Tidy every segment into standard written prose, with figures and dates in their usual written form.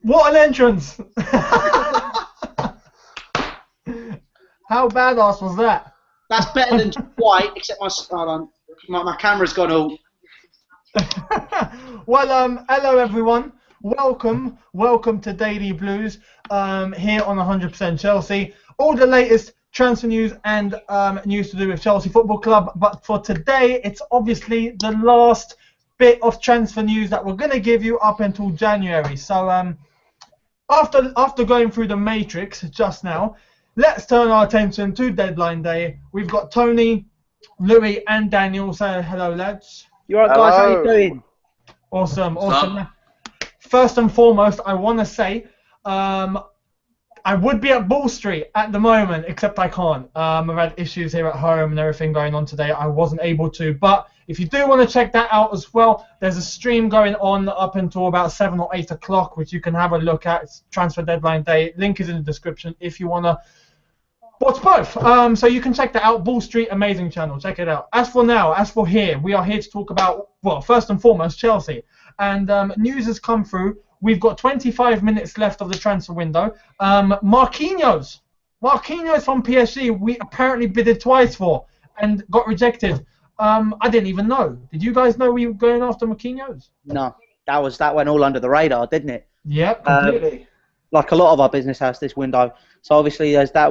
What an entrance! How badass was that? That's better than white, except my camera's gone all. Well, hello everyone. Welcome to Daily Blues here on 100% Chelsea. All the latest transfer news and news to do with Chelsea Football Club. But for today, it's obviously the last bit of transfer news that we're going to give you up until January. So after going through the matrix just now, let's turn our attention to deadline day. We've got Tony, Louis, and Daniel. Say hello, lads. You alright, guys? How you doing? Awesome. First and foremost, I want to say I would be at Ball Street at the moment, except I can't. I've had issues here at home and everything going on today. I wasn't able to. But if you do want to check that out as well, there's a stream going on up until about 7 or 8 o'clock, which you can have a look at. It's transfer deadline day. Link is in the description if you want to watch both. So you can check that out. Ball Street, amazing channel. Check it out. As for here, we are here to talk about, well, first and foremost, Chelsea. And news has come through. We've got 25 minutes left of the transfer window. Marquinhos from PSG, we apparently bidded twice for and got rejected. I didn't even know. Did you guys know we were going after Marquinhos? No, that went all under the radar, didn't it? Yep, completely. Like a lot of our business has this window. So obviously, I think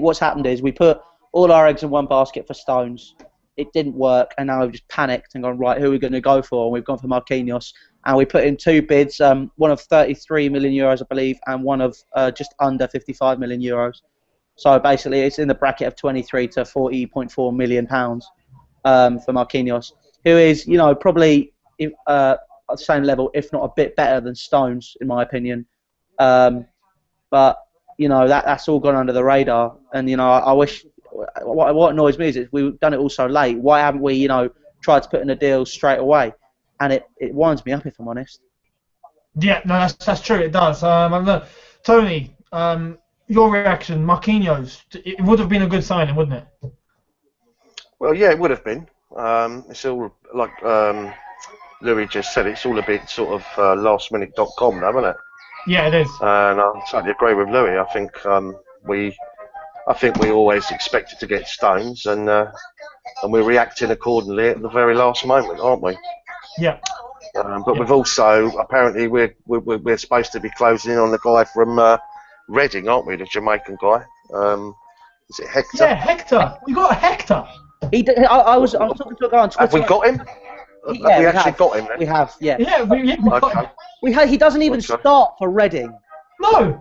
what's happened is we put all our eggs in one basket for Stones. It didn't work, and now we've just panicked and gone, right, who are we going to go for? And we've gone for Marquinhos, and we put in two bids, one of 33 million euros, I believe, and one of just under 55 million euros. So basically, it's in the bracket of 23 to 40.4 million pounds for Marquinhos, who is, probably at the same level, if not a bit better than Stones, in my opinion. But that's all gone under the radar, and I wish. What annoys me is we've done it all so late. Why haven't we, tried to put in a deal straight away? And it winds me up, if I'm honest. Yeah, no, that's true. It does. Tony, your reaction, Marquinhos, it would have been a good signing, wouldn't it? Well, yeah, it would have been. It's all like Louis just said. It's all a bit sort of lastminute.com now, isn't it? Yeah, it is. And I totally agree with Louis. I think we always expected to get Stones, and we're reacting accordingly at the very last moment, aren't we? Yeah. But we've also apparently we're supposed to be closing in on the guy from Reading, aren't we? The Jamaican guy. Is it Hector? Yeah, Hector. We got Hector. I was talking to a guy on Twitter. Have we got him? Yeah, have we actually got him then? We have. Yeah. Yeah, we got him. He doesn't even start for Reading. No.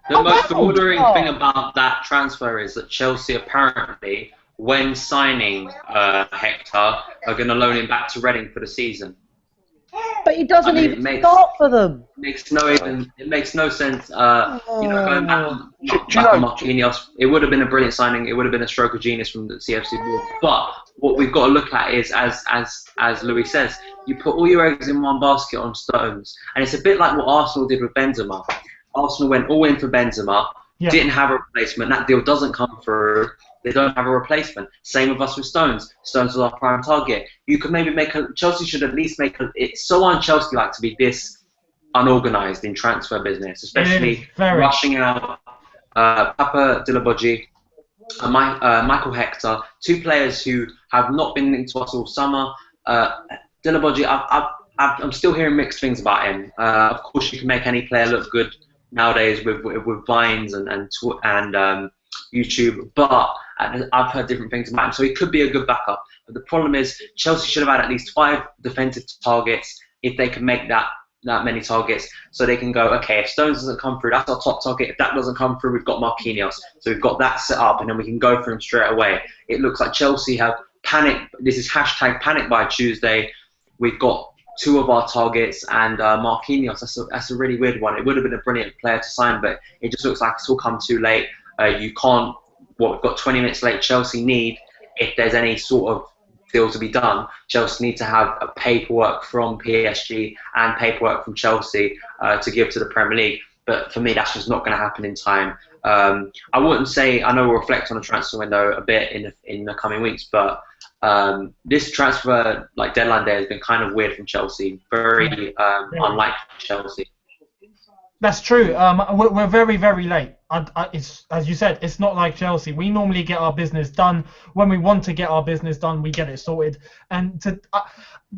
The most bewildering thing about that transfer is that Chelsea apparently, when signing Hector, are going to loan him back to Reading for the season. But he doesn't even start for them. It makes no sense. Going back to Marquinhos, it would have been a brilliant signing. It would have been a stroke of genius from the CFC board. But what we've got to look at is, as Louis says, you put all your eggs in one basket on Stones, and it's a bit like what Arsenal did with Benzema. Arsenal went all in for Benzema, didn't have a replacement. That deal doesn't come through. They don't have a replacement. Same with us with Stones. Stones was our prime target. You could maybe Chelsea should at least it's so un-Chelsea-like to be this unorganised in transfer business, especially rushing out Papa Diliboji and Michael Hector, two players who have not been linked to us all summer. Diliboji, I'm still hearing mixed things about him. Of course, you can make any player look good nowadays with Vines and YouTube, but I've heard different things about him, so he could be a good backup. But the problem is Chelsea should have had at least 5 defensive targets if they can make that many targets, so they can go, okay, if Stones doesn't come through, that's our top target. If that doesn't come through, we've got Marquinhos. So we've got that set up, and then we can go for him straight away. It looks like Chelsea have panicked. This is hashtag panic by Tuesday. We've got 2 of our targets, and Marquinhos, that's a really weird one. It would have been a brilliant player to sign, but it just looks like it's all come too late. We've got 20 minutes late. Chelsea need if there's any sort of deal to be done, Chelsea need to have a paperwork from PSG and paperwork from Chelsea to give to the Premier League. But for me, that's just not going to happen in time. I wouldn't say, I know we'll reflect on the transfer window a bit in the coming weeks, but this transfer deadline day has been kind of weird from Chelsea, very unlike Chelsea. That's true. We're very, very late. It's, as you said, it's not like Chelsea. We normally get our business done. When we want to get our business done, we get it sorted. And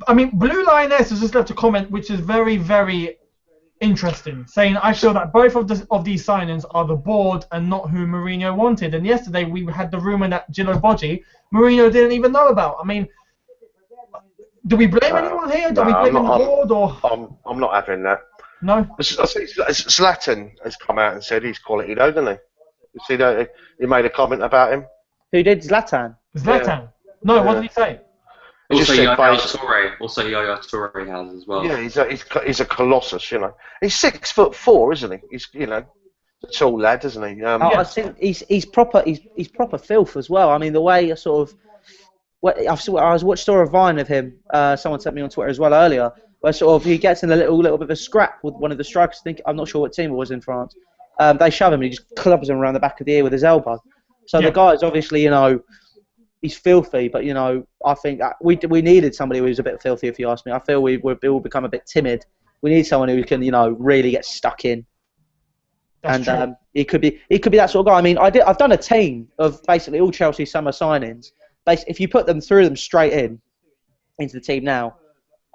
Blue Lioness has just left a comment which is very, very interesting, saying, I feel that both of these signings are the board and not who Mourinho wanted. And yesterday we had the rumour that Gillo Boggi, Mourinho didn't even know about. I mean, do we blame anyone here? Do we blame the board? Or I'm not having that. No? I think Zlatan has come out and said he's quality though, doesn't he? You see that he made a comment about him? Who did? Zlatan? Yeah. No, what did he say? Also, Yaya Toure has as well. Yeah, he's a colossus, you know. He's 6'4", isn't he? He's a tall lad, isn't he? I think he's proper filth as well. I mean, the way I sort of, I saw a Vine of him. Someone sent me on Twitter as well earlier, where sort of he gets in a little bit of a scrap with one of the strikers. I'm not sure what team it was in France. They shove him and he just clubs him around the back of the ear with his elbow. So the guy's obviously, he's filthy, but I think we needed somebody who was a bit filthy, if you ask me. I feel we've all become a bit timid. We need someone who can, really get stuck in. That's true. He could be that sort of guy. I mean, I've done a team of basically all Chelsea summer signings. If you put them straight into the team now,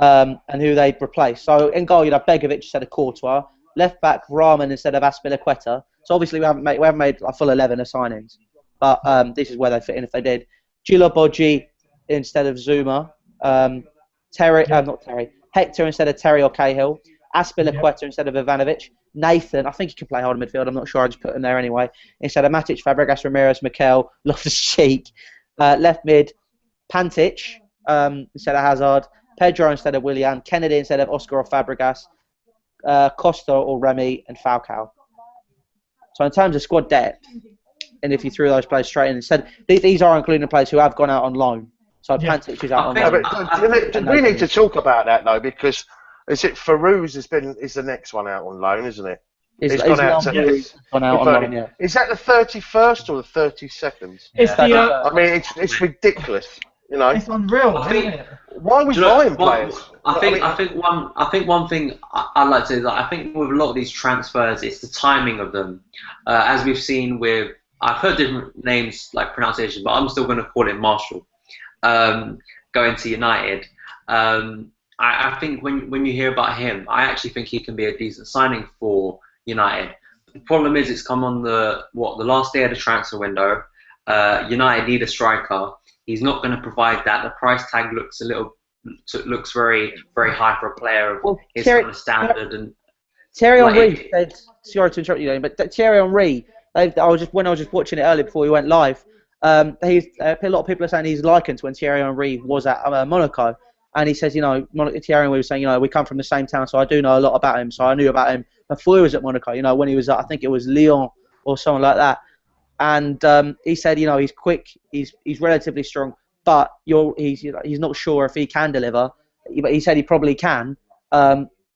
and who they'd replace. So in goal, you'd have Begovic instead of Courtois. Left back, Rahman instead of Aspilicueta. So obviously we haven't made a full 11 of signings, but this is where they fit in if they did. Gillo Boggi instead of Zuma. Hector instead of Terry or Cahill. Aspilicueta instead of Ivanovic. Nathan, I think he can play hold of midfield. I'm not sure. I just put him there anyway. Instead of Matic, Fabregas, Ramirez, Mikel, Loftus-Cheek. Left mid, Pantic instead of Hazard. Pedro instead of Willian. Kennedy instead of Oscar or Fabregas. Costa or Remy, and Falcao. So in terms of squad depth, and if you threw those players straight in, instead, these are including players who have gone out on loan. So Pantic is out on loan. We need to talk about that though, because is it Farouz is the next one out on loan, isn't it? He's gone out on loan. Yeah. Is that the 31st or the 32nd? It's I mean, it's ridiculous. It's unreal. Isn't it? Why are we buying players? I think one thing I'd like to say is that I think with a lot of these transfers, it's the timing of them. As we've seen with, I've heard different names like pronunciation, but I'm still going to call it Marshall. Going to United. I think when you hear about him, I actually think he can be a decent signing for United. The problem is it's come on the last day of the transfer window. United need a striker. He's not going to provide that. The price tag looks very, very high for a player of his kind of standard. And Thierry Henry said, sorry to interrupt you, but Thierry Henry, when I was just watching it earlier before we went live, a lot of people are saying he's likened to when Thierry Henry was at Monaco. And he says, Thierry Henry was saying, we come from the same town, so I do know a lot about him. So I knew about him before he was at Monaco, when he was at, I think it was Lyon or something like that. And he said, he's quick, he's relatively strong, but he's not sure if he can deliver. But he said he probably can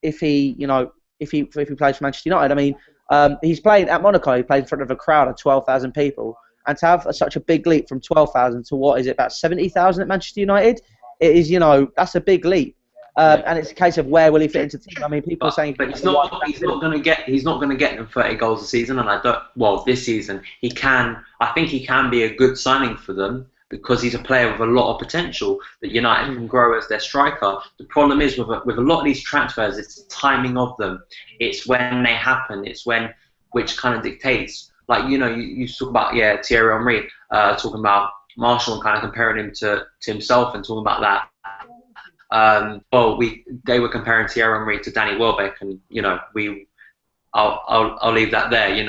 if he plays for Manchester United. I mean, he's playing at Monaco. He played in front of a crowd of 12,000 people, and to have such a big leap from 12,000 to what is it, about 70,000 at Manchester United? It is, that's a big leap. And it's a case of where will he fit into the team. I mean, people are saying, but he's not going to get them 30 goals a season. And this season I think he can be a good signing for them because he's a player with a lot of potential that United can grow as their striker. The problem is with a lot of these transfers, it's the timing of them. It's when they happen. It's which kind of dictates. Like you talk about Thierry Henry talking about Marshall and kind of comparing him to himself and talking about that. They were comparing Thierry Henry to Danny Welbeck, and I'll leave that there. Danny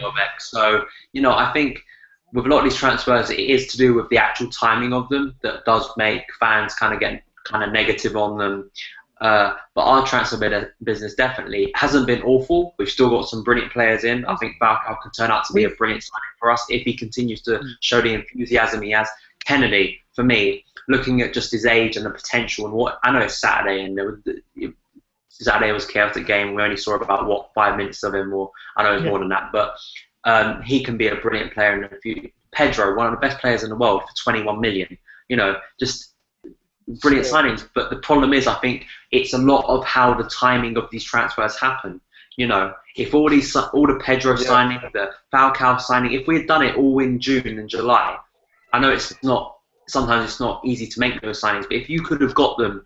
Welbeck. So I think with a lot of these transfers, it is to do with the actual timing of them that does make fans kind of get negative on them. But our transfer business definitely hasn't been awful. We've still got some brilliant players in. I think Falcao could turn out to be a brilliant signing for us if he continues to show the enthusiasm he has. Kennedy, for me, looking at just his age and the potential and what I know it's Saturday and Saturday was a chaotic game. We only saw about 5 minutes of him, or I know it's more than that. But he can be a brilliant player in the future. Pedro, one of the best players in the world for 21 million. Just brilliant signings, but the problem is, I think it's a lot of how the timing of these transfers happen. If all the Pedro signing, the Falcao signing, if we had done it all in June and July, I know sometimes it's not easy to make those signings, but if you could have got them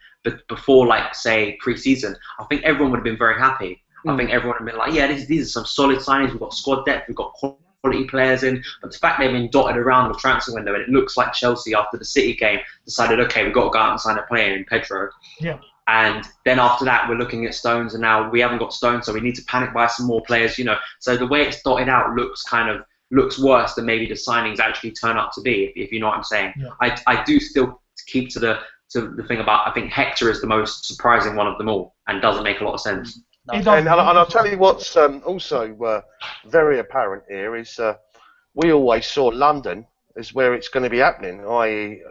before, like, say, pre-season, I think everyone would have been very happy. I think everyone would have been like, yeah, these are some solid signings. We've got squad depth, we've got quality players in, but the fact they've been dotted around the transfer window, and it looks like Chelsea after the City game decided, okay, we've got to go out and sign a player in Pedro. Yeah. And then after that, we're looking at Stones, and now we haven't got Stones, so we need to panic buy some more players. So the way it's dotted out looks worse than maybe the signings actually turn out to be. If you know what I'm saying. Yeah. I do still keep to the thing about, I think Hector is the most surprising one of them all, and doesn't make a lot of sense. And I'll tell you what's also very apparent here is we always saw London as where it's going to be happening, i.e.,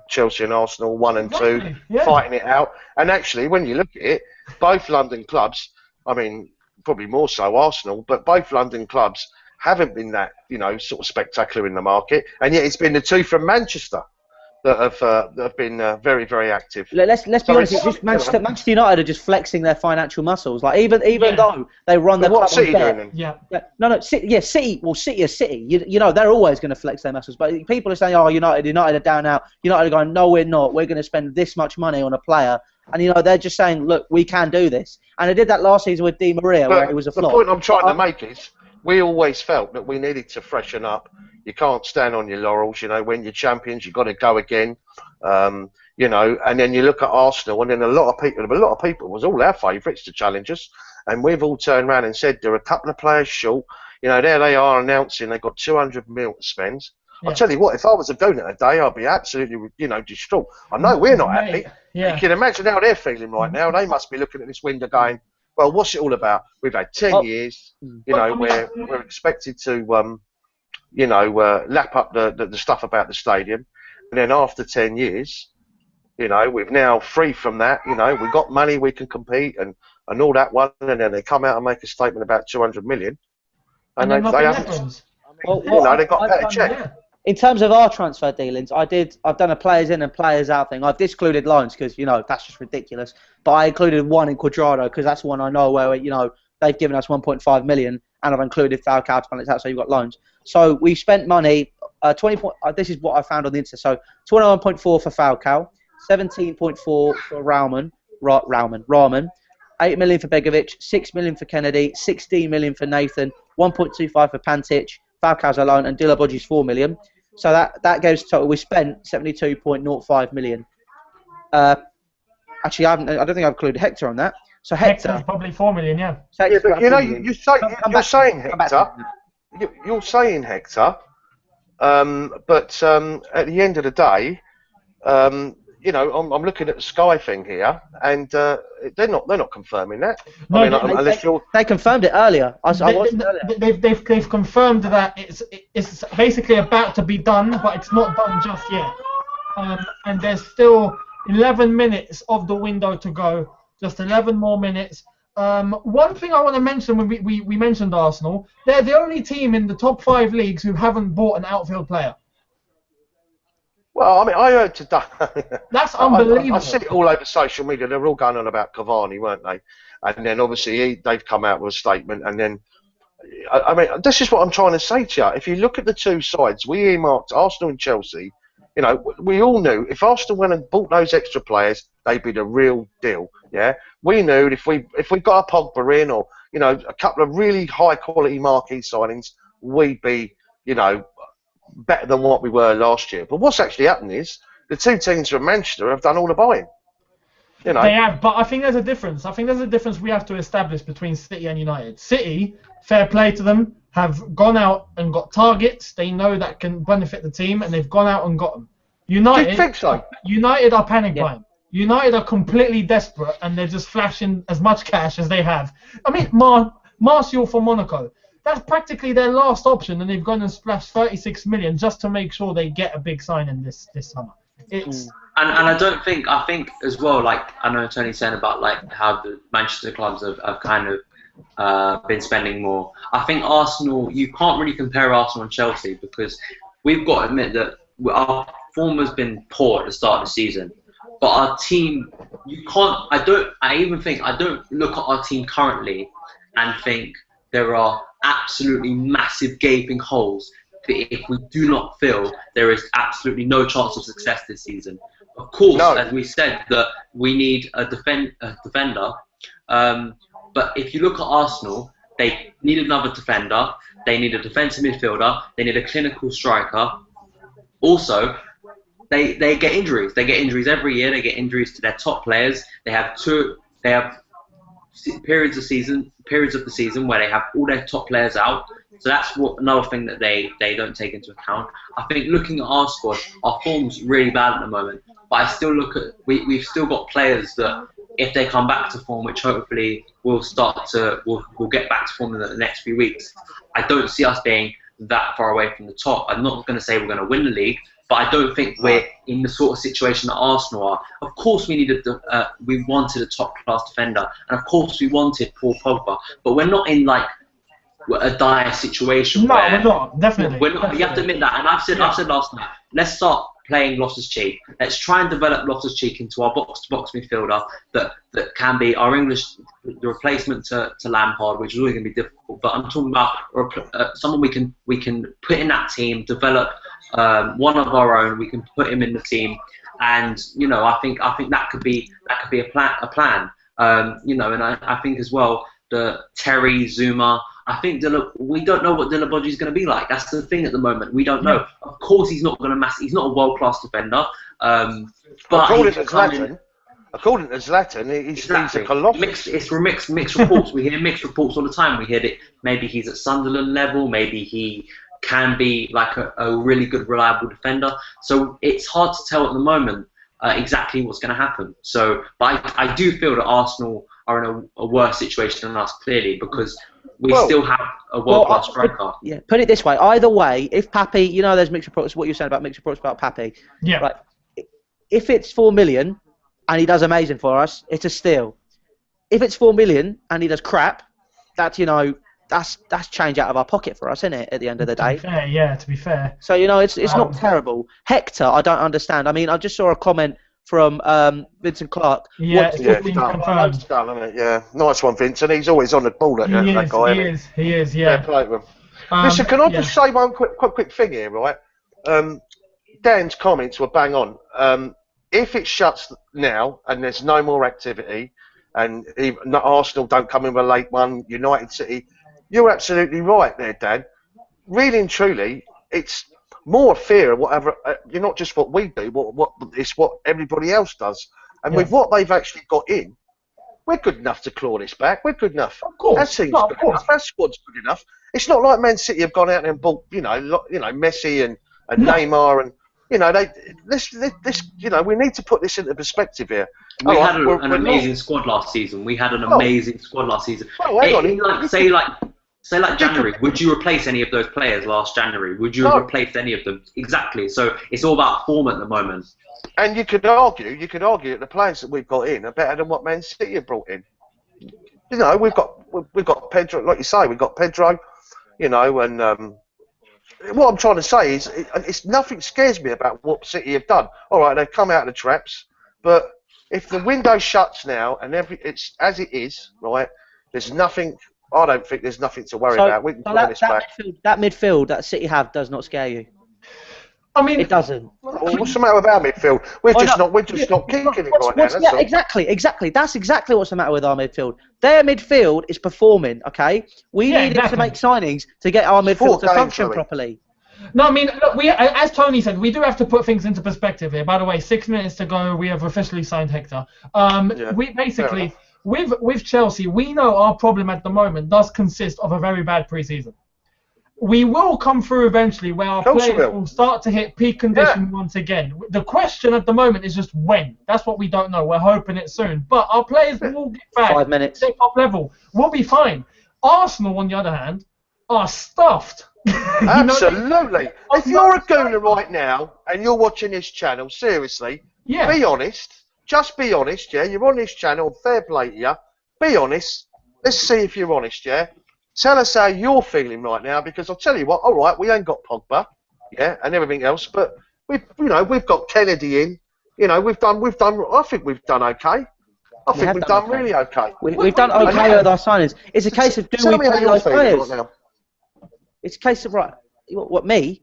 Chelsea and Arsenal 1 and 2 fighting it out. And actually, when you look at it, both London clubs, I mean, probably more so Arsenal, but both London clubs haven't been that sort of spectacular in the market, and yet it's been the two from Manchester that have been very, very active. Let's be honest. It's just Manchester United are just flexing their financial muscles. Like even though they run their club City on debt. doing? No. City. Well, City is City. They're always going to flex their muscles. But people are saying, "Oh, United are down now." United are going, "No, we're not. We're going to spend this much money on a player." And they're just saying, "Look, we can do this." And they did that last season with Di Maria, where it was a flop. The point I'm trying to make is, we always felt that we needed to freshen up. You can't stand on your laurels, when you're champions, you've got to go again, and then you look at Arsenal, and then a lot of people was all our favourites to challenge us, and we've all turned around and said they're a couple of players short. There they are announcing they've got 200 mil to spend. Yeah. I'll tell you what, if I was doing it today, I'd be absolutely, distraught. I know we're not happy. Yeah. You can imagine how they're feeling right now. They must be looking at this window going, well, what's it all about? We've had 10 years, where we're expected to, lap up the stuff about the stadium, and then after 10 years, we've now free from that. We've got money, we can compete, and all that one, and then they come out and make a statement about 200 million, and they haven't. They got better check. Yeah. In terms of our transfer dealings, I've done a players in and players out thing. I've excluded loans because that's just ridiculous. But I included one in Cuadrado because that's one I know where they've given us 1.5 million, and I've included Falcao to balance out, so you've got loans. So we spent money. This is what I found on the Insta. So 21.4 for Falcao, 17.4 for Rahman, 8 million for Begovic, 6 million for Kennedy, 16 million for Nathan, 1.25 for Pantic, Falcao's alone, and Dillabogi's 4 million. So that goes total. We spent 72.05 million. Actually, I don't think I've included Hector on that. So Hector's probably 4 million, yeah. But you're saying Hector. You're saying Hector. But at the end of the day, I'm looking at the Sky thing here, and they're not confirming that. No, they confirmed it earlier. I watched it earlier. They've confirmed that it's basically about to be done, but it's not done just yet. And there's still 11 minutes of the window to go. Just 11 more minutes. One thing I want to mention when we mentioned Arsenal, they're the only team in the top 5 leagues who haven't bought an outfield player. Well, I heard today. That's unbelievable. I see it all over social media. They're all going on about Cavani, weren't they? And then obviously they've come out with a statement. And then, this is what I'm trying to say to you. If you look at the two sides, we earmarked Arsenal and Chelsea. We all knew if Arsenal went and bought those extra players, they'd be the real deal. Yeah, we knew if we got a Pogba in, or a couple of really high quality marquee signings, we'd be better than what we were last year. But what's actually happened is the two teams from Manchester have done all the buying. They have, but I think there's a difference. I think there's a difference we have to establish between City and United. City, fair play to them, have gone out and got targets they know that can benefit the team, and they've gone out and got them. United, do you think so? United are panic buying. United are completely desperate and they're just flashing as much cash as they have. I mean, Martial for Monaco. That's practically their last option, and they've gone and splashed 36 million just to make sure they get a big signing this summer. It's and I think as well, like I know Tony's saying about like how the Manchester clubs have kind of been spending more. I think Arsenal, you can't really compare Arsenal and Chelsea because we've got to admit that our form has been poor at the start of the season. But our team, you can't. I don't look at our team currently and think there are absolutely massive gaping holes that if we do not fill, there is absolutely no chance of success this season. Of course, as we said, that we need a defender. But if you look at Arsenal, they need another defender. They need a defensive midfielder. They need a clinical striker. Also, they get injuries. They get injuries every year. They get injuries to their top players. They have periods of the season where they have all their top players out. So that's another thing that they don't take into account. I think looking at our squad, our form's really bad at the moment. But I still look at we've still got players that if they come back to form, which hopefully we'll get back to form in the next few weeks. I don't see us being that far away from the top. I'm not going to say we're going to win the league, but I don't think we're in the sort of situation that Arsenal are. Of course, we wanted a top-class defender, and of course, we wanted Paul Pogba, but we're not in like a dire situation. No, we're not. Definitely. We're not. You have to admit that. And I've said last night, let's start playing Loftus-Cheek. Let's try and develop Loftus-Cheek into our box-to-box midfielder that can be our the replacement to Lampard, which is always going to be difficult. But I'm talking about someone we can put in that team, develop one of our own. We can put him in the team, and I think that could be a plan. And I think as well the Terry Zuma. I think we don't know what Delaboji is going to be like. That's the thing at the moment. We don't know. Of course, he's not he's not a world-class defender. But according to Zlatan, he's a colossus. It's mixed reports. We hear mixed reports all the time. We hear that maybe he's at Sunderland level. Maybe he can be like a really good, reliable defender. So it's hard to tell at the moment exactly what's going to happen. So, but I do feel that Arsenal are in a worse situation than us, clearly, because we still have a world-class striker. Yeah, put it this way. Either way, if Papi, there's mixed reports, what you're saying about mixed reports about Papi. Yeah. Like, if it's 4 million and he does amazing for us, it's a steal. If it's 4 million and he does crap, that's change out of our pocket for us, isn't it, at the end of the day? To be fair. So, it's not terrible. Hector, I don't understand. I mean, I just saw a comment from Vincent Clark. Yeah, confirmed. Yeah, nice one, Vincent. He's always on the ball at that guy. He is, yeah. Play with him. Listen, can I just say one quick thing here, right? Dan's comments were bang on. If it shuts now and there's no more activity, and even Arsenal don't come in with a late one, United City, you're absolutely right there, Dan. Really and truly, it's more fear of whatever, you're not just what we do, it's what everybody else does. And with what they've actually got in, we're good enough to claw this back. We're good enough. Of course. That seems good enough. That squad's good enough. It's not like Man City have gone out and bought, Messi and Neymar and, we need to put this into perspective here. We had an amazing squad last season. Well, hang on. Say like January, would you replace any of those players last January? Would you have replaced any of them? Exactly. So it's all about form at the moment. And you could argue that the players that we've got in are better than what Man City have brought in. We've got Pedro, like you say, we've got Pedro, and what I'm trying to say is it's nothing scares me about what City have done. All right, they've come out of the traps, but if the window shuts now and it's as it is, right, there's nothing. I don't think there's nothing to worry about. We can play this back. That midfield that City have does not scare you. I mean, it doesn't. What's the matter with our midfield? We're just not kicking it right now. That's all. Exactly. That's exactly what's the matter with our midfield. Their midfield is performing. Okay, we needed to make signings to get our midfield to function properly. No, I mean, look, as Tony said, we do have to put things into perspective here. By the way, 6 minutes to go. We have officially signed Hector. We basically. With Chelsea, we know our problem at the moment does consist of a very bad pre-season. we will come through eventually where our players will start to hit peak condition once again. The question at the moment is just when. That's what we don't know. We're hoping it soon. But our players will get back 5 minutes. to top level. We'll be fine. Arsenal, on the other hand, are stuffed. Absolutely. If you're a gooner right now and you're watching this channel, seriously, be honest. Just be honest, yeah? You're on this channel, fair play to you. Be honest. Let's see if you're honest, yeah? Tell us how you're feeling right now, because I'll tell you what, all right, we ain't got Pogba, yeah, and everything else, but we've got Kennedy in. You know, we've done. I think we've done okay. I think we've done really okay. We've done okay with our signings. It's a case of do we play those players? Right now. It's a case of what me?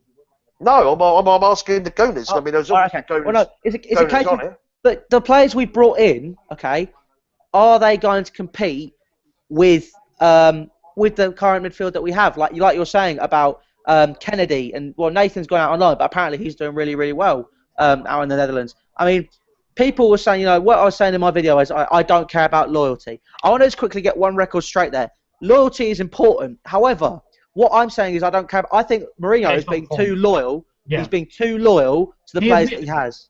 No, I'm asking the Gooners. I mean, there's okay. Gooners. Well, no, it's a case of the players we brought in. Okay, are they going to compete with the current midfield that we have? Like you're saying about Kennedy and Nathan's gone out on loan, but apparently he's doing really, really well out in the Netherlands. I mean, people were saying, what I was saying in my video is I don't care about loyalty. I want to just quickly get one record straight there. Loyalty is important. However, what I'm saying is I don't care. I think Mourinho is being too loyal. Yeah. He's being too loyal to the players that he has.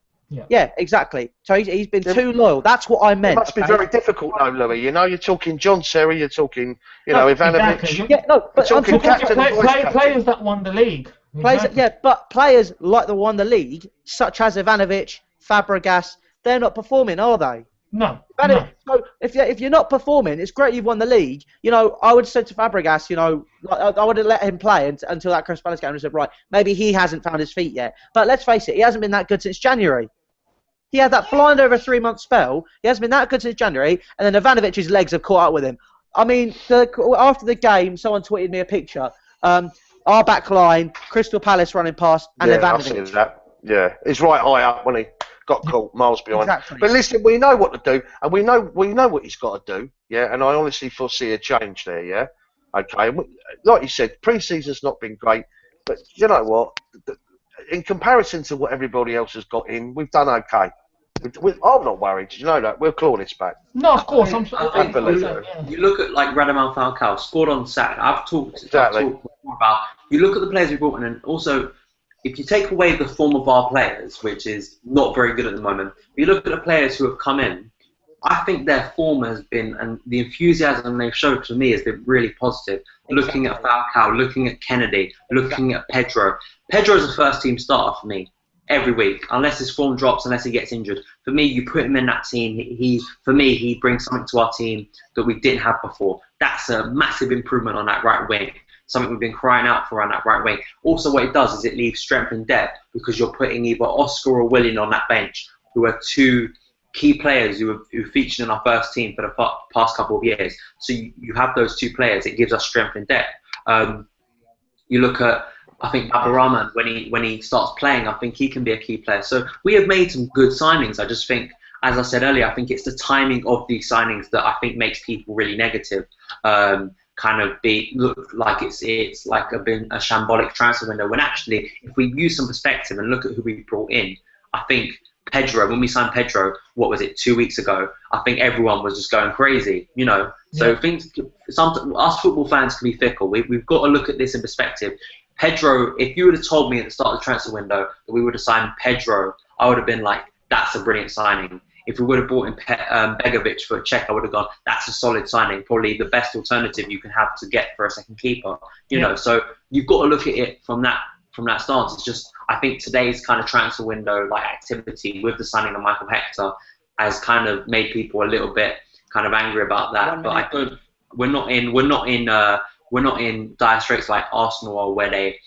Yeah, exactly. So he's been too loyal. That's what I meant. It must be very difficult, though, Louis. You know, you're talking John Terry, you're talking, Ivanovic. Exactly. Yeah, no, but I'm talking players that won the league. But players like the won the league, such as Ivanovic, Fabregas, they're not performing, are they? No. So if you're not performing, it's great you've won the league. I would have said to Fabregas, I would have let him play until that Crystal Palace game and said, right, maybe he hasn't found his feet yet. But let's face it, he hasn't been that good since January. He had that blind over a 3-month spell. He hasn't been that good since January, and then Ivanovic's legs have caught up with him. I mean, after the game, someone tweeted me a picture. Our back line, Crystal Palace running past, and Ivanovic. I've seen that. Yeah, he's right high up when he got caught miles behind. Exactly. But listen, we know what to do, and we know what he's got to do. Yeah, and I honestly foresee a change there. Yeah, okay. Like you said, pre-season's not been great, but you know what? In comparison to what everybody else has got in, we've done okay. I'm not worried. You know that we'll claw this back. No, of course. I believe so. You look at like Radamel Falcao scored on Saturday. I've talked before about. You look at the players we brought in, and also if you take away the form of our players, which is not very good at the moment, you look at the players who have come in. I think their form has been, and the enthusiasm they've shown to me has been really positive. Exactly. Looking at Falcao, looking at Kennedy, looking at Pedro. Pedro is a first-team starter for me every week, unless his form drops, unless he gets injured. For me, you put him in that team. He brings something to our team that we didn't have before. That's a massive improvement on that right wing. Something we've been crying out for on that right wing. Also, what it does is it leaves strength and depth because you're putting either Oscar or Willian on that bench, who are two key players who featured in our first team for the past couple of years. So you have those two players. It gives us strength and depth. You look at, I think, Abdurrahman, when he starts playing, I think he can be a key player. So we have made some good signings. I just think, as I said earlier, I think it's the timing of these signings that I think makes people really negative. Look like it's like been a shambolic transfer window, when actually, if we use some perspective and look at who we brought in, I think Pedro, when we signed Pedro, what was it, 2 weeks ago? I think everyone was just going crazy, So us football fans can be fickle. We've got to look at this in perspective. Pedro, if you would have told me at the start of the transfer window that we would have signed Pedro, I would have been like, that's a brilliant signing. If we would have brought in Begovic for a check, I would have gone, that's a solid signing, probably the best alternative you can have to get for a second keeper. So you've got to look at it from that stance. It's just, I think today's kind of transfer window like activity with the signing of Michael Hector has kind of made people a little bit kind of angry about that. But I don't. We're not in dire straits like Arsenal are, where they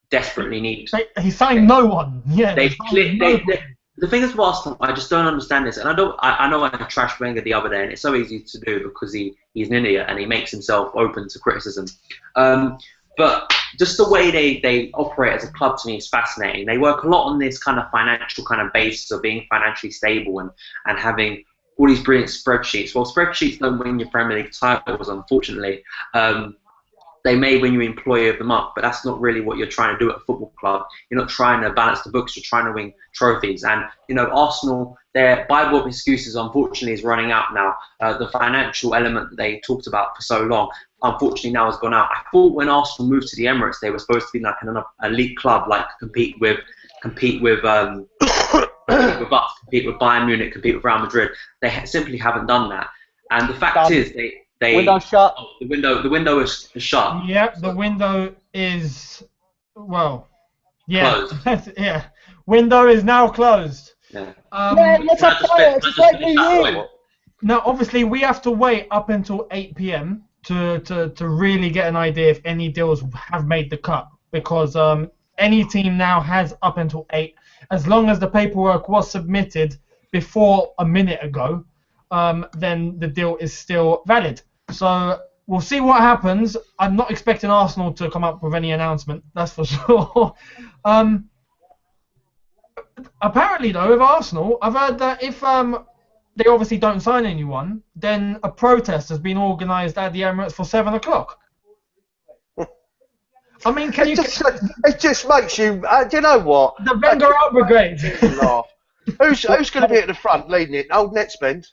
desperately need. He signed no one. Yeah. The thing is with Arsenal, I just don't understand this, and I know I trashed Wenger the other day, and it's so easy to do because he's an idiot and he makes himself open to criticism. But just the way they operate as a club to me is fascinating. They work a lot on this kind of financial kind of basis of being financially stable and having all these brilliant spreadsheets. Well, spreadsheets don't win your Premier League titles, unfortunately. They may win you Employee of the Month, but that's not really what you're trying to do at a football club. You're not trying to balance the books, you're trying to win trophies. And, Arsenal, their Bible of excuses, unfortunately, is running out now. The financial element that they talked about for so long, unfortunately now has gone out. I thought when Arsenal moved to the Emirates, they were supposed to be like an elite club, like compete with compete with us, compete with Bayern Munich, compete with Real Madrid. They simply haven't done that. And the fact is, they window shut. Oh, the window is shut. Yeah, the window is closed. Yeah, window is now closed. Yeah. Let's have fire. It's a great new year. Now, obviously, we have to wait up until 8 p.m. to really get an idea if any deals have made the cut, because any team now has up until 8. As long as the paperwork was submitted before a minute ago, then the deal is still valid. So we'll see what happens. I'm not expecting Arsenal to come up with any announcement, that's for sure. Apparently, though, with Arsenal, I've heard that if they obviously don't sign anyone, then a protest has been organised at the Emirates for 7 o'clock. I mean, it just makes you. Do you know what? The Wenger out brigade. Laugh. Who's going to be at the front leading it? Old Netspend.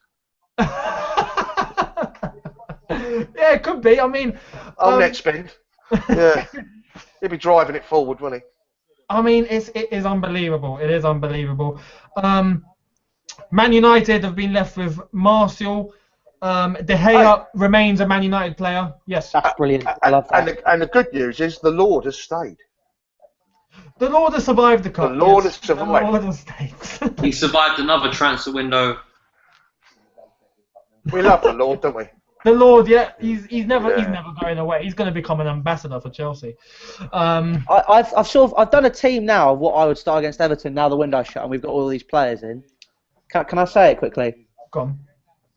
Yeah, it could be. I mean, Old Netspend. Yeah, he'd be driving it forward, wouldn't he? I mean, it is unbelievable. It is unbelievable. Man United have been left with Martial. De Gea remains a Man United player. Yes. That's brilliant. I love that. And the good news is the Lord has stayed. The Lord has survived the cup. The Lord has survived. The Lord has stayed. He survived another transfer window. We love the Lord, don't we? The Lord, yeah, he's never going away. He's going to become an ambassador for Chelsea. I've done a team now of what I would start against Everton now the window's shut and we've got all these players in. Can I say it quickly? Go on.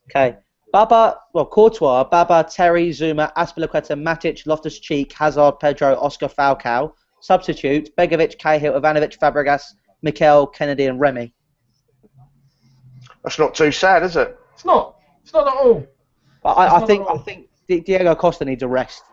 Okay. Courtois, Baba, Terry, Zuma, Azpilicueta, Matic, Loftus-Cheek, Hazard, Pedro, Oscar, Falcao. Substitute: Begovic, Cahill, Ivanovic, Fabregas, Mikel, Kennedy, and Remy. That's not too sad, is it? It's not. It's not at all. I think Diego Costa needs a rest.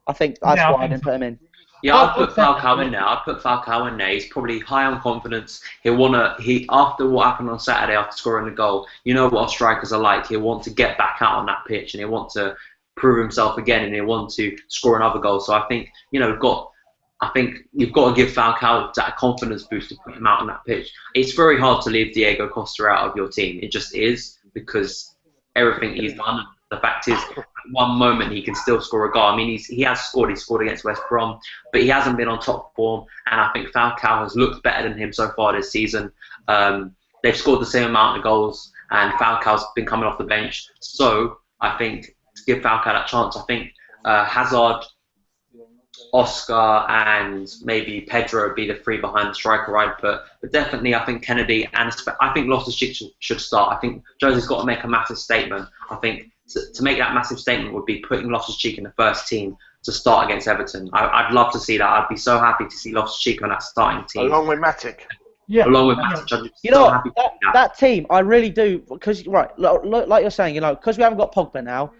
I think that's why I didn't put him in. Yeah, I'll put Falcao in there. I'll put Falcao in there. He's probably high on confidence. After what happened on Saturday after scoring the goal, you know what our strikers are like. He'll want to get back out on that pitch and he'll want to prove himself again and he'll want to score another goal. So I think, I think you've got to give Falcao that confidence boost to put him out on that pitch. It's very hard to leave Diego Costa out of your team. It just is, because everything he's done. The fact is, at one moment he can still score a goal. I mean, he has scored. He scored against West Brom, but he hasn't been on top form. And I think Falcao has looked better than him so far this season. They've scored the same amount of goals, and Falcao's been coming off the bench. So I think to give Falcao that chance, I think Hazard, Oscar, and maybe Pedro would be the three behind the striker I'd put. But definitely, I think Kennedy and I think Loftus-Cheek should start. I think Jose's got to make a massive statement. I think to make that massive statement would be putting Loftus-Cheek in the first team to start against Everton. I'd love to see that. I'd be so happy to see Loftus-Cheek on that starting team. Along with Matic. Yeah. Along with Matic. That team, I really do, because like you're saying, because we haven't got Pogba now.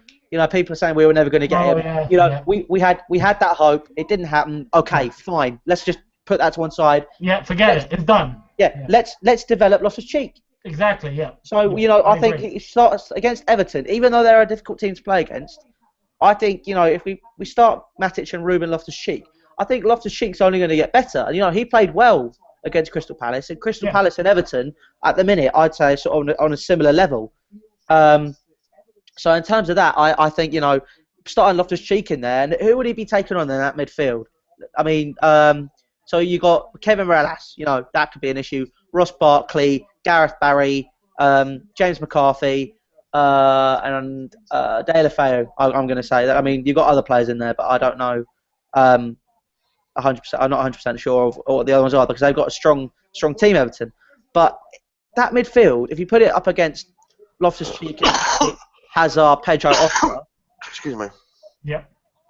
People are saying we were never going to get him. Yeah, we had that hope. It didn't happen. Okay, fine. Let's just put that to one side. Yeah, forget it. It's done. Yeah. Let's develop Loftus-Cheek. Exactly. Yeah. So I think it starts against Everton, even though they're a difficult team to play against. I think if we start Matic and Ruben Loftus-Cheek, I think Loftus-Cheek's only going to get better. He played well against Crystal Palace, and Crystal Palace and Everton at the minute, I'd say, sort of on a similar level. So in terms of that, I think, starting Loftus-Cheek in there, and who would he be taking on in that midfield? I mean, so you got Kevin Mirallas, that could be an issue. Ross Barkley, Gareth Barry, James McCarthy, and De La Feu, I'm going to say that. I mean, you've got other players in there, but I don't know 100%. I'm not 100% sure of what the other ones are, because they've got a strong team, Everton. But that midfield, if you put it up against Loftus-Cheek, Hazard, Pedro, Oscar. Excuse me. Yeah.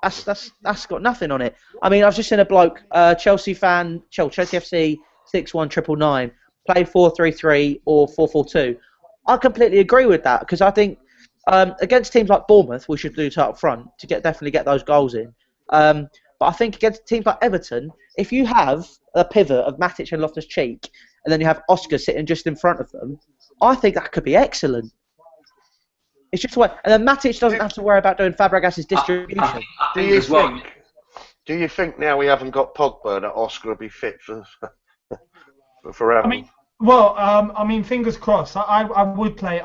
That's got nothing on it. I mean, I've just seen a bloke, Chelsea FC 61999, play 4-3-3 or 4-4-2. I completely agree with that, because I think against teams like Bournemouth, we should do it up front to definitely get those goals in. But I think against teams like Everton, if you have a pivot of Matic and Loftus-Cheek, and then you have Oscar sitting just in front of them, I think that could be excellent. It's just the way. And then Matic doesn't have to worry about doing Fabregas's distribution. I think as well. Do you think now we haven't got Pogba that Oscar will be fit for forever? I mean, fingers crossed. I would play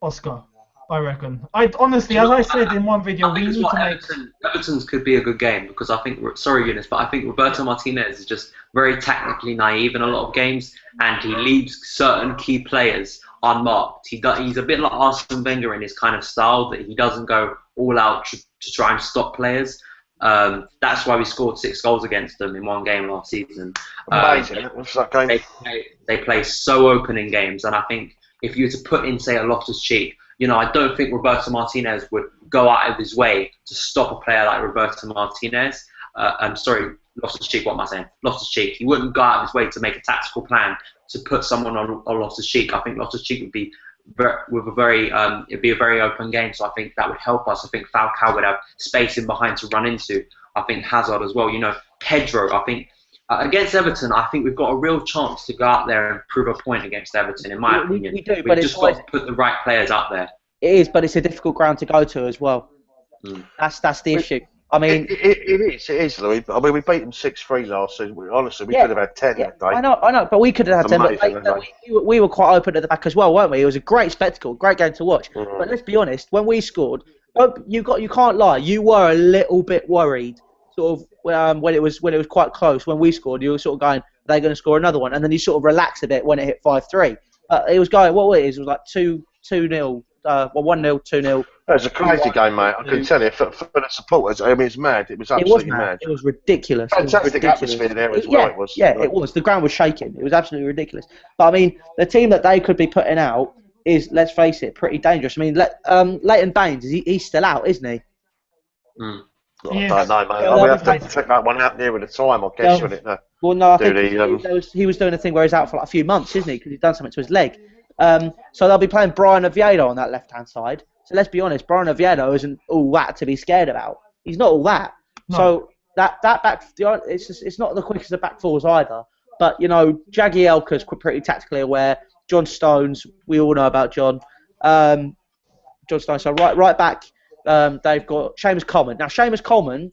Oscar. I reckon. Honestly, as I said in one video, we need to make. Everton's could be a good game because I think. Sorry, Eunice, but I think Roberto Martinez is just very technically naive in a lot of games, and he leaves certain key players unmarked. He's a bit like Arsene Wenger in his kind of style that he doesn't go all out to try and stop players. That's why we scored 6 goals against them in one game last season. Amazing. What's that game? They play so open in games, and I think if you were to put in, say, a Loftus-Cheek, I don't think Roberto Martinez would go out of his way to stop a player like Roberto Martinez. I'm sorry, Loftus-Cheek, what am I saying? Loftus-Cheek. He wouldn't go out of his way to make a tactical plan to put someone on Loftus-Cheek. I think Loftus-Cheek would be it'd be a very open game, so I think that would help us. I think Falcao would have space in behind to run into. I think Hazard as well. Pedro, I think against Everton, I think we've got a real chance to go out there and prove a point against Everton, in my opinion. We do, but just got to put the right players out there. It is, but it's a difficult ground to go to as well. That's the issue. I mean, it is, Louis. I mean, we beat them 6-3 last season. Honestly, we could have had 10 that day. I know, but we could have had 10. But we were quite open at the back as well, weren't we? It was a great spectacle, great game to watch. But let's be honest, when we scored, you can't lie. You were a little bit worried, sort of, when it was quite close. When we scored, you were sort of going, "They're going to score another one," and then you sort of relaxed a bit when it hit 5-3. It was going, it was like 2-0. 1-0, 2-0. It was a crazy game, mate. I can tell you, for the supporters, I mean, it's mad. It was absolutely mad. It was ridiculous. Fantastic atmosphere there as well. It was. The ground was shaking. It was absolutely ridiculous. But I mean, the team that they could be putting out is, let's face it, pretty dangerous. I mean, Leighton Baines, he's still out, isn't he? I don't know, mate. We have to check that one out nearer the time, I guess, wouldn't it? Well, no, I think he was doing a thing where he's out for like a few months, isn't he? Because he's done something to his leg. So they'll be playing Brian Oviedo on that left-hand side. So let's be honest, Brian Oviedo isn't all that to be scared about. He's not all that. No. So that back, it's not the quickest of back fours either. But Jagielka's pretty tactically aware. John Stones, we all know about John. John Stones. So right back, they've got Seamus Coleman. Now Seamus Coleman,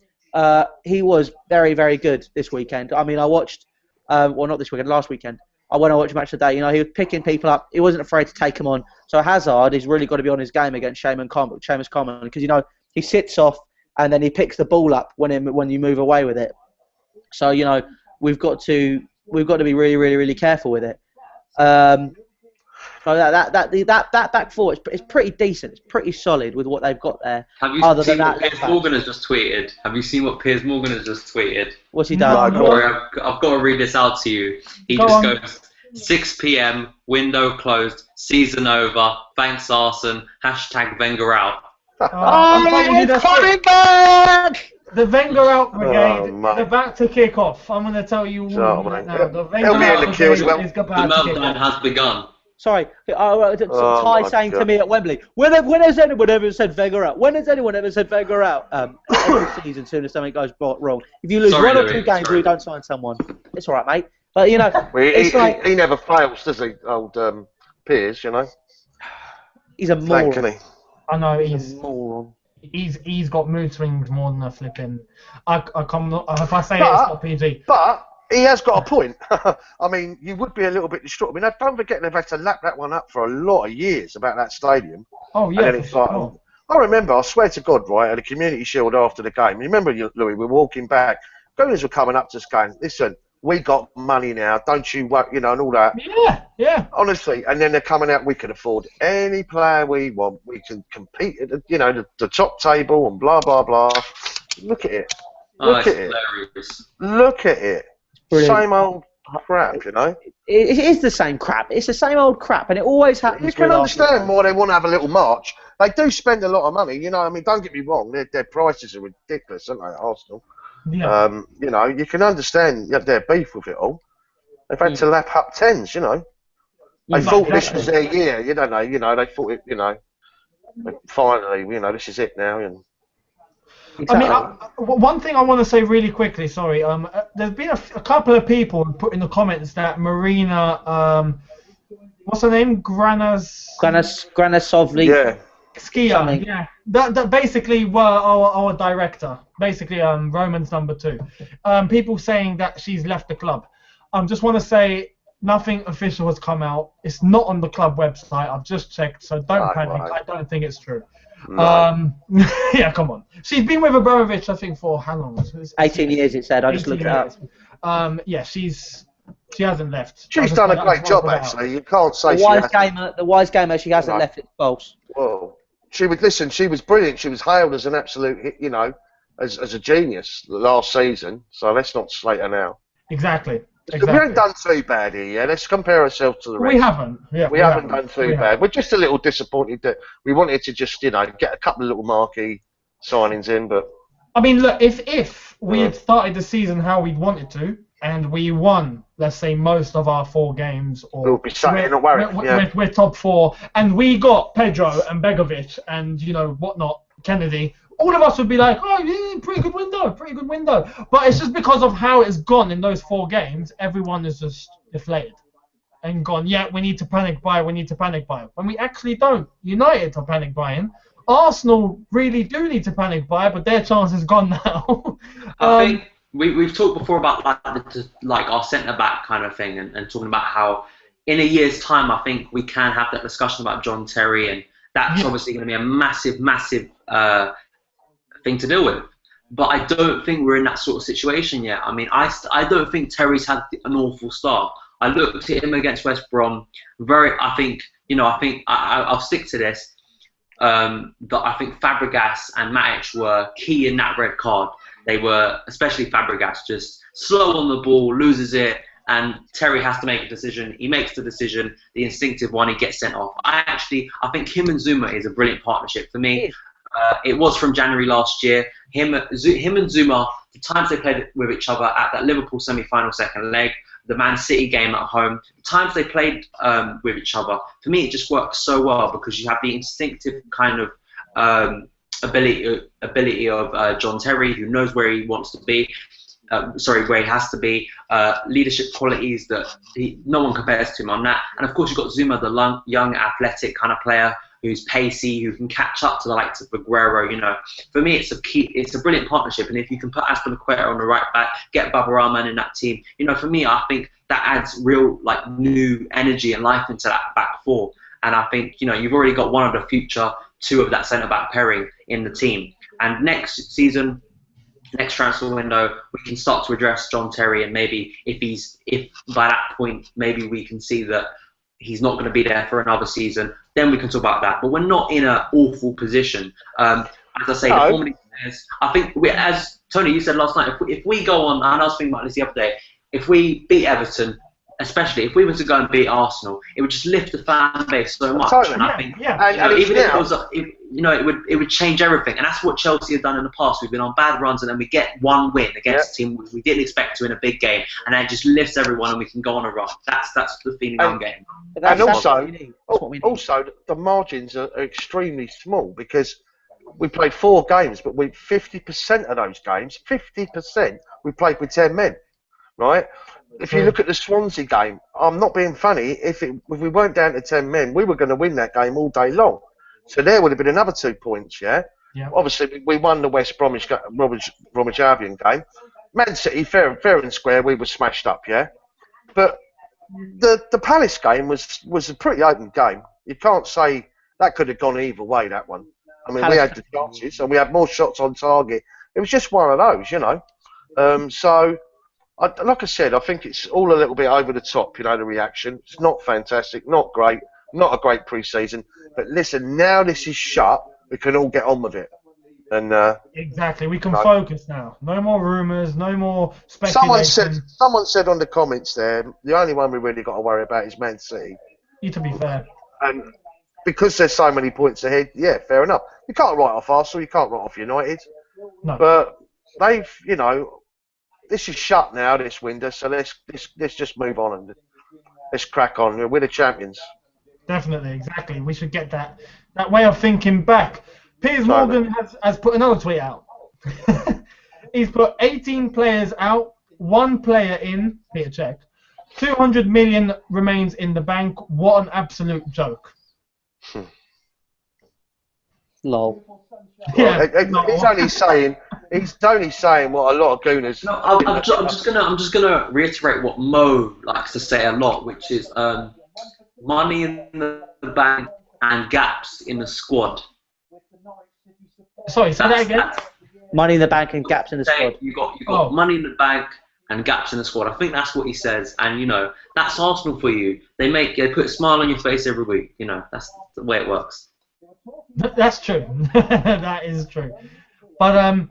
he was very, very good this weekend. I mean, I watched, not this weekend, last weekend. When I watched Match of the Day, he was picking people up. He wasn't afraid to take them on. So Hazard has really got to be on his game against Seamus Coleman because he sits off and then he picks the ball up when you move away with it. So we've got to be really, really, really careful with it. So that back four is pretty decent. It's pretty solid with what they've got there. Have you seen what Piers Morgan has just tweeted? Have you seen what Piers Morgan has just tweeted? What's he done? No, I've got to read this out to you. He goes, 6 p.m, window closed, season over, thanks Arsene, #Wenger out. It's coming back! The Wenger out brigade, they're about to kick off. I'm going to tell you right now. The Wenger out brigade is about to kick off. The meltdown has begun. Sorry, Ty saying to me at Wembley, when has anyone ever said Wenger out? When has anyone ever said Wenger out? Every season, soon as something goes wrong. If you lose one or two games, we don't sign someone. It's all right, mate. But he never fails, does he, old Piers? He's a moron. Thankfully. I know he's a moron. He's got mood swings more than a flipping. If I say it's not PG. But he has got a point. I mean, you would be a little bit distraught. I mean, don't forget they've had to lap that one up for a lot of years about that stadium. Oh, yeah. And then it's like, I remember, I swear to God, right, at the Community Shield after the game. You remember, Louis, we're walking back. Gooners were coming up to us going, listen, we got money now, don't you worry, and all that. Yeah. Honestly, and then they're coming out, we can afford any player we want. We can compete at the top table and blah, blah, blah. Look at it. Look at it. Hilarious. Look at it. Brilliant. Same old crap, It is the same crap. It's the same old crap, and it always happens. You can understand why they want to have a little march. They do spend a lot of money, I mean, don't get me wrong, their prices are ridiculous, aren't they, at Arsenal? Yeah. You can understand their beef with it all. They've had to lap up tens, They thought this was their year, they thought it, finally, this is it now, and Exactly. I mean, one thing I want to say really quickly, sorry, there's been a couple of people who put in the comments that Marina what's her name? Granasovli. Yeah. Skia, Something. yeah. That basically were our director. Basically, Roman's number 2. People saying that she's left the club. Just want to say nothing official has come out. It's not on the club website. I've just checked, so don't panic. Right. I don't think it's true. No. Yeah, come on. She's been with Abramovich, I think, for how long? 18 years, it said. I just looked it up. Yeah, she hasn't left. She's done a great job, actually. You can't say The wise gamer, she hasn't left. It's false. Well, she was brilliant. She was hailed as an absolute, as a genius last season. So let's not slate her now. Exactly. We haven't done too bad here, yeah? Let's compare ourselves to the rest. We haven't. Yeah, we haven't done too bad. We're just a little disappointed that we wanted to just, get a couple of little marquee signings in, but... I mean, look, if we had started the season how we wanted to, and we won, let's say, most of our 4 games, or we'll be sat in a worry. We're top 4, and we got Pedro and Begovic and, whatnot, Kennedy, all of us would be like, oh, yeah, pretty good window. But it's just because of how it's gone in those 4 games, everyone is just deflated and gone, yeah, we need to panic buy. When we actually don't. United are panic buying. Arsenal really do need to panic buy, but their chance is gone now. I think we've talked before about like our centre-back kind of thing and talking about how in a year's time, I think we can have that discussion about John Terry, and that's obviously going to be a massive thing to deal with. But I don't think we're in that sort of situation yet. I mean, I don't think Terry's had an awful start. I looked at him against West Brom. I'll stick to this. That I think Fabregas and Matic were key in that red card. They were, especially Fabregas, just slow on the ball, loses it, and Terry has to make a decision. He makes the decision, the instinctive one, he gets sent off. I think him and Zuma is a brilliant partnership for me. It was from January last year. Him and Zuma, the times they played with each other at that Liverpool semi-final second leg, the Man City game at home, the times they played with each other, for me it just works so well because you have the instinctive kind of ability of John Terry, who knows where he wants to be, where he has to be, leadership qualities that no one compares to him on that. And of course you've got Zuma, the young athletic kind of player who's pacey, who can catch up to the likes of Aguero. For me, it's a brilliant partnership. And if you can put Aspilicueta on the right back, get Baba Rahman in that team, for me, I think that adds real new energy and life into that back 4. And I think you've already got one of the future 2 of that centre back pairing in the team. And next season, next transfer window, we can start to address John Terry, and maybe if by that point maybe we can see that he's not going to be there for another season, then we can talk about that. But we're not in an awful position. As I say, the former players, I think, as Tony, you said last night, if we go on, and I was thinking about this the other day, if we beat Everton, especially if we were to go and beat Arsenal, it would just lift the fan base so much. Totally. And I think, even if it was, it would change everything. And that's what Chelsea have done in the past. We've been on bad runs, and then we get one win against a team we didn't expect to in a big game, and then it just lifts everyone, and we can go on a run. That's the feeling I'm getting. And also, the margins are extremely small because we played 4 games, but 50% of those games, 50%, we played with 10 men, right? If you look at the Swansea game, I'm not being funny. If we weren't down to 10 men, we were going to win that game all day long. So there would have been another 2 points, yeah? Obviously, we won the West Bromwich Albion game. Man City, fair and square, we were smashed up, yeah? But the Palace game was a pretty open game. You can't say that could have gone either way, that one. I mean, we had the chances, and we had more shots on target. It was just one of those, So... like I said, I think it's all a little bit over the top, the reaction. It's not fantastic, not great, not a great pre-season. But listen, now this is shut, we can all get on with it. And exactly, we can focus now. No more rumours, no more speculation. Someone said on the comments there, the only one we really got to worry about is Man City. To be fair. And because there's so many points ahead, yeah, fair enough. You can't write off Arsenal, you can't write off United. No. But they've, this is shut now, this window, so let's just move on and let's crack on. We're the champions. Definitely, exactly. We should get that way of thinking back. Piers Morgan has put another tweet out. He's put 18 players out, 1 player in, Peter checked, 200 million remains in the bank. What an absolute joke. Lol. Yeah. He's only saying what a lot of gooners. No, I'm just gonna reiterate what Mo likes to say a lot, which is money in the bank and gaps in the squad. Sorry, say that again. Money in the bank and gaps in the squad. You got money in the bank and gaps in the squad. I think that's what he says, and you know that's Arsenal for you. They put a smile on your face every week. You know that's the way it works. That's true. That is true. But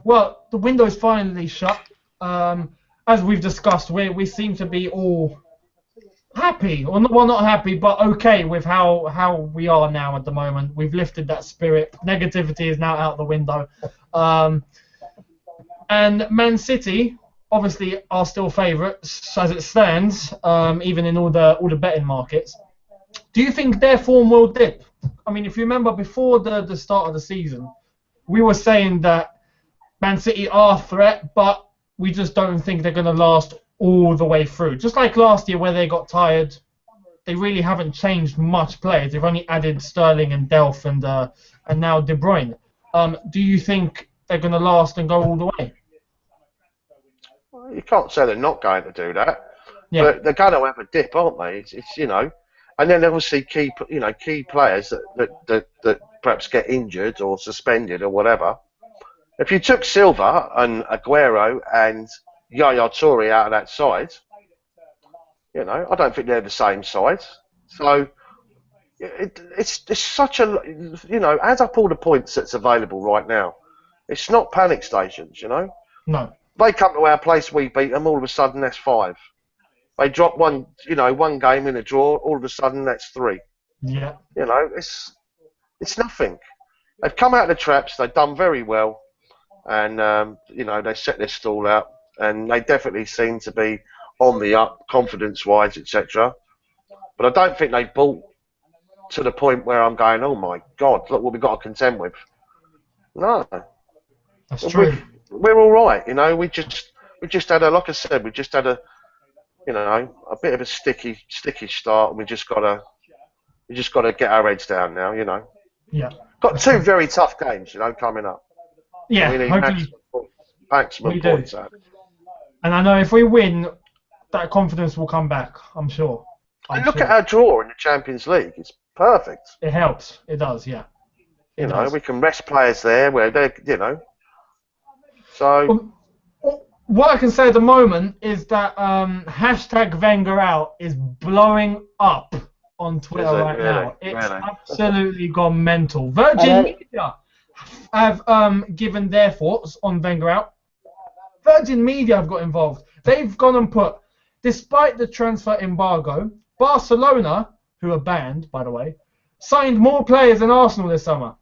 well, the window is finally shut. As we've discussed, we seem to be all happy, or not happy, but okay with how we are now at the moment. We've lifted that spirit. Negativity is now out the window. And Man City obviously are still favourites as it stands, even in all the betting markets. Do you think their form will dip? I mean, if you remember before the start of the season, we were saying that Man City are a threat, but we just don't think they're going to last all the way through. Just like last year where they got tired, they really haven't changed much players. They've only added Sterling and Delph and now De Bruyne. Do you think they're going to last and go all the way? You can't say they're not going to do that, Yeah. but they're going to have a dip, aren't they? It's you know, and then obviously key players that perhaps get injured or suspended or whatever. If you took Silva and Aguero and Yaya Toure out of that side, you know, I don't think they're the same size. So it's such a, you know, adds up all the points that's available right now. It's not panic stations, you know. No. They come to our place, we beat them. All of a sudden, that's 5. They drop one game in a draw. All of a sudden, that's 3. Yeah. You know, it's nothing. They've come out of the traps. They've done very well, and you know, they set their stall out, and they definitely seem to be on the up, confidence-wise, etc. But I don't think they've bought to the point where I'm going, oh my God, look what we've got to contend with. No, that's true. We're all right, you know. We just had like I said, we just had a bit of a sticky start, and we just gotta get our heads down now, you know. Yeah. Got 2 very tough games, you know, coming up. Yeah. We need maximum points out. And I know if we win, that confidence will come back. I'm sure. And look at our draw in the Champions League. It's perfect. It helps. It does. Yeah. You know, we can rest players there where they're, you know. So. What I can say at the moment is that hashtag Wenger out is blowing up on Twitter right now. It's absolutely gone mental. Virgin Media have given their thoughts on Wenger out. Virgin Media have got involved. They've gone and put, despite the transfer embargo, Barcelona, who are banned, by the way, signed more players than Arsenal this summer.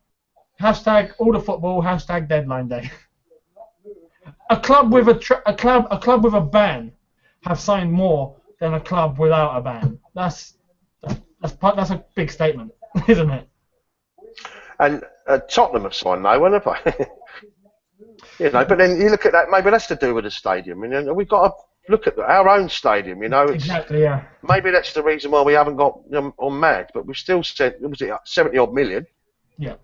Hashtag all the football, hashtag deadline day. A club with a ban have signed more than a club without a ban. That's a big statement, isn't it? And Tottenham have signed no one, have they? You know, but then you look at that. Maybe that's to do with the stadium. And we've got to look at our own stadium. You know, exactly. Yeah. Maybe that's the reason why we haven't got on MAD, but we've still said was it 70-odd million. Yeah.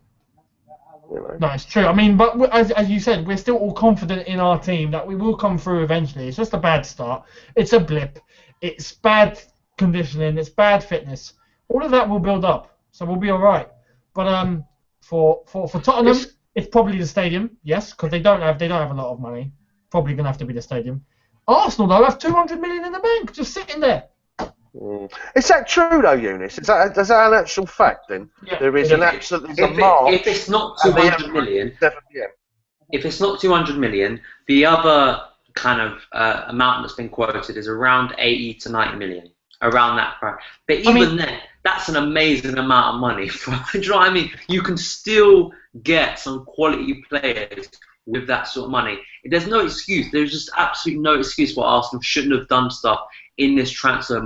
You know. No, it's true. I mean, but as you said, we're still all confident in our team that we will come through eventually. It's just a bad start. It's a blip. It's bad conditioning. It's bad fitness. All of that will build up, so we'll be all right. But for Tottenham, it's probably the stadium. Yes, because they don't have a lot of money. Probably gonna have to be the stadium. Arsenal though have 200 million in the bank, just sitting there. Is that true though, Eunice? Is that an actual fact then? Yeah. There is if it's not 200 million, if it's not 200 million, the other kind of amount that's been quoted is around 80 to 90 million, around that price. But even then, that's an amazing amount of money. Do you know what I mean? You can still get some quality players with that sort of money. There's no excuse. There's just absolutely no excuse why Arsenal shouldn't have done stuff in this transfer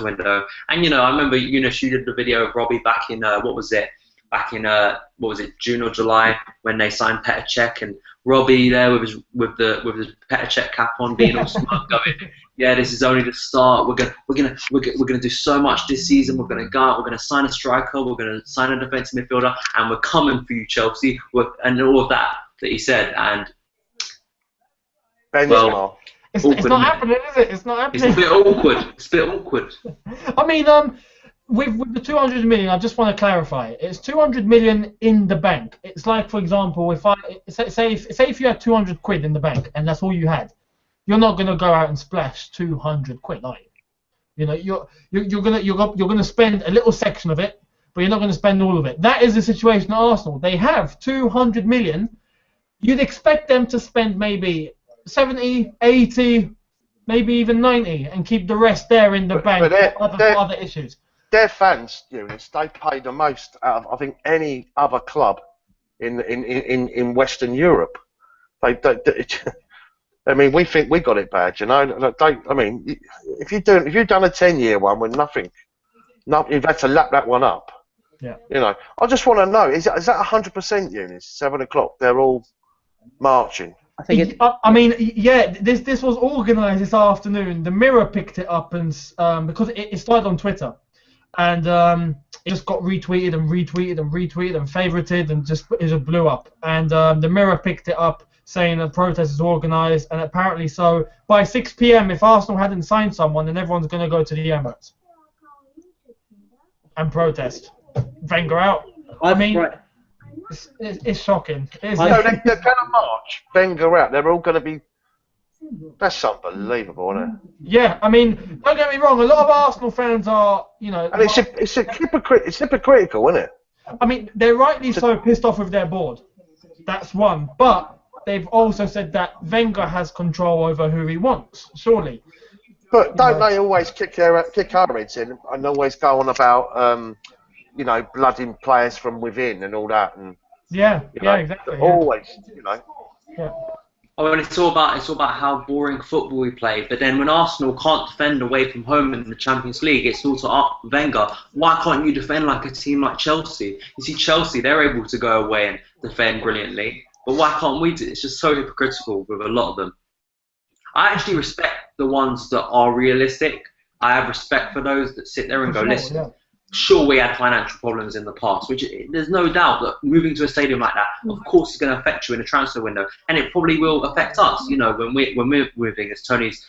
window. And you know, I remember, you know, she did the video of Robbie back in what was it, back in what was it, June or July, when they signed Petr Cech, and Robbie there with his Petr Cech cap on, being all smug, going, yeah, this is only the start. We're gonna do so much this season. We're gonna go out. We're gonna sign a striker. We're gonna sign a defensive midfielder, and we're coming for you, Chelsea. And all of that he said. And well, it's not happening, is it? It's not happening. It's a bit awkward. It's a bit awkward. I mean, with the 200 million, I just want to clarify. It's 200 million in the bank. It's like, for example, if I say if you had 200 quid in the bank and that's all you had, you're not gonna go out and splash 200 quid, are you? You know, you're gonna spend a little section of it, but you're not gonna spend all of it. That is the situation at Arsenal. They have 200 million. You'd expect them to spend maybe 70, 80, maybe even 90, and keep the rest there in the bank for other issues. Their fans, Eunice, they pay the most out of, I think, any other club in Western Europe. I mean, we think we got it bad, you know. I mean, if you've done a 10-year one with nothing, you've had to lap that one up. Yeah. You know, I just want to know: is that 100%, Eunice? 7 o'clock, they're all marching. I think I mean, yeah, this was organised this afternoon. The Mirror picked it up, and because it started on Twitter, and it just got retweeted and retweeted and retweeted and favorited, and it just blew up. And the Mirror picked it up, saying a protest is organised, and apparently so by 6 p.m. if Arsenal hadn't signed someone, then everyone's going to go to the Emirates and protest. Wenger out. I mean, it's shocking. They're going to march Wenger out. They're all going to be. That's unbelievable, isn't it? Yeah, I mean, don't get me wrong. A lot of Arsenal fans are, you know. And it's hypocritical, isn't it? I mean, they're rightly so pissed off with their board. That's one. But they've also said that Wenger has control over who he wants, surely. But don't they always kick our heads in and always go on about, you know, blooding players from within and all that? And exactly. Always, you know. Yeah. Oh, and it's all about how boring football we play. But then when Arsenal can't defend away from home in the Champions League, it's all to Wenger. Why can't you defend like a team like Chelsea? You see, Chelsea, they're able to go away and defend brilliantly. But why can't we do it? It's just so hypocritical with a lot of them. I actually respect the ones that are realistic. I have respect for those that sit there and go, listen, sure, we had financial problems in the past, which there's no doubt that moving to a stadium like that, of course, is going to affect you in a transfer window, and it probably will affect us, you know, when we're moving, as Tony's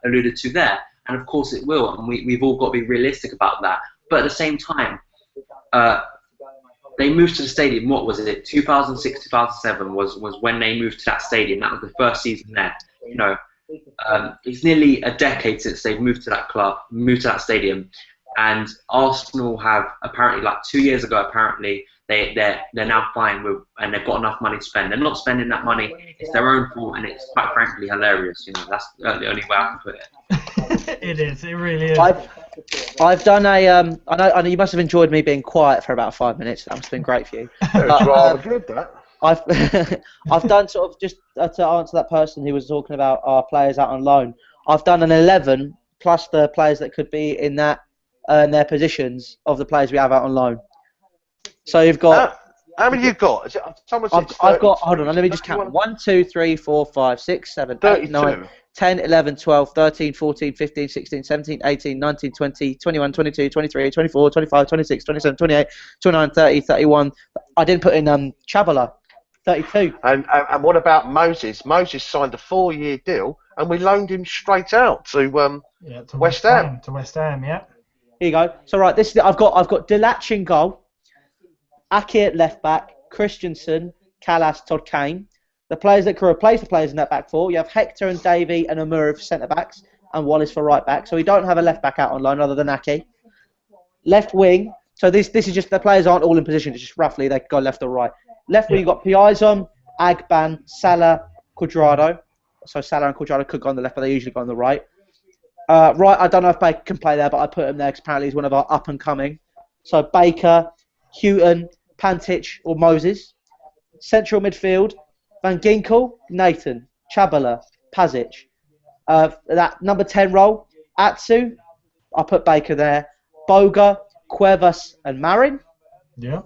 alluded to there, and of course it will, and we've all got to be realistic about that. But at the same time, they moved to the stadium. What was it? 2006, 2007 was when they moved to that stadium. That was the first season there. You know, it's nearly a decade since they've moved to that club, moved to that stadium. And Arsenal have apparently, like 2 years ago, apparently they're now fine with, and they've got enough money to spend. They're not spending that money. It's their own fault, and it's quite frankly hilarious. You know, that's the only way I can put it. It is. It really is. I've done a I know you must have enjoyed me being quiet for about 5 minutes. That must have been great for you. It's rather good, that. I've done sort of just to answer that person who was talking about our players out on loan. I've done an 11 plus the players that could be in that. In their positions of the players we have out on loan. So you've got. How many you got? Is it, I've got. Hold on, let me just count. 1, 2, 3, 4, 5, 6, 7, 8, 9, 10, 11, 12, 13, 14, 15, 16, 17, 18, 19, 20, 21, 22, 23, 24, 25, 26, 27, 28, 29, 30, 31. I didn't put in Chabala. 32. And what about Moses? Moses signed a 4-year deal, and we loaned him straight out to West Ham. To West Ham, yeah. Here you go. So right, this is I've got Delac in goal, Ake at left back, Christensen, Callas, Todd Kane. The players that can replace the players in that back four, you have Hector and Davey and Amura for centre backs, and Wallace for right back. So we don't have a left back out on loan other than Ake. Left wing. So this is just the players aren't all in position. It's just roughly they can go left or right. Left wing, you've got Piazon, Agban, Salah, Cuadrado. So Salah and Cuadrado could go on the left, but they usually go on the right. Right, I don't know if Baker can play there, but I put him there because apparently he's one of our up-and-coming. So Baker, Houghton, Pantic, or Moses. Central midfield, Van Ginkel, Nathan, Chabala, Pazic. That number 10 role, Atsu, I put Baker there. Boga, Cuevas, and Marin. Yeah.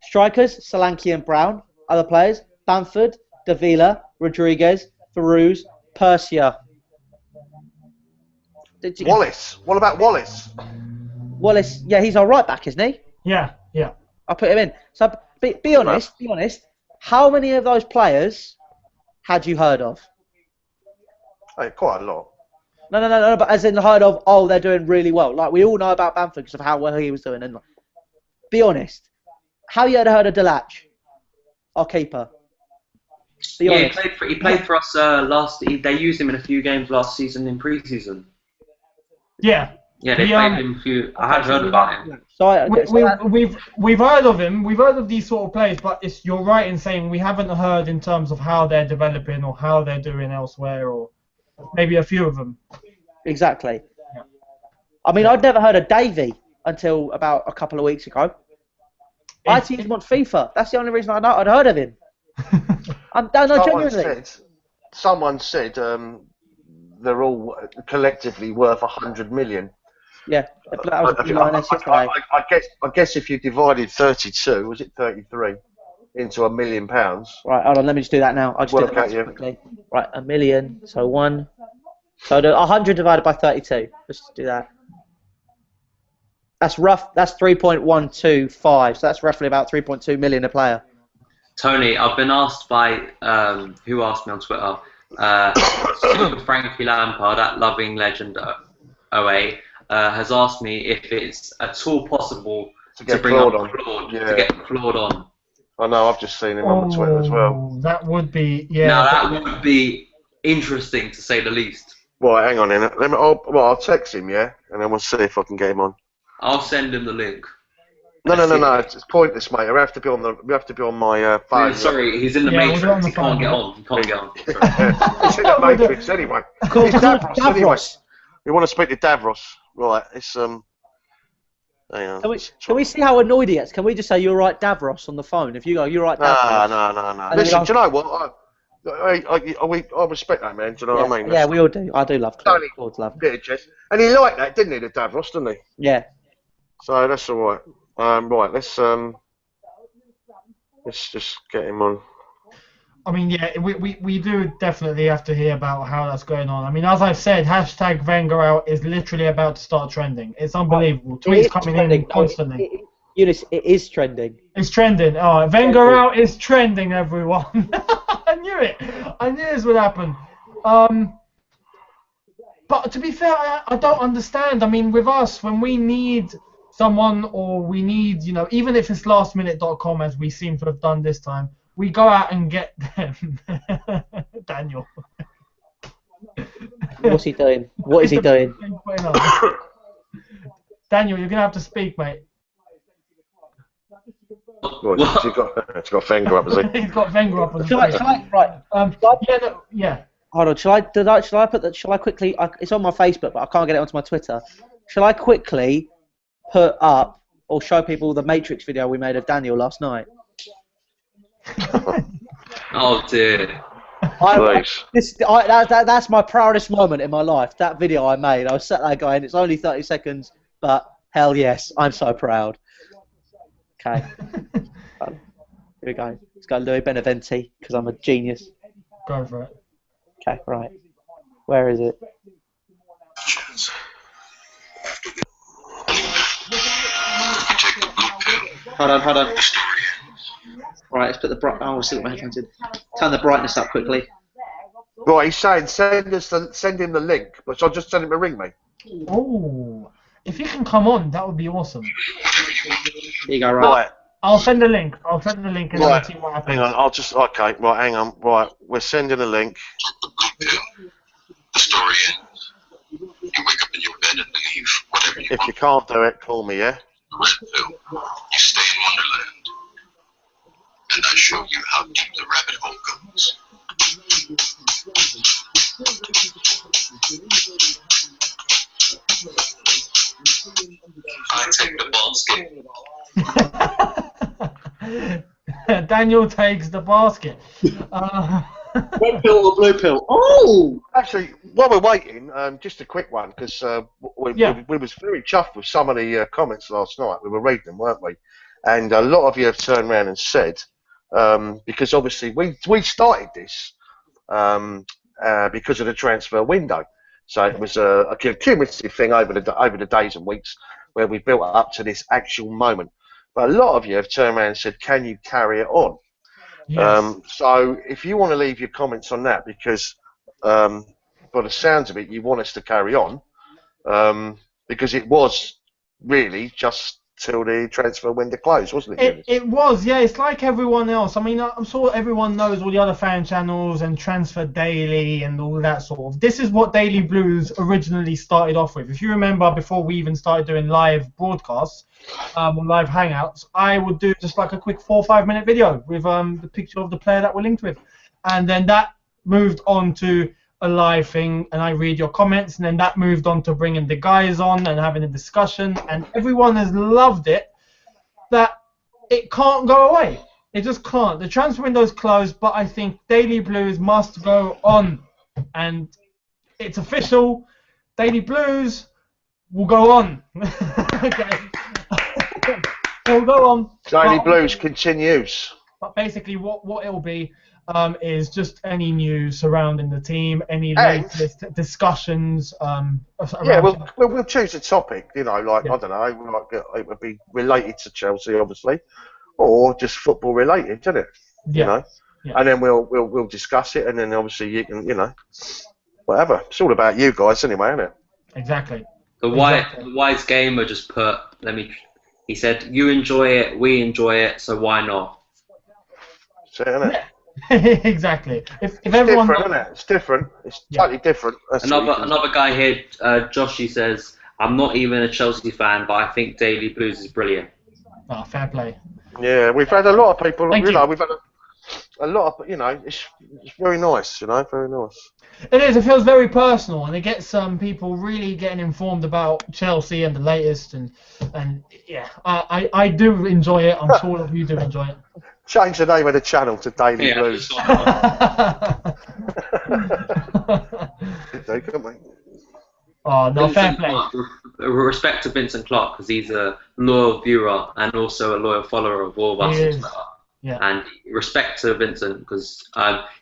Strikers, Solanke and Brown. Other players, Bamford, Davila, Rodriguez, Ferruz, Persia. Wallace. What about Wallace? Wallace, yeah, he's our right back, isn't he? Yeah, yeah. I'll put him in. So be honest. How many of those players had you heard of? Hey, quite a lot. No, but as in heard of, oh, they're doing really well. Like, we all know about Bamford because of how well he was doing. And be honest. How you heard of Delach, our keeper? Yeah, he played for us they used him in a few games last season in pre-season. Yeah. Yeah, they played him a few. I had heard about him. We've heard of him. We've heard of these sort of players, but you're right in saying we haven't heard in terms of how they're developing or how they're doing elsewhere, or maybe a few of them. Exactly. Yeah. I mean, I'd never heard of Davey until about a couple of weeks ago. I'd seen him on FIFA. That's the only reason I'd heard of him. Genuinely. Someone said they're all collectively worth 100 million. Yeah, that was I guess if you divided 32, was it 33, into £1 million? Right, hold on, let me just do that now. I'll just do that quickly. Right, 1 million, so 1. So 100 divided by 32. Let's do that. That's rough. That's 3.125. So that's roughly about 3.2 million a player. Tony, I've been asked by who asked me on Twitter. Frankie Lampard, that loving legend 08, has asked me if it's at all possible to bring on Claude, to get Claude on. I know. I've just seen him on Twitter as well. That would be Now that would be interesting to say the least. Right, hang on. I'll text him, yeah, and then we'll see if I can get him on. I'll send him the link. No. It's pointless, mate. We have to be on my phone. Sorry, he's in the Matrix. He can't get on. He's in the Matrix anyway. It's Davros. We want to speak to Davros. Right. It's Hang on. Can we see how annoyed he gets? Can we just say you're right, Davros, on the phone? If you go, you're right, Davros. No. Listen, do you know what? I respect that, man. Do you know what I mean? Yeah, we all do. I do love Claude. Claude's lovely. Yeah, Jess. And he liked that, didn't he, the Davros, didn't he? Yeah. So that's all right. Right, let's just get him on. I mean, yeah, we do definitely have to hear about how that's going on. I mean, as I've said, hashtag Wenger out is literally about to start trending. It's unbelievable. Tweets coming in constantly. Eunice, it is trending. It's trending. Oh, Wenger out is trending, everyone. I knew it. I knew this would happen. But to be fair, I don't understand. I mean, with us, when we need someone or we need, even if it's lastminute.com, as we seem to have done this time, we go out and get them. Daniel. What's he doing? What is he doing? Daniel, you're going to have to speak, mate. It's got Wenger up, has he? He's got Wenger up. Yeah. Hold on. Shall I put that? Shall I quickly? It's on my Facebook, but I can't get it onto my Twitter. Shall I quickly put up or show people the Matrix video we made of Daniel last night? Oh dear. That's my proudest moment in my life. That video I made. I was sat there going, it's only 30 seconds, but hell yes, I'm so proud. Okay. Here we go. Let's go Louis Beneventi, because I'm a genius. Go for it. Okay, right. Where is it? Hold on. Right, let's put the I'll see what my headphones in. Turn the brightness up quickly. Right, he's saying send him the link, but shall I just send him a ring, mate? Oh, if you can come on, that would be awesome. Here you go, right. I'll send the link. And right. see what happens. Hang on, right, hang on. Right, we're sending a link. The story ends. You wake up in your bed and believe whatever you want. If you can't do it, call me, yeah? Red pill. You stay in Wonderland. And I show you how deep the rabbit hole goes. I take the basket. Daniel takes the basket. Red pill or blue pill? Oh! Actually, while we're waiting, just a quick one, because we was very chuffed with some of the comments last night. We were reading them, weren't we? and a lot of you have turned around and said, because obviously we started this because of the transfer window. So it was a cumulative thing over the days and weeks where we built up to this actual moment. But a lot of you have turned around and said, can you carry it on? Yes. So if you want to leave your comments on that, because by the sounds of it, you want us to carry on, because it was really just till the transfer window closed, wasn't it? It was, yeah. It's like everyone else. I mean, I'm sure everyone knows all the other fan channels and Transfer Daily and all that sort of. This is what Daily Blues originally started off with. If you remember, before we even started doing live broadcasts, or live hangouts, I would do just like a quick 4 or 5 minute video with the picture of the player that we're linked with, and then that moved on to a live thing, and I read your comments, and then that moved on to bringing the guys on and having a discussion, and everyone has loved it. That it can't go away. It just can't. The transfer window's closed, but I think Daily Blues must go on, and it's official. Daily Blues will go on. Okay. It'll go on. Daily Blues continues. But basically, what it'll be is just any news surrounding the team, any latest discussions. Yeah, we'll choose a topic. You know, like I don't know, like it would be related to Chelsea, obviously, or just football related, isn't it? You know, and then we'll discuss it, and then obviously you can, you know, whatever. It's all about you guys, anyway, isn't it? Exactly. The wise gamer just put. He said, "You enjoy it, we enjoy it, so why not?" So, isn't it? Exactly. If it's everyone different, isn't it? It's different. It's totally different. That's another guy here, Joshy says, "I'm not even a Chelsea fan, but I think Daily Blues is brilliant." Oh, fair play. Yeah, we've had a lot of people. Thank you know, you. we've had a lot of. You know, it's very nice. You know, very nice. It is. It feels very personal, and it gets some people really getting informed about Chelsea and the latest, and yeah, I do enjoy it. I'm sure all of you do enjoy it. Change the name of the channel to Daily Blues. They couldn't we? Oh, no, fair play. Respect to Vincent Clark, because he's a loyal viewer and also a loyal follower of all of us on Twitter. Yeah. And respect to Vincent, because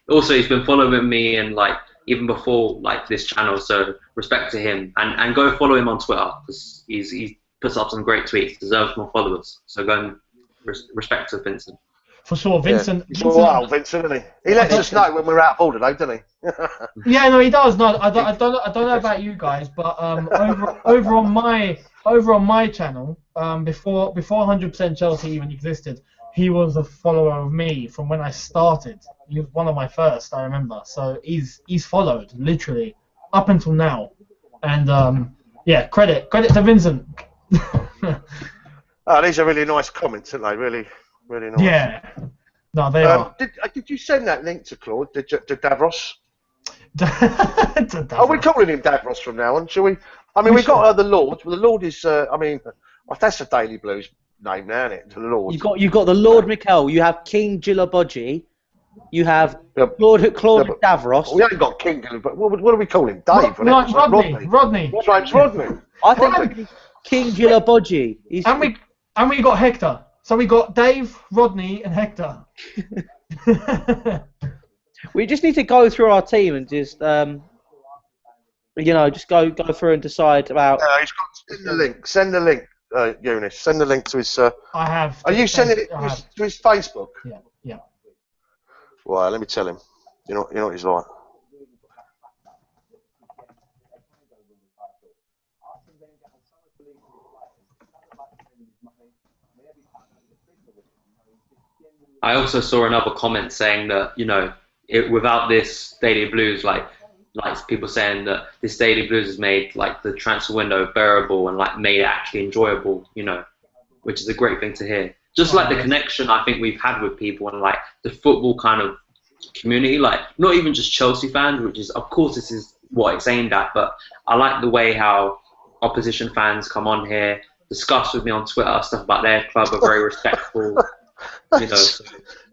also he's been following me and like even before like this channel, so respect to him, and go follow him on Twitter, because he puts up some great tweets, deserves more followers, so go and respect to Vincent. For sure, Vincent. He's wild, Vincent, isn't he? He lets us know when we're out of order, though, doesn't he? Yeah, no, he does. No, I don't know about you guys, but over on my channel, before 100% Chelsea even existed, he was a follower of me from when I started. He was one of my first, I remember. So he's followed literally up until now, and yeah, credit to Vincent. Oh, these are really nice comments, aren't they? Really nice. Yeah. No, they are. Did you send that link to Claude? To Davros? Davros. Are we calling him Davros from now on? Shall we? I mean, we've got the Lord. Well, the Lord is. I mean, that's a Daily Blues name now, isn't it? The Lord. You've got the Lord Mikel. You have King Gilabodji. You have Claude Davros. We haven't got King, but what do we call him? Dave. Rodney. His name's Rodney. I think King Gilabodji. And we got Hector. So we got Dave, Rodney, and Hector. We just need to go through our team and just, you know, just go through and decide about. He's got send the link, Eunice. Send the link to his. I have. Are you sending it to his Facebook? Yeah. Well, let me tell him. You know what he's like. I also saw another comment saying that, you know, without this Daily Blues, like people saying that this Daily Blues has made like the transfer window bearable and like made it actually enjoyable, you know, which is a great thing to hear. Just like the connection I think we've had with people and like the football kind of community, like not even just Chelsea fans, which is, of course, this is what it's aimed at, but I like the way how opposition fans come on here, discuss with me on Twitter, stuff about their club, are very respectful. You know,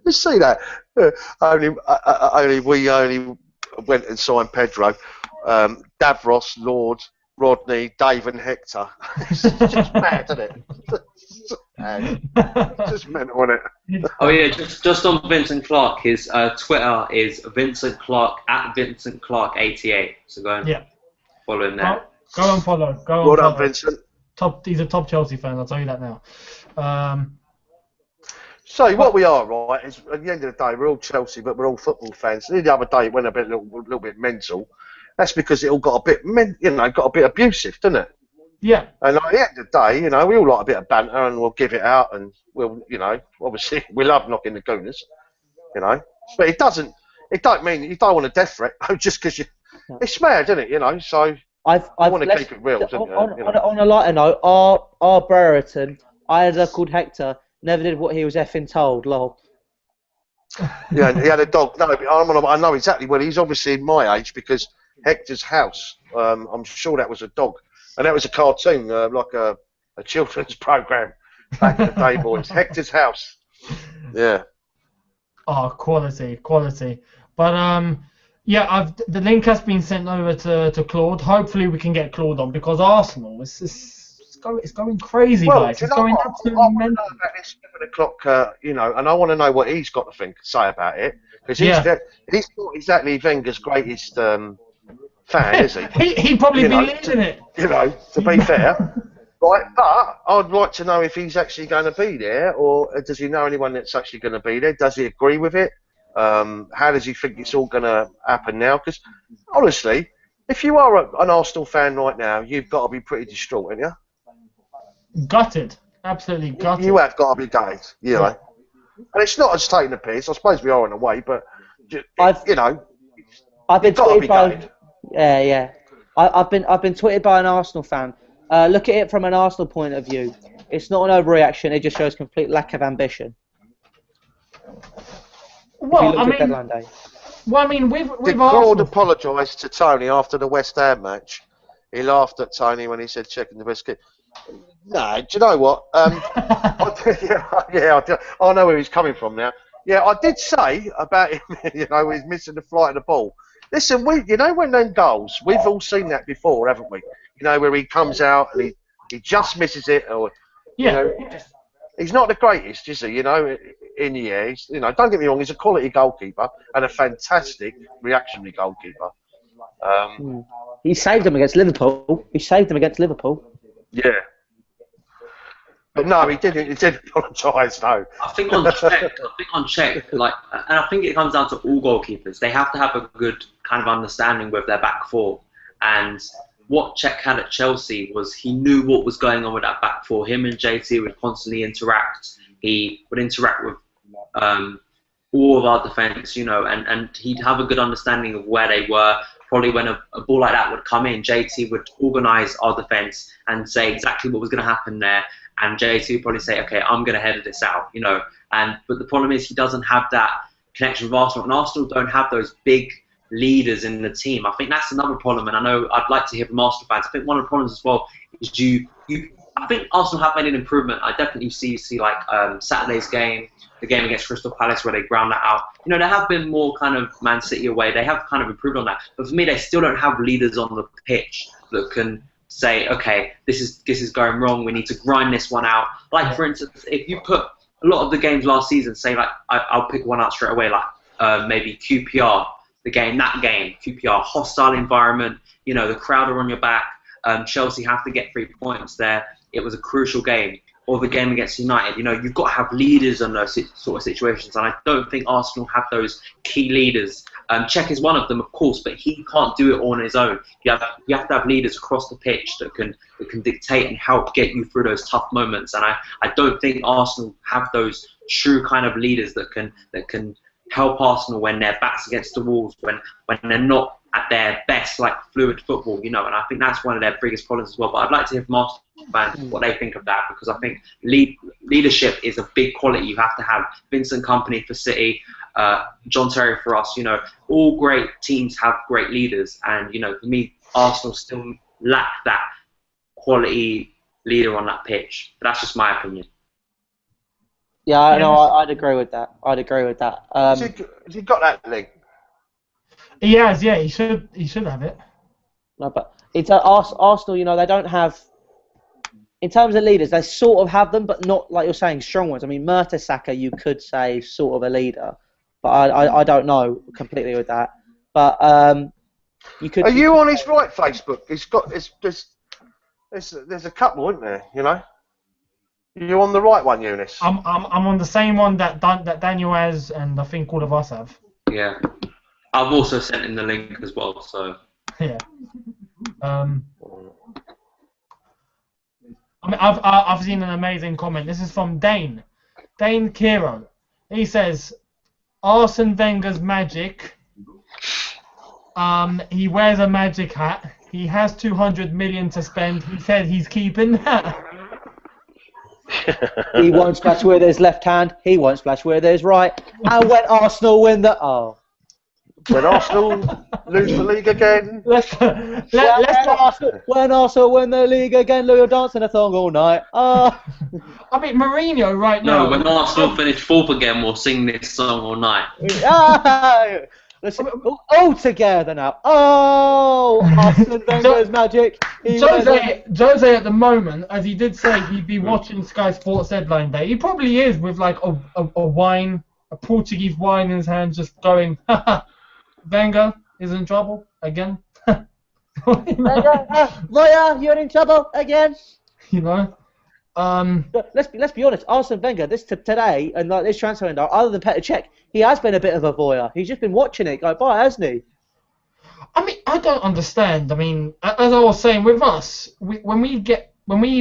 you see that? We only went and signed Pedro, Davros, Lord, Rodney, Dave, and Hector. It's just mad, isn't it? And it's just mental, isn't it? Oh yeah, just on Vincent Clark, his Twitter is Vincent Clark at Vincent Clark 88. So go and follow him there. Go and follow. Well done, Vincent. He's a top Chelsea fan. I'll tell you that now. So what we are, right, is at the end of the day, we're all Chelsea, but we're all football fans. The other day it went a little bit mental. That's because it all got a bit, got a bit abusive, didn't it? Yeah. And at the end of the day, we all like a bit of banter, and we'll give it out, and we'll, obviously we love knocking the gooners, But it don't mean you don't want a death threat just because you. It's mad, isn't it? So I want to keep it real. On a lighter note, our Brereton, I had a called Hector. Never did what he was effing told, lol. Yeah, he had a dog. No, I know exactly. Well, he's obviously in my age because Hector's House. I'm sure that was a dog, and that was a cartoon, like a children's program back in the day, boys. Hector's House. Yeah. Oh, quality. But yeah, the link has been sent over to Claude. Hopefully, we can get Claude on because Arsenal it's going crazy, guys. It's going absolutely mental. I want to know about this 7 o'clock, and I want to know what he's got to say about it. Because he's not exactly Wenger's greatest fan, is he? He'd probably be leading it. To be fair. Right, but I'd like to know if he's actually going to be there, or does he know anyone that's actually going to be there? Does he agree with it? How does he think it's all going to happen now? Because, honestly, if you are an Arsenal fan right now, you've got to be pretty distraught, haven't you? Gutted, absolutely gutted. You have got to be gutted, And it's not just taking the piss. I suppose we are in a way, but I've been tweeted by. Yeah. I've been tweeted by an Arsenal fan. Look at it from an Arsenal point of view. It's not an overreaction. It just shows complete lack of ambition. Well, Did Claude apologise to Tony after the West Ham match? He laughed at Tony when he said checking the biscuit. No, do you know what? I know where he's coming from now. Yeah, I did say about him, he's missing the flight of the ball. Listen, when them goals, we've all seen that before, haven't we? Where he comes out and he just misses it, or he's not the greatest, is he? In the air, don't get me wrong, he's a quality goalkeeper and a fantastic reactionary goalkeeper. He saved them against Liverpool. Yeah. But no, he didn't. He didn't apologise. No. I think on Czech, and I think it comes down to all goalkeepers. They have to have a good kind of understanding with their back four. And what Czech had at Chelsea was he knew what was going on with that back four. Him and JT would constantly interact. He would interact with all of our defence, and he'd have a good understanding of where they were. Probably when a ball like that would come in, JT would organise our defence and say exactly what was going to happen there. And JT would probably say, okay, I'm going to header this out, But the problem is he doesn't have that connection with Arsenal. And Arsenal don't have those big leaders in the team. I think that's another problem. And I know I'd like to hear from Arsenal fans. I think one of the problems as well is I think Arsenal have made an improvement. I definitely see like Saturday's game, the game against Crystal Palace where they ground that out. There have been more kind of Man City away. They have kind of improved on that. But for me, they still don't have leaders on the pitch that can say, okay, this is going wrong. We need to grind this one out. Like, for instance, if you put a lot of the games last season, say, like, I'll pick one out straight away, like maybe QPR, that game, QPR, hostile environment, the crowd are on your back. Chelsea have to get 3 points there. It was a crucial game. Or the game against United, you've got to have leaders on those sort of situations, and I don't think Arsenal have those key leaders. Cech is one of them, of course, but he can't do it all on his own. You have to have leaders across the pitch that can dictate and help get you through those tough moments. And I don't think Arsenal have those true kind of leaders that can help Arsenal when their backs against the walls, when they're not at their best, like fluid football, and I think that's one of their biggest problems as well. But I'd like to hear from Arsenal fans what they think of that, because I think leadership is a big quality you have to have. Vincent Kompany for City, John Terry for us, all great teams have great leaders, and for me, Arsenal still lack that quality leader on that pitch. But that's just my opinion. Yeah, I'd agree with that. Has he got that link? He has, yeah. He should have it. No, but it's Arsenal. They don't have. in terms of leaders, they sort of have them, but not like you're saying strong ones. I mean, Mertesacker, you could say sort of a leader, but I don't know completely with that. But you could. Are you on his right Facebook? There's a couple, isn't there? You know. You're on the right one, Eunice. I'm on the same one that Daniel has, and I think all of us have. Yeah. I've also sent in the link as well, so. Yeah. I mean, I've seen an amazing comment. This is from Dane Kiro. He says, Arsene Wenger's magic. He wears a magic hat. He has 200 million to spend. He said he's keeping that. He won't splash with his left hand. He won't splash with his right. And when Arsenal win the when Arsenal lose the league again. When Arsenal win the league again, Louis will dance in a thong all night. I mean, Mourinho right now. No, when Arsenal finish fourth again, we'll sing this song all night. Listen, all together now. Oh, Arsene Wenger's magic. Jose at the moment, as he did say, he'd be watching Sky Sports headline day. He probably is with like a wine, a Portuguese wine in his hand, just going, Wenger is in trouble again. Roya, you're in trouble again. You know. Let's be honest. Arsene Wenger, today and like this transfer window, other than Petr Cech, he has been a bit of a voyeur. He's just been watching it go by, hasn't he? I mean, I don't understand. I mean, as I was saying, with us, when we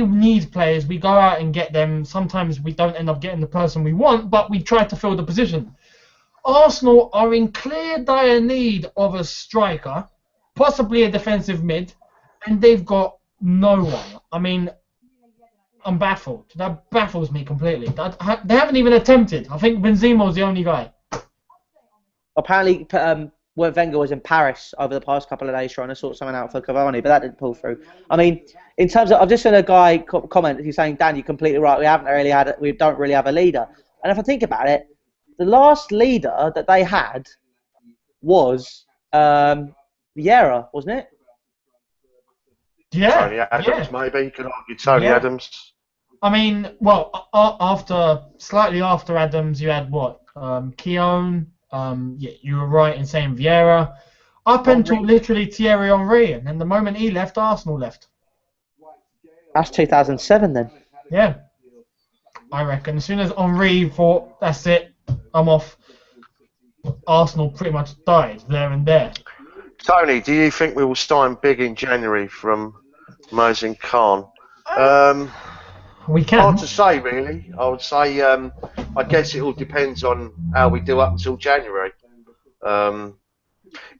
need players, we go out and get them. Sometimes we don't end up getting the person we want, but we try to fill the position. Arsenal are in clear dire need of a striker, possibly a defensive mid, and they've got no one. I mean, I'm baffled. That baffles me completely. They haven't even attempted. I think Benzema's the only guy. Apparently, when Wenger was in Paris over the past couple of days trying to sort something out for Cavani, but that didn't pull through. I mean, in terms of, I've just seen a guy comment. He's saying, "Dan, you're completely right. We don't really have a leader." And if I think about it, the last leader that they had was Vieira, wasn't it? Yeah. Tony Adams, maybe. You could argue Tony Adams. I mean, well, slightly after Adams, you had what? Keown. Yeah, you were right in saying Vieira. Up until literally Thierry Henry, and then the moment he left, Arsenal left. That's 2007 then. Yeah. I reckon. As soon as Henry thought, that's it, I'm off, Arsenal pretty much died there and there. Tony, do you think we will sign big in January from Mazin Khan? We can. Hard to say, really. I would say, I guess it all depends on how we do up until January.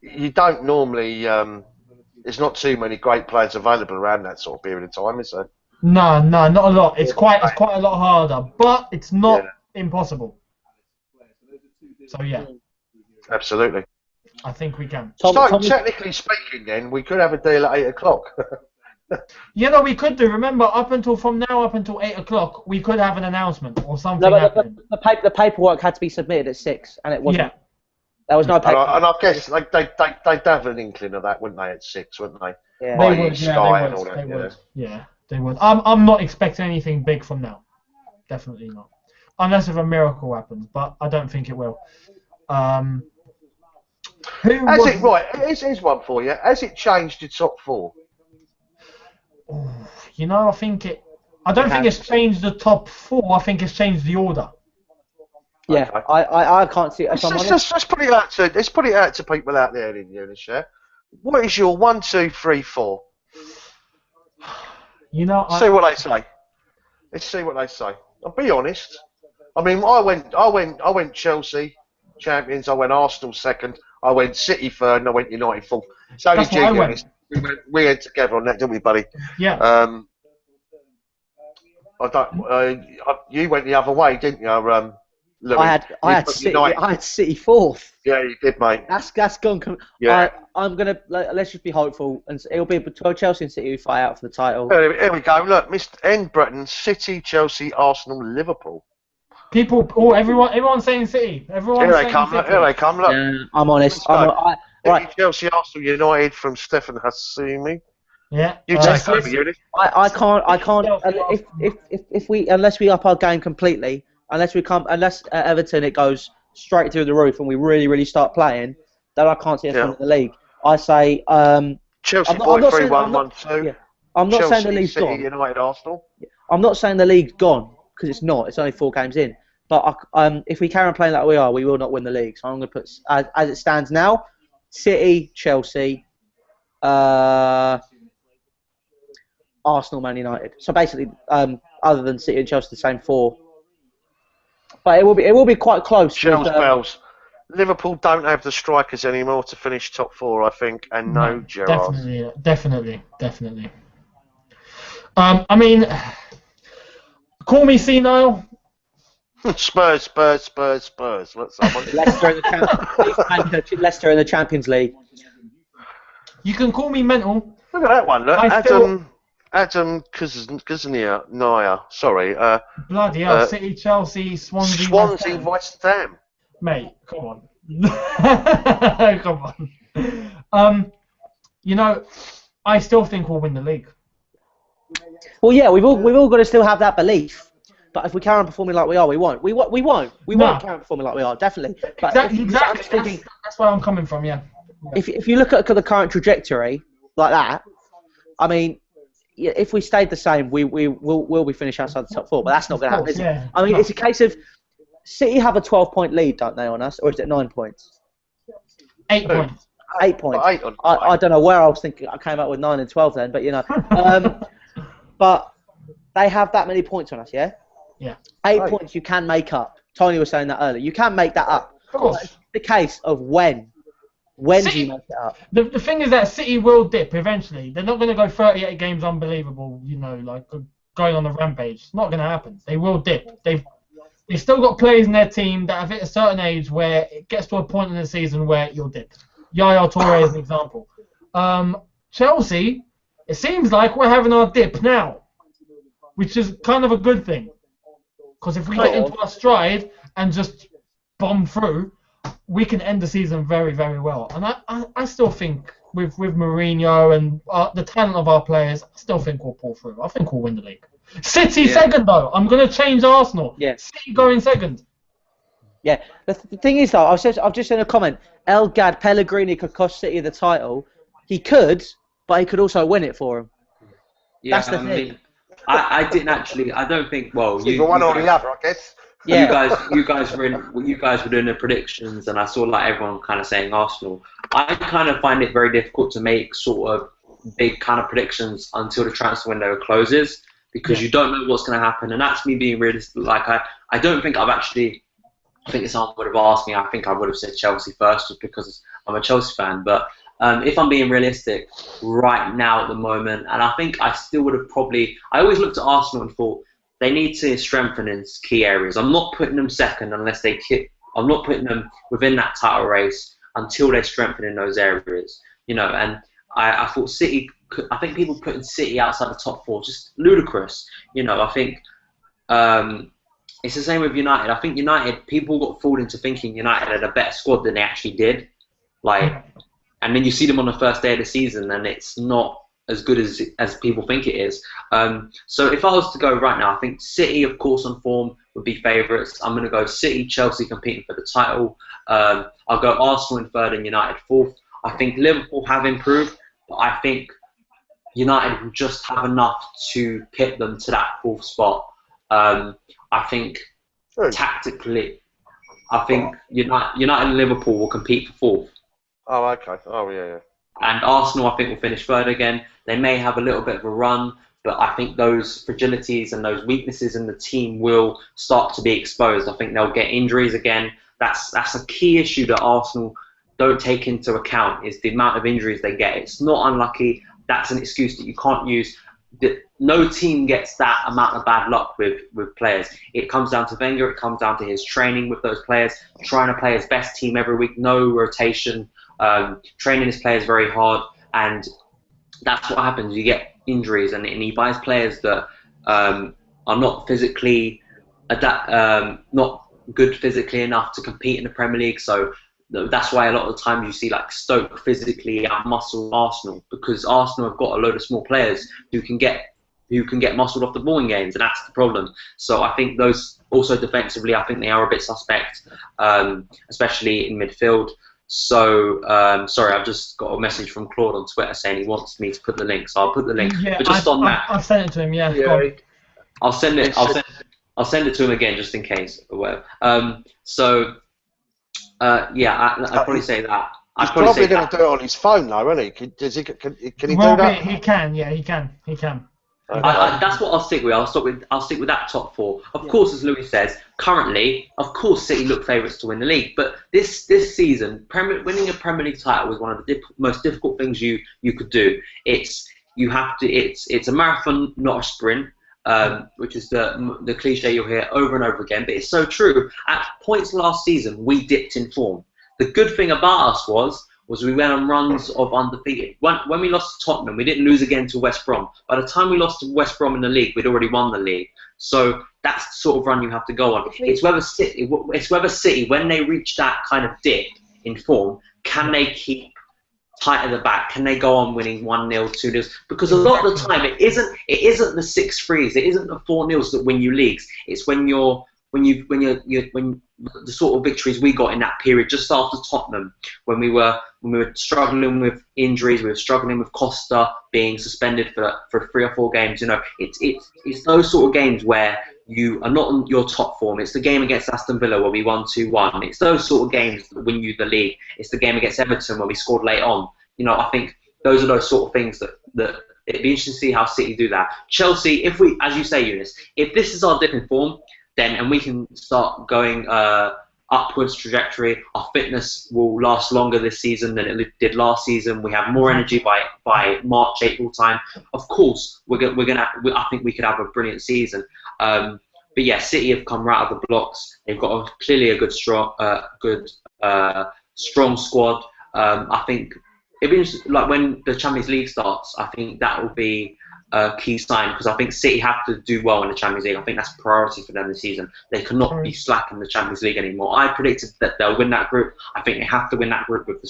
You don't normally, there's not too many great players available around that sort of period of time, is there? No, not a lot. It's quite a lot harder, but it's not impossible. So yeah. Absolutely. I think we can. So technically speaking, then we could have a deal at 8 o'clock. Yeah, no, we could do. Remember, up until 8 o'clook, we could have an announcement or something. No, but the paperwork had to be submitted at 6, and it wasn't. Yeah. There was no paperwork. And I guess they'd have an inkling of that, wouldn't they? At 6, wouldn't they? Yeah. They would. Yeah, they would. I'm not expecting anything big from now. Definitely not. Unless if a miracle happens, but I don't think it will. Here's one for you. Has it changed your top 4? You know, I don't think it's changed the top 4. I think it's changed the order. Yeah, okay. I can't see it. Let's put it out to people out there in Eunice, yeah? What is your 1, 2, 3, 4? You know, see what they say. Let's see what they say. I'll be honest. I mean, I went Chelsea champions. I went Arsenal second. I went City third, and I went United fourth. So that's where I went. We went together on that, didn't we, buddy? Yeah. You went the other way, didn't you, Louis? I had City fourth. Yeah, you did, mate. That's gone. Yeah. I'm gonna let's just be hopeful, and it'll be between Chelsea and City who fight out for the title. Here we go. Look, Mr. N. Breton, City, Chelsea, Arsenal, Liverpool. Everyone's saying City. Here they come. Look. Yeah, I'm honest. Right. Chelsea, Arsenal, United from Stefan Hassimi. Yeah. You take over, Uni. I can't. If we unless we up our game completely, unless Everton it goes straight through the roof and we really start playing, then I can't see us winning the league. I say Chelsea I'm not 3-1, 1-2. Yeah, I'm not saying the Chelsea, league's City, gone. United, Arsenal. I'm not saying the league's gone because it's not. It's only 4 games in. But if we carry on playing like we are, we will not win the league. So I'm going to put as it stands now: City, Chelsea, Arsenal, Man United. So basically, other than City and Chelsea, the same 4. But it will be quite close. Shells bells. Liverpool don't have the strikers anymore to finish top 4, I think, and no Gerrard. Definitely. I mean, call me senile. Spurs. Let someone. Leicester in the Champions League. You can call me mental. Look at that one. Look, Adam Kuznia. Sorry. Bloody hell. City, Chelsea, Swansea, West Ham. Mate, come on. Come on. I still think we'll win the league. Well, yeah, we've all got to still have that belief. But if we carry on performing like we are, we won't. We won't carry on performing like we are, definitely. But exactly. That's where I'm coming from. Yeah. If you look at the current trajectory like that, I mean, if we stayed the same, we'll be finished outside the top 4. But that's not going to happen, is it? I mean, it's a case of City have a 12-point lead, don't they, on us, or is it 9 points? 8 points. 8 points. I don't know where I was thinking. I came up with 9 and 12 then, but but they have that many points on us, yeah. Yeah. 8 points you can make up. Tony was saying that earlier. You can make that up. Of course. It's the case of when. When do you make it up? The thing is that City will dip eventually. They're not going to go 38 games unbelievable, like going on a rampage. It's not going to happen. They will dip. They've still got players in their team that have hit a certain age where it gets to a point in the season where you'll dip. Yaya Toure is an example. Chelsea, it seems like we're having our dip now, which is kind of a good thing. Because if we get into our stride and just bomb through, we can end the season very, very well. And I still think with Mourinho and the talent of our players, I still think we'll pull through. I think we'll win the league. City second, though. I'm going to change Arsenal. Yeah. City going second. Yeah. The thing is, though, I've just seen a comment. El Gad Pellegrini could cost City the title. He could, but he could also win it for him. Yeah, that's the thing. I didn't actually. I don't think. Well, you one or the other, I guess. Yeah. You guys were doing the predictions, and I saw like everyone kind of saying Arsenal. I kind of find it very difficult to make sort of big kind of predictions until the transfer window closes, because you don't know what's going to happen, and that's me being realistic. Like I don't think I've actually. I think if someone would have asked me, I think I would have said Chelsea first, just because I'm a Chelsea fan. But if I'm being realistic, right now at the moment, and I think I still would have probably. I always looked at Arsenal and thought, they need to strengthen in key areas. I'm not putting them second unless they kick. I'm not putting them within that title race until they strengthen in those areas. And I thought City. I think people putting City outside the top 4 just ludicrous. I think it's the same with United. I think United, people got fooled into thinking United had a better squad than they actually did. And then you see them on the first day of the season, and it's not as good as people think it is. So if I was to go right now, I think City, of course, on form would be favourites. I'm going to go City, Chelsea competing for the title. I'll go Arsenal in third and United fourth. I think Liverpool have improved, but I think United will just have enough to pit them to that fourth spot. I think tactically, I think United and Liverpool will compete for fourth. Oh, okay. Oh, yeah. And Arsenal, I think, will finish third again. They may have a little bit of a run, but I think those fragilities and those weaknesses in the team will start to be exposed. I think they'll get injuries again. That's a key issue that Arsenal don't take into account, is the amount of injuries they get. It's not unlucky. That's an excuse that you can't use. No team gets that amount of bad luck with players. It comes down to Wenger. It comes down to his training with those players, trying to play his best team every week, no rotation, training his players very hard, and that's what happens. You get injuries, and he buys players that are not physically not good physically enough to compete in the Premier League. So that's why a lot of the times you see like Stoke physically outmuscle Arsenal, because Arsenal have got a load of small players who can get muscled off the ball in games, and that's the problem. So I think those also defensively, I think they are a bit suspect, especially in midfield. So sorry, I've just got a message from Claude on Twitter saying he wants me to put the link, so I'll put the link. Yeah, but just on that, I've sent it to him. Yeah, go on. I'll send it. I'll send it to him again just in case or whatever. Yeah, I'd probably say that. He's probably going to do it on his phone, though, isn't he? Can he do that? He can. Yeah, he can. Okay. That's what I'll stick with. I'll stick with that top four. Of course, as Louis says, currently, of course, City look favourites to win the league. But this season, winning a Premier League title is one of the most difficult things you could do. It's a marathon, not a sprint. Which is the cliche you'll hear over and over again, but it's so true. At points last season, we dipped in form. The good thing about us was we went on runs of undefeated. When we lost to Tottenham, we didn't lose again to West Brom. By the time we lost to West Brom in the league, we'd already won the league. So that's the sort of run you have to go on. It's whether City, when they reach that kind of dip in form, can they keep tight at the back? Can they go on winning 1-0, 2-0? Because a lot of the time it isn't the 6-3s, it isn't the 4-0s that win you leagues. It's when the sort of victories we got in that period just after Tottenham, when we were struggling with injuries, we were struggling with Costa being suspended for 3 or 4 games. You know, it's those sort of games where you are not on your top form. It's the game against Aston Villa where we won 2-1. It's those sort of games that win you the league. It's the game against Everton where we scored late on. You know, I think those are those sort of things that it'd be interesting to see how City do that. Chelsea, if we, as you say, Eunice, if this is our dip in form, then and we can start going upwards trajectory, our fitness will last longer this season than it did last season. We have more energy by March, April time. Of course, I think we could have a brilliant season. But yeah, City have come right out of the blocks. They've got clearly a good strong squad. I think it'd be interesting, like when the Champions League starts. I think that will be a key sign, because I think City have to do well in the Champions League. I think that's a priority for them this season. They cannot be slack in the Champions League anymore. I predicted that they'll win that group. I think they have to win that group with the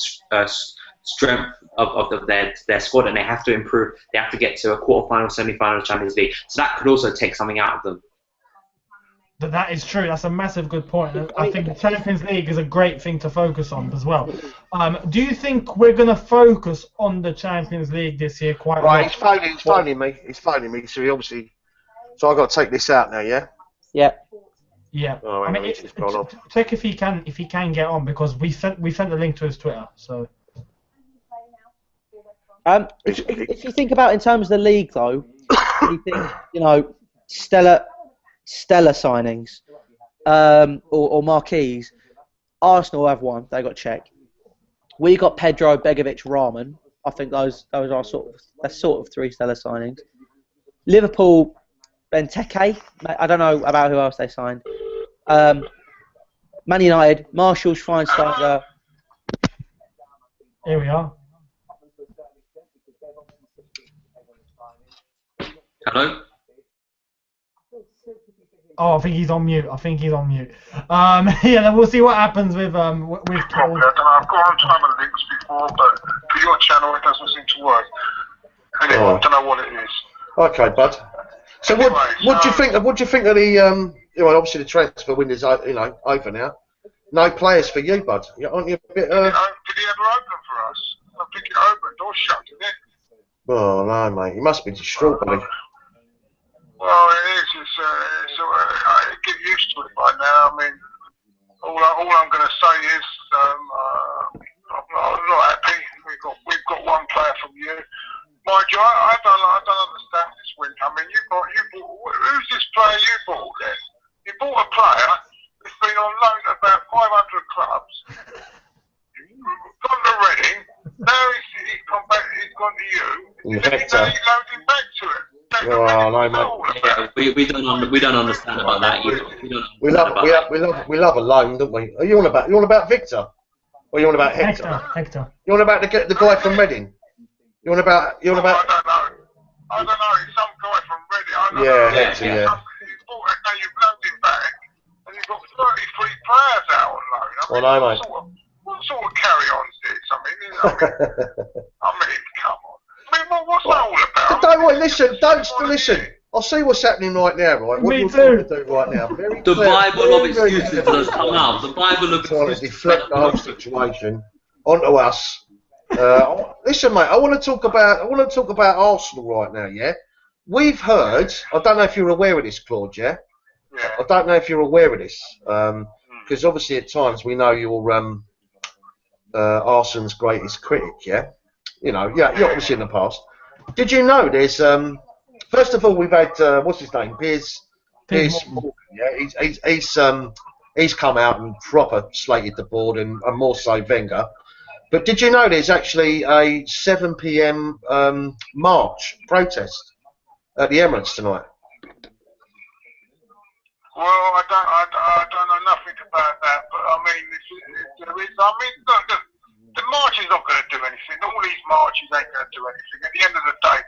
strength of their squad, and they have to improve. They have to get to a quarter-final, semi-final of the Champions League. So that could also take something out of them. But that is true. That's a massive good point. I think the Champions League is a great thing to focus on as well. Do you think we're going to focus on the Champions League this year quite a lot? He's phoning me. So he obviously. So I've got to take this out now, yeah? Yeah. Yeah. Oh, I mean, check if he can get on, because we sent the link to his Twitter. So. If you think about in terms of the league, though, you think stellar signings, or marquees. Arsenal have one. They got Czech. We got Pedro, Begovic, Rahman. I think those are sort of 3 stellar signings. Liverpool, Benteke. I don't know about who else they signed. Man United, Marshall, Schweinsteiger. Here we are. Hello? Oh, I think he's on mute. Yeah, then we'll see what happens with Claude. I don't know, I've gone on time and links before, but for your channel it doesn't seem to work. Anyway, I don't know what it is. Okay, bud. So anyway, what do you think of the obviously the transfer window's over now. No players for you, bud. Aren't you a bit? Did he ever open for us? I don't think it opened. Doors shut, didn't it? Oh no, mate. You must be distraught, buddy. Well, it is. I get used to it by now. I mean, all I'm going to say is I'm not happy. We've got one player from you. Mind you, I don't understand this winter. I mean, you bought. Who's this player you bought then? You bought a player that's been on loan to about 500 clubs. Gone to Reading. Now he's come back. He's gone to you. And then he loaned him back to it. Oh no, mate. Yeah, we don't understand about that either. We love a loan, don't we? Are you on about Victor? Or are you on about Hector? Hector. You on about the guy from Reading? You on about? I don't know. He's some guy from Reading. I don't know. Hector, yeah. Now you've loaned him back, and you've got 33 players out on loan. I mean, Well, no, mate. What sort Come on. I mean, what's that all about? Don't wait, listen. Don't listen. I'll see what's happening right now, right? What you're trying to do right now. The Bible of excuses does come out. The Bible of trying to excuses. deflect the whole situation onto us. Listen, mate. I want to talk about Arsenal right now. Yeah, we've heard. I don't know if you're aware of this, Claude. Yeah. Yeah. I don't know if you're aware of this, because obviously at times we know you're Arsenal's greatest critic. Yeah. You're obviously in the past. Did you know there's first of all we've had what's his name, Piers Morgan. Yeah, he's come out and proper slated the board and more so Wenger. But did you know there's actually a 7 p.m. march protest at the Emirates tonight? Well, I don't know nothing about that, but I mean, if there is, look, the march is not going to do anything. All these marches ain't going to do anything. At the end of the day,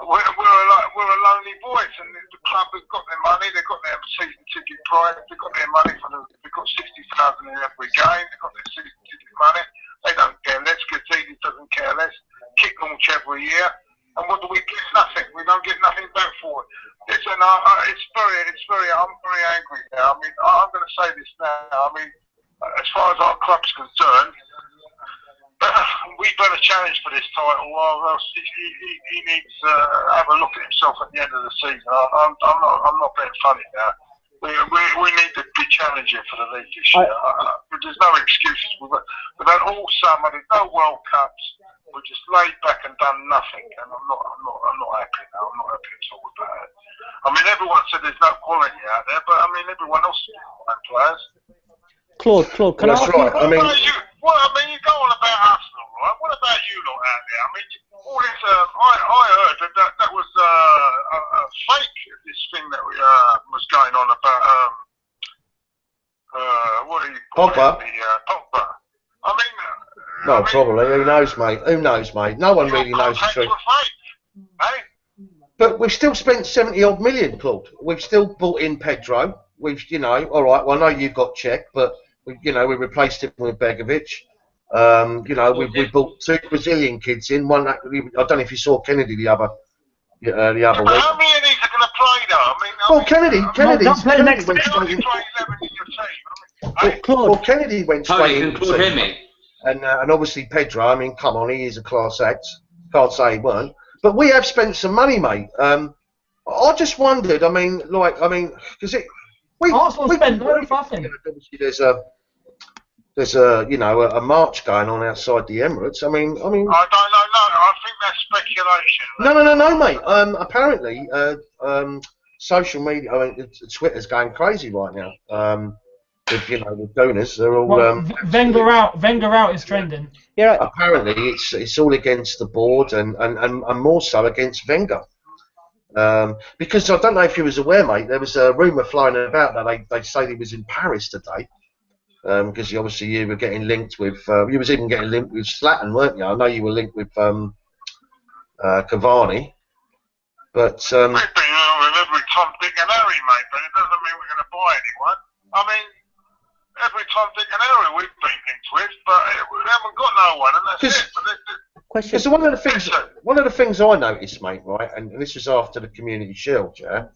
we're a lonely voice, and the club has got their money. They've got their season ticket price. They've got their money they've got 60,000 in every game. They've got their season ticket money. They don't care less. Gazidis doesn't care less. Kick launch every year, and what do we get? Nothing. We don't get nothing back for it. I'm very angry now. I mean, I'm going to say this now. I mean, as far as our club's concerned, we better challenge for this title, or else he needs to have a look at himself at the end of the season. I'm not being funny now. We need to be challenging for the league this year. There's no excuses. We've had all summer. There's no World Cups. We've just laid back and done nothing, and I'm not happy now. I'm not happy at all about it. I mean, everyone said there's no quality out there, but I mean, everyone else is players. Claude, can I ask you? What about you? You go on about Arsenal, right? What about you lot out there? I mean, all this. I heard that was a fake. This thing that was going on about what do you call Pogba. it? Pogba. I mean. No, probably. Who knows, mate? No one really knows the truth. But we've still spent 70 odd million, Claude. We've still bought in Pedro. We've, all right. Well, I know you've got Czech, but we replaced him with Begovic. We bought 2 Brazilian kids in. One, I don't know if you saw Kennedy the other week. How many of these are going to play though? Kennedy went straight in. Kennedy went straight in. Claude, hear me. And obviously Pedro, I mean, come on, he is a class act. Can't say he weren't. But we have spent some money, mate. I just wondered, because Arsenal spent nothing. Obviously, there's a march going on outside the Emirates. I mean. I don't know. No, I think that's speculation. No, mate. Apparently, social media, Twitter's going crazy right now. With donors, they're all. Wenger out is trending. Yeah. Right. Apparently, it's all against the board and more so against Wenger. Because I don't know if you was aware, mate. There was a rumour flying about that they say he was in Paris today. Because obviously you were getting linked with. You was even getting linked with Zlatan, weren't you? I know you were linked with Cavani. But. We've been with every Tom, Dick and Harry, mate. But it doesn't mean we're going to buy anyone. I mean. Every Tom, Dick and Harry we've been linked with, but we haven't got no one, and that's it. Question. So one of the things I noticed, mate, right, and this was after the Community Shield, yeah,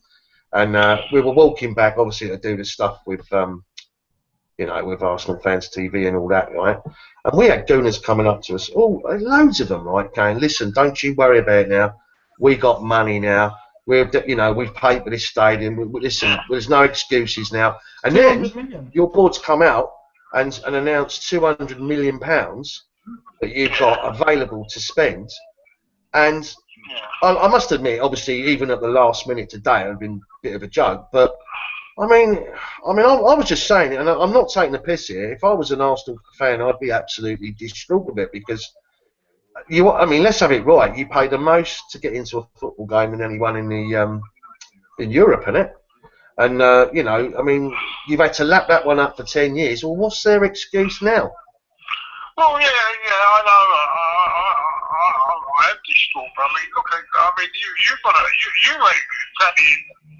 and we were walking back, obviously, to do the stuff with, with Arsenal Fans TV and all that, right, and we had gooners coming up to us, loads of them, right, going, listen, don't you worry about it now, we got money now. We've paid for this stadium. Listen, there's no excuses now. And then your board's come out and announced £200 million that you've got available to spend. And I must admit, obviously, even at the last minute today, it would have been a bit of a joke. But I was just saying, and I'm not taking the piss here. If I was an Arsenal fan, I'd be absolutely distraught with it because. Let's have it right. You pay the most to get into a football game than anyone in Europe, innit? And you've had to lap that one up for 10 years. Well, what's their excuse now? Well, yeah, I know. I am distraught. You ain't exactly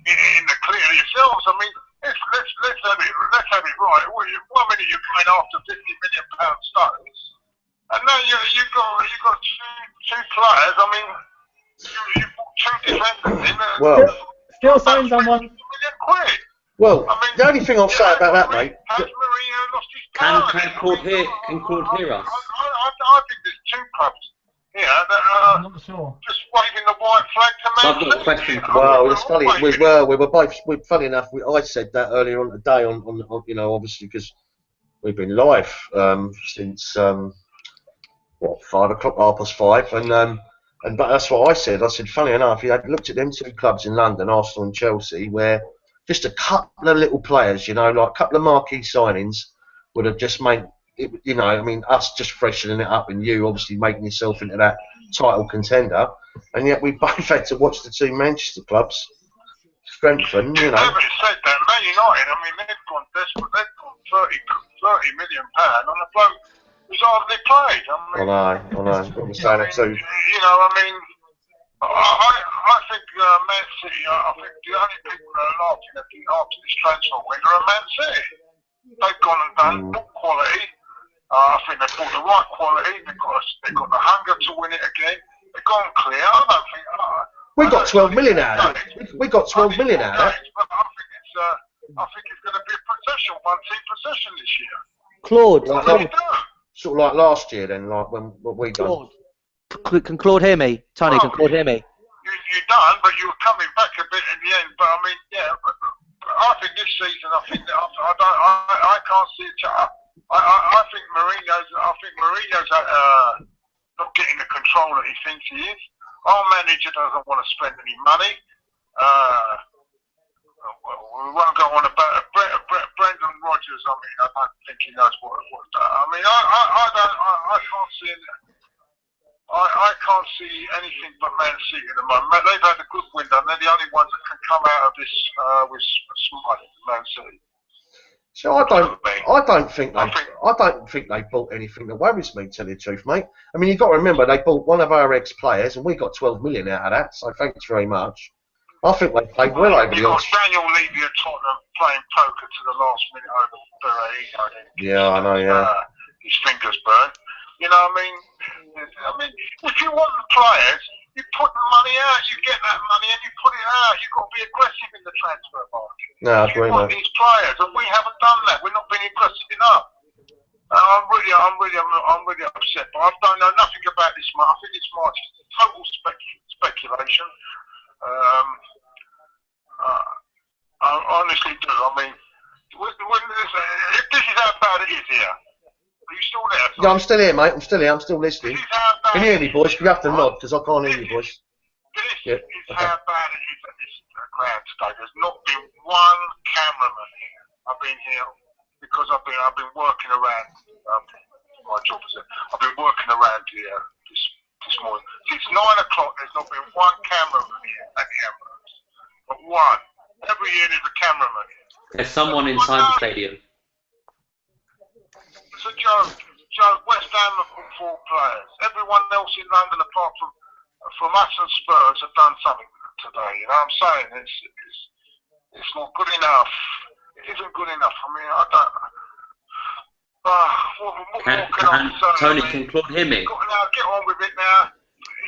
in the clear yourselves. let's have it right. One minute you're going after £50 million Stones, and now you've got two players. I mean, you bought two defenders in. Well, still sign someone. £50 million. Well, I mean, the only thing I'll say about that, mate. Has Mourinho lost his Can power? Claude hear us? I think there's two clubs here that I'm are not sure. just waving the white flag to So Man I've got a City. question for Well, it's funny. We were both. Funny enough, I said that earlier on today. On obviously because we've been live since 5 o'clock, 5:30, and but that's what I said. I said, funny enough, you had looked at them two clubs in London, Arsenal and Chelsea, where just a couple of little players, like a couple of marquee signings, would have just made it. I mean, us just freshening it up, and you obviously making yourself into that title contender, and yet we both had to watch the two Manchester clubs strengthen. Having said that, Man United, I mean, they've gone desperate. They've gone £30 million on a bloke who's hardly played. I know. I'm saying it too. I mean, I think Man City. I think the only people that are laughing at after this transfer window are Man City. They've gone and done good quality. I think they've bought the right quality. They've got the hunger to win it again. They've gone clear. I don't think. We got 12 million out of that. We got 12 million out of that. But I think it's going to be a procession, one-team procession this year. Claude, Sort of like last year, then, like when we done. Claude, can Claude hear me? Tony, can Claude hear me? You done, but you were coming back a bit in the end. But I mean, but I think this season, I think that I can't see it. I think Mourinho's not getting the control that he thinks he is. Our manager doesn't want to spend any money. We won't go on about it. Brendan Rodgers. I mean, I don't think he knows what. I mean, I can't see it. I can't see anything but Man City at the moment. They've had a good window, and they're the only ones that can come out of this with smile. Man City. So I don't think they bought anything that worries me, to tell you the truth, mate. I mean, you've got to remember they bought one of our ex-players, and we got 12 million out of that. So thanks very much. I think they played well over the odds. Daniel Levy at Tottenham playing poker to the last minute over Berahino. Yeah, I know. Yeah. His fingers burned. You know what I mean? If you want the players, you put the money out, you get that money and you put it out. You've got to be aggressive in the transfer market. No, I agree, you want these players, and we haven't done that. We're not being aggressive enough. I'm really upset. But I don't know nothing about this March. I think this March is total speculation. I honestly do. I mean, if this is how bad it is here. Are you still there? Yeah, I'm still here, mate. I'm still here. I'm still listening. Can you hear me, boys? You have to nod because I can't hear you, boys. This is how bad it is at this ground today. There's not been one cameraman here. I've been here because I've been working around. My job is I've been working around here this morning. Since 9 o'clock, there's not been one cameraman here at the Emirates. But one. Every year there's a cameraman here. There's someone inside the stadium. It's a joke. West Ham have got 4 players. Everyone else in London, apart from us and Spurs, have done something today. You know what I'm saying? It's not good enough. It isn't good enough. I mean, I don't. What can I say? Tony, can Claude hear me? Now get on with it now.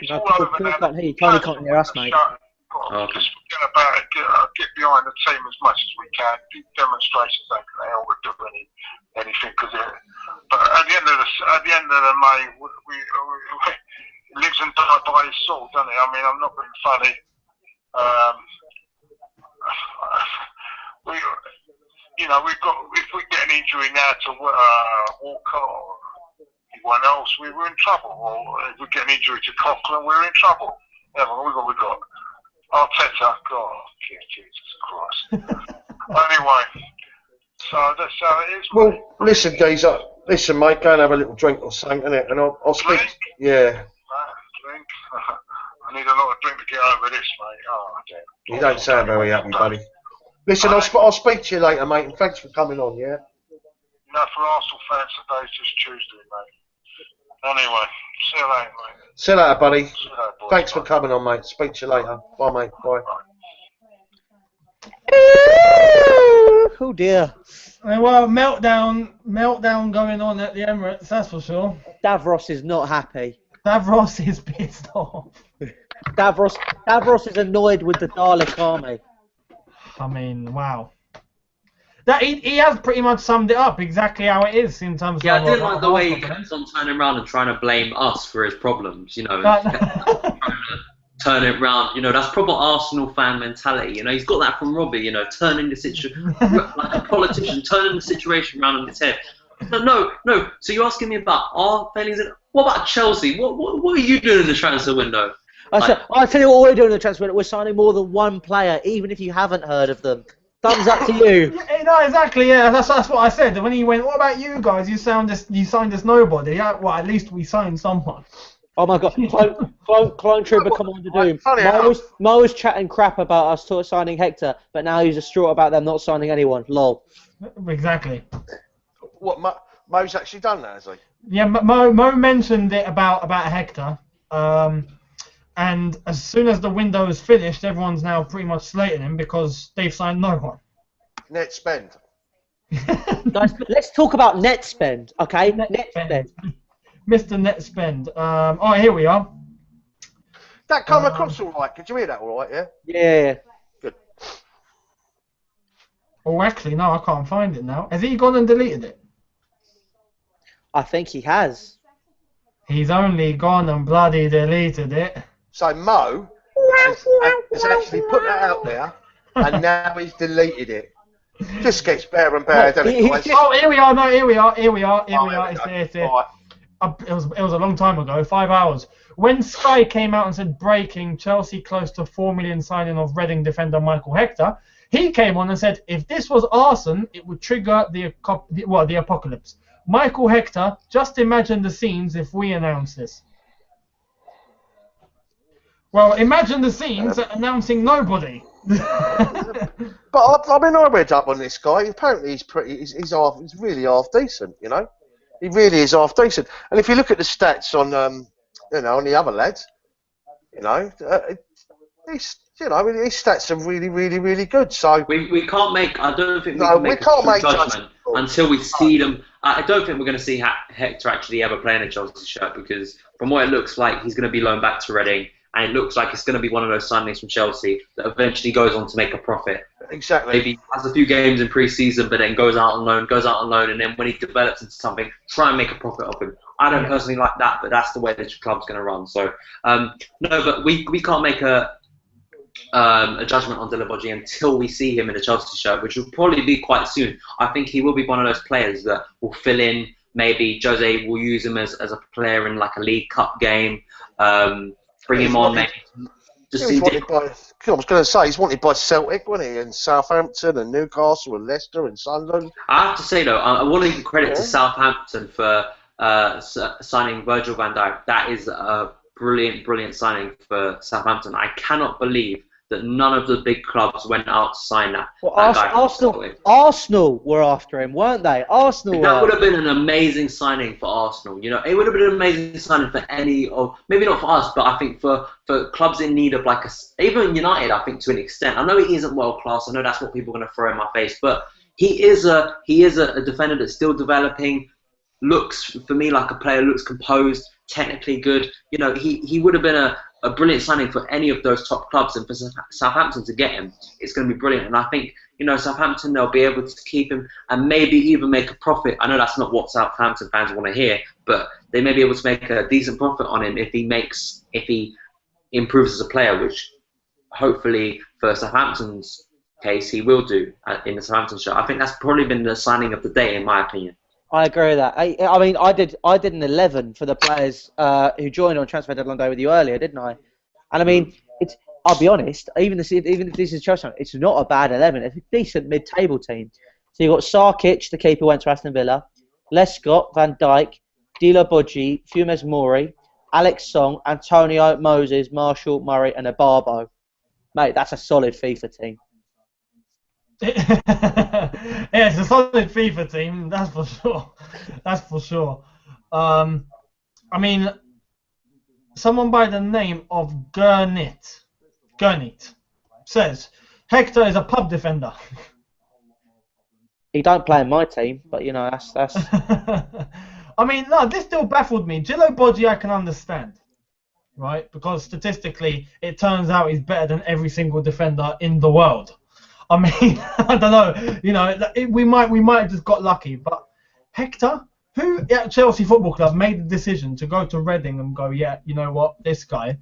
It's all over now. Can't hear you. Tony can't hear us, mate. Just forget about it. Get behind the team as much as we can. Do demonstrations ain't going to help with doing anything because but at the end of the May, we lives and dies by his sword, doesn't he? I mean, I'm not being funny. We've got, if we get an injury now to Walker or anyone else, we're in trouble. Or if we get an injury to Coughlin, we're in trouble. Yeah, we got Arteta. God, Jesus Christ. Anyway, so that's how it is. Well, listen, geezer. Listen, mate, go and have a little drink or something, innit? And I'll speak. Drink? Yeah. Drink? I need a lot of drink to get over this, mate. Oh, damn. You don't sound very happy, buddy. Listen, I'll speak to you later, mate, and thanks for coming on, yeah? For Arsenal fans, today's just Tuesday, mate. Anyway, see you later, mate. See you later, buddy. See you later, boys. Thanks for coming on, mate. Speak to you later. Bye, mate. Bye. Bye. Oh dear. Well, meltdown going on at the Emirates, that's for sure. Davros is not happy. Davros is pissed off. Davros is annoyed with the Dalek army. I mean, wow. That he has pretty much summed it up exactly how it is in terms Yeah, of. I didn't like the way he kept on turning around and trying to blame us for his problems. You know, trying to turn it round. You know, that's proper Arsenal fan mentality. You know, he's got that from Robbie. You know, turning the situation like a politician, turning the situation around on its head. No. So you're asking me about our failings? What about Chelsea? What are you doing in the transfer window? I'll tell you what we're doing in the transfer window. We're signing more than one player, even if you haven't heard of them. Thumbs up to you. No, exactly. Yeah, that's what I said. When he went, what about you guys? You signed as nobody. Yeah, well, at least we signed someone. Oh my God, Clone Trooper Commander Doom. Mo was chatting crap about us signing Hector, but now he's distraught about them not signing anyone. Lol. Exactly. What, Mo's actually done that, has he? Yeah, Mo mentioned it about Hector. And as soon as the window is finished, everyone's now pretty much slating him because they've signed no one. Net spend. Guys, let's talk about net spend, okay? Net spend. Mr. Net Spend. Oh, here we are. That come across all right. Could you hear that all right, yeah? Yeah. Good. Oh, actually, no, I can't find it now. Has he gone and deleted it? I think he has. He's only gone and bloody deleted it. So Mo has actually put that out there, and now he's deleted it. Just gets better and better, doesn't it, guys? Oh, here we are. No, here we are. It's there. Right. It was a long time ago, 5 hours. When Sky came out and said breaking, Chelsea close to 4 million signing of Reading defender Michael Hector, he came on and said if this was arson, it would trigger the apocalypse. Michael Hector, just imagine the scenes if we announce this. Well, imagine the scenes announcing nobody. But I mean, I read up on this guy. Apparently, he's really half decent. You know, he really is half decent. And if you look at the stats on on the other lads, his stats are really, really, really good. So we can't make. I don't think we can make a judgment until we see them. I don't think we're going to see Hector actually ever play in a Chelsea shirt because from what it looks like, he's going to be loaned back to Reading. And it looks like it's going to be one of those signings from Chelsea that eventually goes on to make a profit. Exactly. Maybe has a few games in pre-season, but then goes out on loan, and then when he develops into something, try and make a profit of him. I don't personally like that, but that's the way the club's going to run. So, no, but we can't make a judgment on Delaboji until we see him in a Chelsea shirt, which will probably be quite soon. I think he will be one of those players that will fill in. Maybe Jose will use him as a player in like a League Cup game. Bring him on, maybe. I was going to say, he's wanted by Celtic, wasn't he? And Southampton, and Newcastle, and Leicester, and Sunderland. I have to say, though, I want to give credit to Southampton for signing Virgil van Dijk. That is a brilliant, brilliant signing for Southampton. I cannot believe that none of the big clubs went out to sign that. Well, Arsenal were after him, weren't they? That would have been an amazing signing for Arsenal. You know, it would have been an amazing signing for any of, maybe not for us, but I think for clubs in need of even United. I think to an extent. I know he isn't world class. I know that's what people are going to throw in my face, but he is a defender that's still developing. Looks for me like a player. Looks composed, technically good. You know, he would have been a brilliant signing for any of those top clubs, and for Southampton to get him, it's going to be brilliant. And I think, Southampton, they'll be able to keep him and maybe even make a profit. I know that's not what Southampton fans want to hear, but they may be able to make a decent profit on him if he improves as a player, which hopefully for Southampton's case he will do in the Southampton shirt. I think that's probably been the signing of the day, in my opinion. I agree with that. I mean, I did an 11 for the players who joined on transfer deadline day with you earlier, didn't I? And I mean, I'll be honest. Even if this is Chelsea, it's not a bad 11. It's a decent mid-table team. So you've got Sarkic, the keeper, went to Aston Villa. Lescott, Van Dijk, Delaboji, Funes Mori, Alex Song, Antonio, Moses, Marshall, Murray, and Abarbo. Mate, that's a solid FIFA team. Yeah, it's a solid FIFA team, that's for sure. That's for sure. I mean, someone by the name of Gurnit says Hector is a pub defender. He don't play in my team, but you know that's. I mean, no, this still baffled me. Gillo Bodji, I can understand, right? Because statistically, it turns out he's better than every single defender in the world. I mean, I don't know. You know, we might have just got lucky, but Hector, who at Chelsea Football Club made the decision to go to Reading and go, yeah, you know what, this guy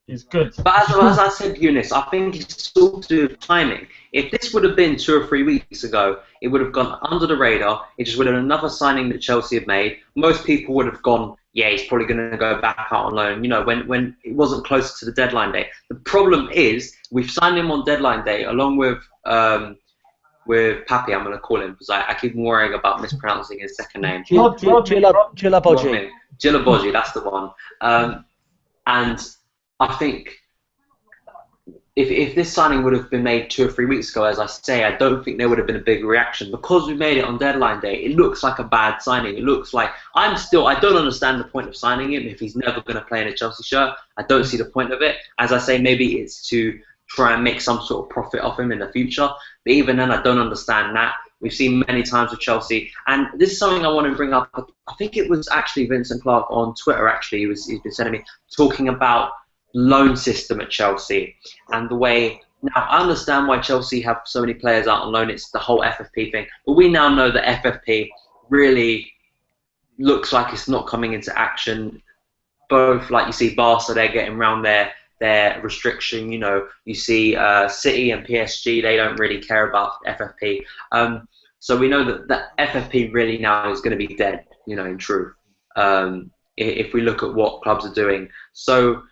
is good. But as I said, Eunice, I think it's all to do with timing. If this would have been 2 or 3 weeks ago, it would have gone under the radar. It just would have been another signing that Chelsea have made. Most people would have gone, yeah, he's probably going to go back out on loan, you know, when it wasn't close to the deadline date. The problem is we've signed him on deadline day along with Papi, I'm going to call him, because I keep worrying about mispronouncing his second name. Gillo Bodji. Gillo Bodji, that's the one. And I think if this signing would have been made 2 or 3 weeks ago, as I say, I don't think there would have been a big reaction. Because we made it on deadline day, it looks like a bad signing. It looks like I don't understand the point of signing him if he's never going to play in a Chelsea shirt. I don't see the point of it. As I say, maybe it's to try and make some sort of profit off him in the future. But even then, I don't understand that. We've seen many times with Chelsea, and this is something I want to bring up. I think it was actually Vincent Clark on Twitter. Actually, he's been sending me talking about loan system at Chelsea and the way. Now I understand why Chelsea have so many players out on loan. It's the whole FFP thing, but we now know that FFP really looks like it's not coming into action. Both, like you see, Barca, they're getting around their restriction. You know, you see City and PSG, they don't really care about FFP. So we know that FFP really now is going to be dead. You know, in truth, if we look at what clubs are doing. So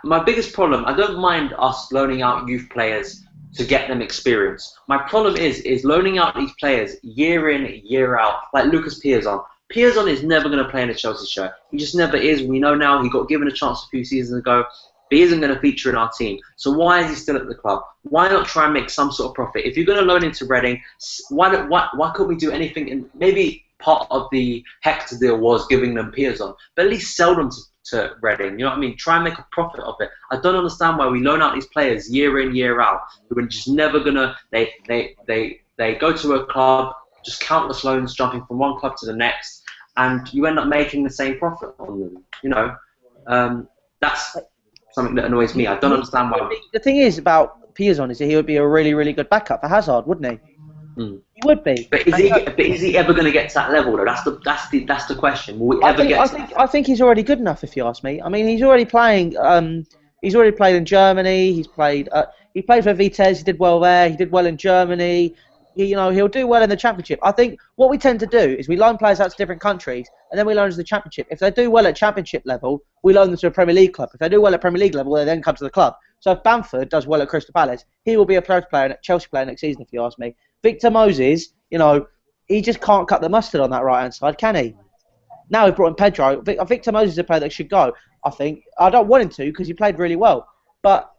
my biggest problem, I don't mind us loaning out youth players to get them experience. My problem is loaning out these players year in, year out, like Lucas Piazon. Piazon is never going to play in a Chelsea shirt. He just never is. We know now he got given a chance a few seasons ago, but he isn't going to feature in our team. So why is he still at the club? Why not try and make some sort of profit? If you're going to loan into Reading, why couldn't we do anything? And maybe part of the Hector deal was giving them Piazon, but at least sell them to Reading. You know what I mean? Try and make a profit of it. I don't understand why we loan out these players year in, year out. We're just never gonna. They go to a club, just countless loans jumping from one club to the next, and you end up making the same profit on them. You know, that's something that annoys me. I don't understand why. The thing is about Piazon is that he would be a really, really good backup for Hazard, wouldn't he? He would be. But is he ever going to get to that level though? That's the question. Will we ever get to that? I think he's already good enough, if you ask me. I mean, he's already playing. He's already played in Germany. He played for Vitesse. He did well there. He did well in Germany. He'll do well in the Championship. I think what we tend to do is we loan players out to different countries, and then we loan them to the Championship. If they do well at Championship level, we loan them to a Premier League club. If they do well at Premier League level, they then come to the club. So if Bamford does well at Crystal Palace, he will be a Chelsea player next season, if you ask me. Victor Moses, he just can't cut the mustard on that right-hand side, can he? Now we've brought in Pedro. Victor Moses is a player that should go, I think. I don't want him to because he played really well. But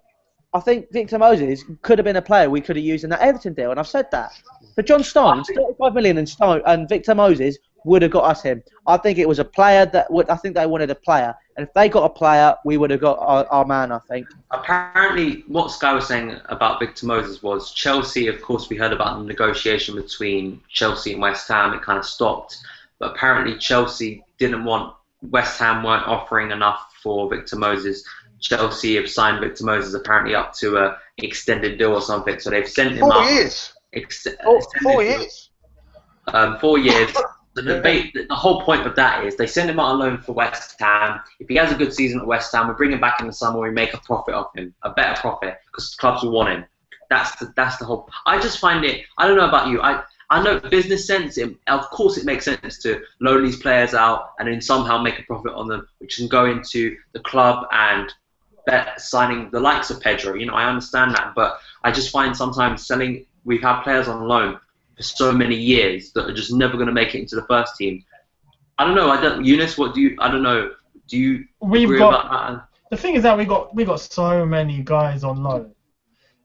I think Victor Moses could have been a player we could have used in that Everton deal, and I've said that. For John Stones, 35 million and Victor Moses would have got us him. I think it was a player I think they wanted a player. And if they got a player, we would have got our man, I think. Apparently, what Sky was saying about Victor Moses was Chelsea, of course, we heard about the negotiation between Chelsea and West Ham. It kind of stopped. But apparently, Chelsea West Ham weren't offering enough for Victor Moses. Chelsea have signed Victor Moses apparently up to an extended deal or something. So they've sent him 4 up. years. 4 years. 4 years. The whole point of that is they send him out on loan for West Ham. If he has a good season at West Ham, we bring him back in the summer. We make a profit off him, a better profit, because clubs will want him. That's the whole. I just find it. I don't know about you. I know business sense. Of course, it makes sense to loan these players out and then somehow make a profit on them, which can go into the club and signing the likes of Pedro. I understand that, but I just find sometimes we've had players on loan for so many years that are just never going to make it into the first team. I don't know. Eunice, I don't know. Do you agree about that? The thing is that we got so many guys on loan.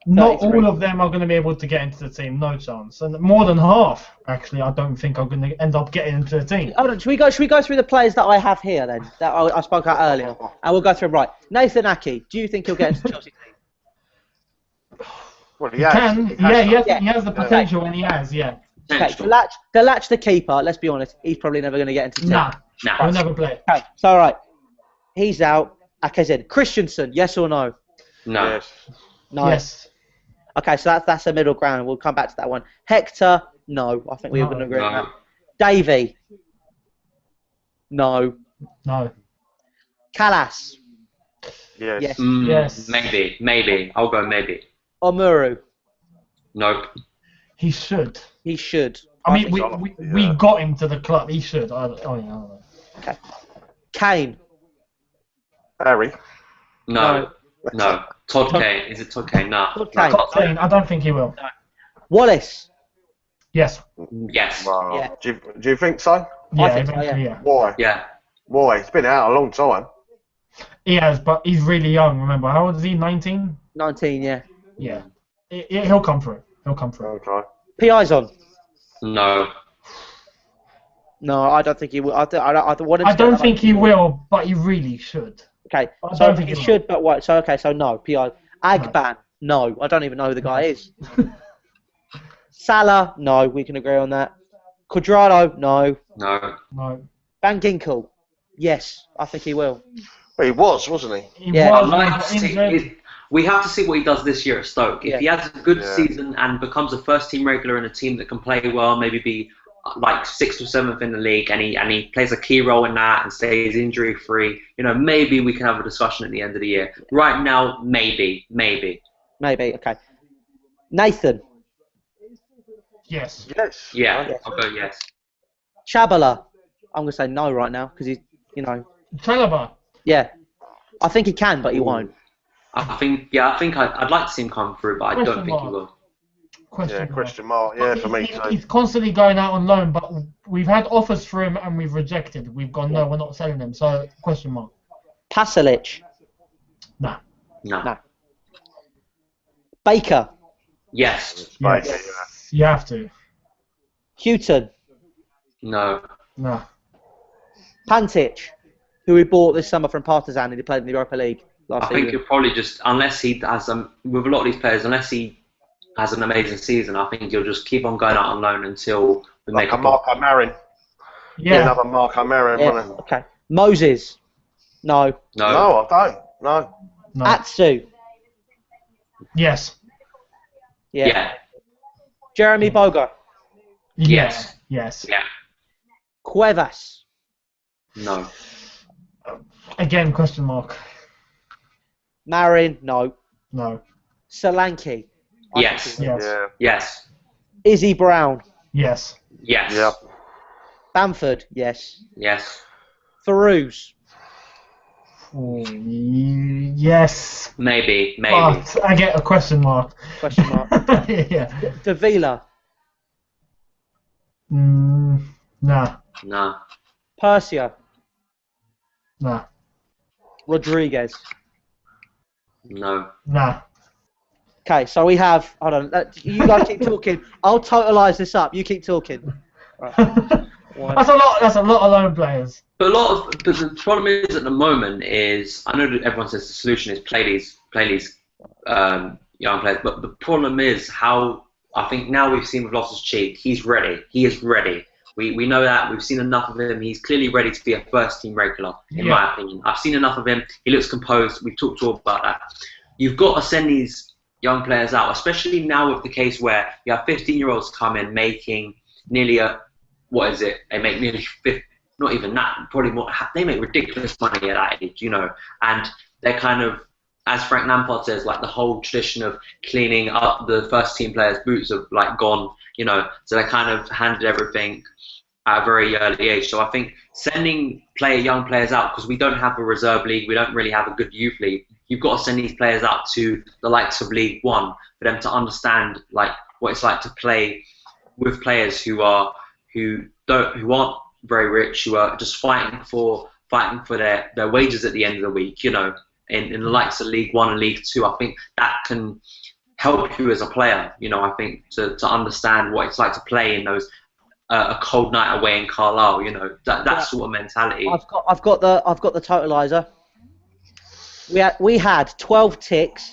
Not all of them are going to be able to get into the team, no chance. And more than half, actually, I don't think are going to end up getting into the team. Hold on, should we go through the players that I have here then, that I spoke about earlier? And we'll go through them right. Nathan Ake, do you think he'll get into the Chelsea team? Well, He has the potential and he has, yeah. Okay, Potential. Galach the keeper, let's be honest, he's probably never going to get into 10. Nah, Nah. he'll never play. Okay, so all right. He's out. Like I said, Christensen, yes or no? No. Yes. No. Yes. Okay, so that's a middle ground. We'll come back to that one. Hector, no. I think we No. were going to agree on No. that. Davey, no. No. Callas, Yes. yes. Yes. Maybe. I'll go maybe. Omuru, Nope. He should. he should. I mean, think we so, we yeah. got him to the club. He should. I don't know. Kane, Harry. No. Todd Kane. Is it Todd Kane? No. Todd Kane. Top 10, I don't think he will. Wallace, Yes. Yes. Wow. Yeah. Do you think so? Yeah, think so, eventually, yeah. Why? Yeah. Why? It's been out a long time. He has, but he's really young. Remember, how old is he? 19. 19, yeah. Yeah. He'll come through. He'll come through. Okay. Piazon, No. no, I don't think he will. I want him I to don't get think he will, but he really should. Okay, I so don't think he he should, but what? So okay, so no, Piazon. Agban, no. I don't even know who the guy is. Salah, no. We can agree on that. Cuadrado, no. No. No. Van Ginkel, yes. I think he will. Well, he was, wasn't he? He Yeah. was I'd like to injured. see, we have to see what he does this year at Stoke. If Yeah. he has a good Yeah. season and becomes a first-team regular in a team that can play well, maybe be like 6th or 7th in the league, and he plays a key role in that and stays injury-free, maybe we can have a discussion at the end of the year. Right now, maybe. Maybe. Okay. Nathan, Yes. Yes. Yeah, Yes. I'll go yes. Chabala, I'm gonna say no right now because he's, Chalobah. yeah. I think he can, but he won't. I think I'd like to see him come through, but I don't Question think he mark. will. Question Yeah, mark. question mark. Yeah, for me too. He's constantly going out on loan, but we've had offers for him and we've rejected. We've gone, no, we're not selling him. So, question mark. Pasalic, Nah. No. Baker, Yes. Right, Yes. You have to. Houghton, No. Nah. Pantic, who we bought this summer from Partizan and he played in the Europa League last I think season. he'll probably just, unless he has with a lot of these players, unless he has an amazing season, I think he'll just keep on going out on loan until we like make a Marco Marin. Yeah. Another Marco Marin, Yeah, wasn't it? okay. Moses, no. No. No, I don't. No. No. Atsu, Yes. yeah. Yeah. Jeremy Boga, Yes. Yes. Yeah. Cuevas, No. Again, question mark. Marin, no. No. Solanke, I Yes. think he will. Yes. Yeah. Yes. Izzy Brown, Yes. Yes. Yep. Bamford, yes. Yes. Farouz, Ooh, yes. Maybe. But I get a question mark. question mark. Yeah. Davila, Nah. No. Persia, Nah. Rodriguez. No. Nah. Okay, so we have. Hold on. You guys keep talking. I'll totalise this up. You keep talking. Right. That's a lot. That's a lot of lone players. But the problem is at the moment is, I know that everyone says the solution is play these young players, but the problem is how, I think now we've seen with Loftus-Cheek, he's ready. He is ready. We know that. We've seen enough of him. He's clearly ready to be a first-team regular, in my opinion. I've seen enough of him. He looks composed. We've talked all about that. You've got to send these young players out, especially now with the case where you have 15-year-olds come in making nearly they make nearly 50, not even that, probably more, they make ridiculous money at that age, and they're kind of, as Frank Lampard says, like the whole tradition of cleaning up the first team players' boots have like gone, so they kind of handed everything at a very early age. So I think sending young players out, because we don't have a reserve league, we don't really have a good youth league, you've got to send these players out to the likes of League One for them to understand like what it's like to play with players who aren't very rich, who are just fighting for their wages at the end of the week, in the likes of League One and League Two. I think that can help you as a player, I think to understand what it's like to play in those a cold night away in Carlisle, that sort of mentality. I've got the totalizer. We had 12 ticks,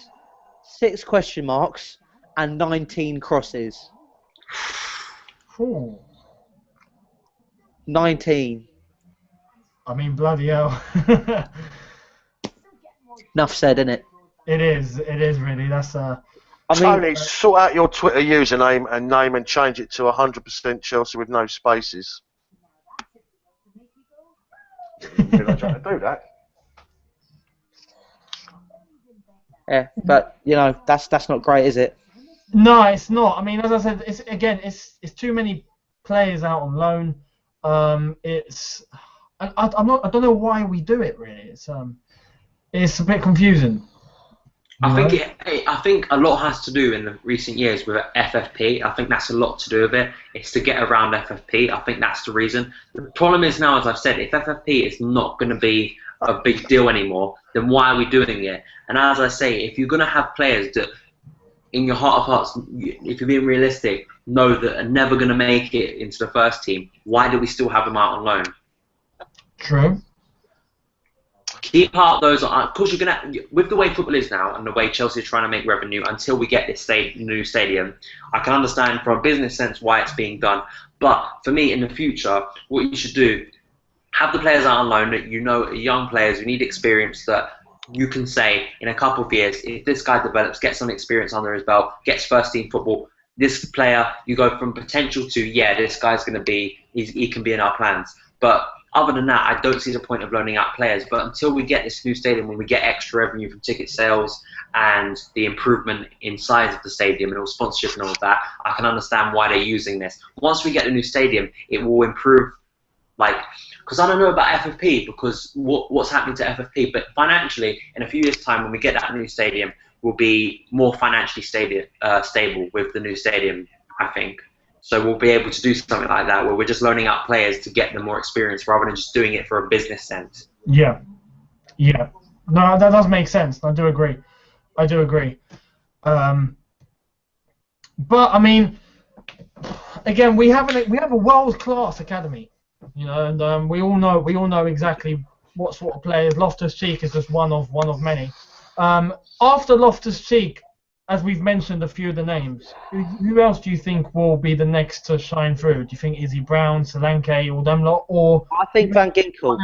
6 question marks, and 19 crosses. Ooh. 19. I mean, bloody hell. Enough said, innit? It is really. That's I mean, Tony, sort out your Twitter username and name and change it to 100% Chelsea with no spaces. Didn't realise I had to do that. yeah, but you know that's not great, is it? No, it's not. I mean, as I said, it's too many players out on loan. I don't know why we do it really. It's a bit confusing. I think a lot has to do in the recent years with FFP. I think that's a lot to do with it. It's to get around FFP. I think that's the reason. The problem is now, as I've said, if FFP is not going to be a big deal anymore, then why are we doing it? And as I say, if you're going to have players that, in your heart of hearts, if you're being realistic, know that are never going to make it into the first team, why do we still have them out on loan? True. Keep out those, of course you're going to, with the way football is now and the way Chelsea are trying to make revenue until we get this new stadium, I can understand from a business sense why it's being done. But for me, in the future, what you should do, have the players out on loan that you know are young players who need experience, that you can say in a couple of years, if this guy develops, gets some experience under his belt, gets first team football, this player, you go from potential to, yeah, this guy's going to be, he can be in our plans. But other than that, I don't see the point of loaning out players. But until we get this new stadium, when we get extra revenue from ticket sales and the improvement in size of the stadium and all sponsorship and all of that, I can understand why they're using this. Once we get the new stadium, it will improve, because I don't know about FFP, because what's happening to FFP, but financially, in a few years' time, when we get that new stadium, we'll be more financially stable with the new stadium, I think. So we'll be able to do something like that, where we're just loaning out players to get them more experience rather than just doing it for a business sense. Yeah. No, that does make sense. I do agree. But I mean, again, we have a world-class academy, you know, and we all know exactly what sort of players. Loftus-Cheek is just one of many. After Loftus-Cheek, as we've mentioned a few of the names, who else do you think will be the next to shine through? Do you think Izzy Brown, Solanke, all them lot, or I think Van Ginkel.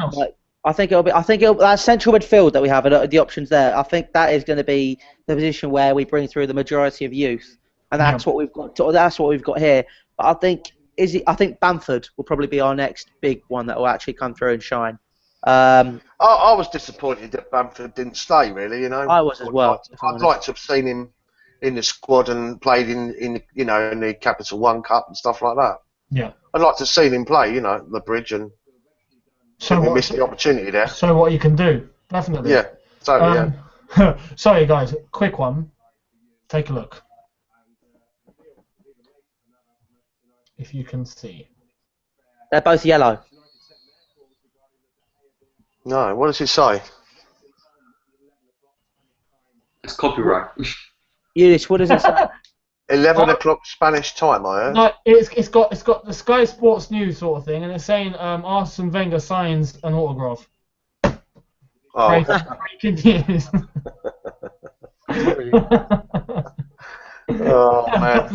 I think it'll be that central midfield that we have, the options there. I think that is going to be the position where we bring through the majority of youth, and that's what we've got. That's what we've got here. But I think Bamford will probably be our next big one that will actually come through and shine. I was disappointed that Bamford didn't stay. Really, you know. I was as well. I'd like to have seen him in the squad and played in the Capital One Cup and stuff like that. Yeah. I'd like to have seen him play, you know, the bridge, and we missed the opportunity there. So what you can do, definitely. Yeah. Totally. Yeah. Sorry guys, quick one. Take a look. If you can see. They're both yellow. No, what does it say? It's copyright. Eunice, what does it say? 11 o'clock Spanish time, I heard. No, it's got the Sky Sports News sort of thing, and it's saying Arsene Wenger signs an autograph. Oh. Breaking news. Oh man,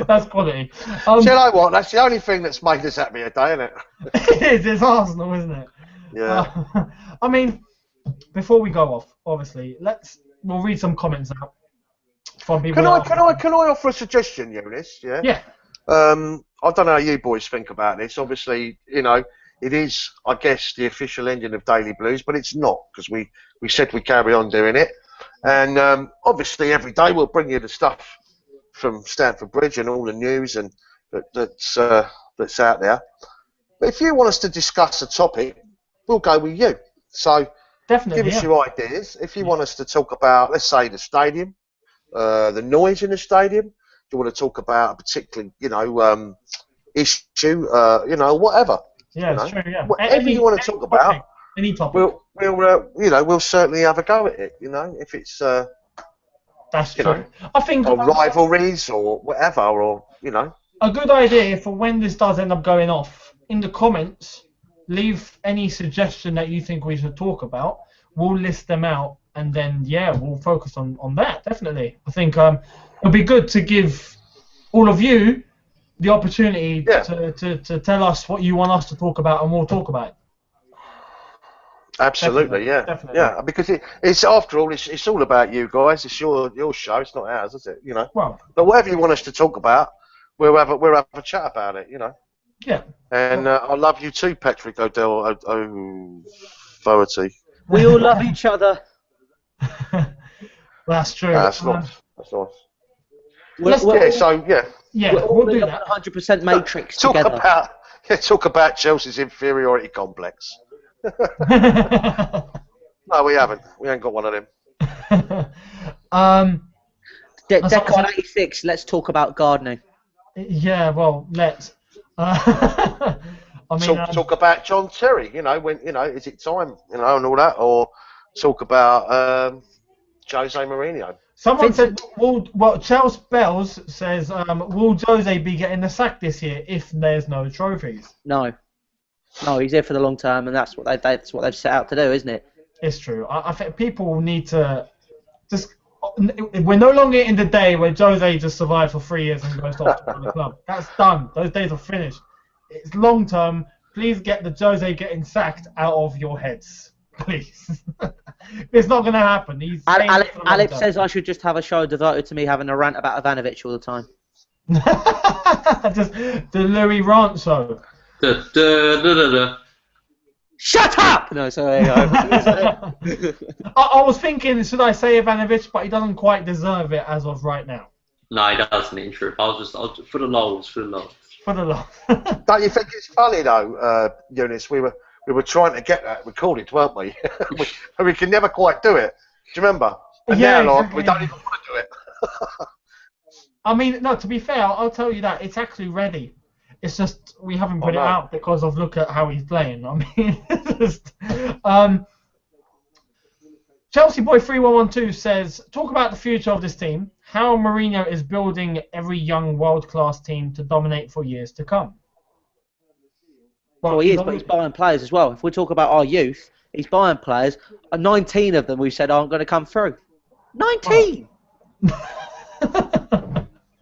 that's quality. Do you know what? That's the only thing that's made us happy today, isn't it? It is. It's Arsenal, isn't it? Yeah. I mean, before we go off, obviously, we'll read some comments out from people. Can I offer a suggestion, Eunice? Yeah. Yeah. I don't know how you boys think about this. Obviously, you know, it is, I guess, the official ending of Daily Blues, but it's not, because we said we'd carry on doing it. And obviously, every day we'll bring you the stuff from Stamford Bridge and all the news and that's out there. But if you want us to discuss a topic, we'll go with you. So definitely, give us your ideas. If you want us to talk about, let's say, the stadium, the noise in the stadium, if you want to talk about a particular, you know, issue, you know, whatever. Yeah, you know, it's true. Yeah. Whatever you want to talk about. Any topic. We'll certainly have a go at it. You know, if it's that's true. I think or rivalries or whatever, or you know, a good idea for when this does end up going off. In the comments, leave any suggestion that you think we should talk about. We'll list them out, and then we'll focus on that. Definitely, I think it'll be good to give all of you the opportunity to tell us what you want us to talk about, and we'll talk about it. Absolutely, Definitely. yeah. Because it's after all, it's all about you guys. It's your show. It's not ours, is it? You know. Well, but whatever you want us to talk about, we'll have a chat about it. You know. Yeah. And I love you too, Patrick O'Doherty. We all love each other. That's true. That's nice. That's nice. Let's we'll do that. 100% Matrix together. Talk about Chelsea's inferiority complex. No, we haven't. We ain't got one of them. Decon 86. Let's talk about gardening. Yeah, well, let's. I mean, talk about John Terry. You know, is it time? You know, and all that, or talk about Jose Mourinho. Someone said, Chelsea Bells says, will Jose be getting the sack this year if there's no trophies? No, he's here for the long term, and that's what they've set out to do, isn't it? It's true. I think people need to just. We're no longer in the day where Jose just survived for 3 years and goes off to the club. That's done. Those days are finished. It's long term. Please get the Jose getting sacked out of your heads. Please. It's not going to happen. Alex says I should just have a show devoted to me having a rant about Ivanovic all the time. Just the Louis rant show. Shut up! No, sorry. I was thinking, should I say Ivanovic, but he doesn't quite deserve it as of right now. No, he doesn't, in truth. I was for the lols. For the lols. Don't you think it's funny though, Eunice? We were trying to get that recorded, weren't we? we can never quite do it. Do you remember? And now, exactly. We don't even want to do it. I mean, no. To be fair, I'll tell you that it's actually ready. It's just we haven't put it out because of look at how he's playing. I mean, just, Chelsea Boy 3112 says, talk about the future of this team. How Mourinho is building every young world-class team to dominate for years to come. Well, he is, but he's buying players as well. If we talk about our youth, he's buying players. 19 of them we said aren't going to come through. 19.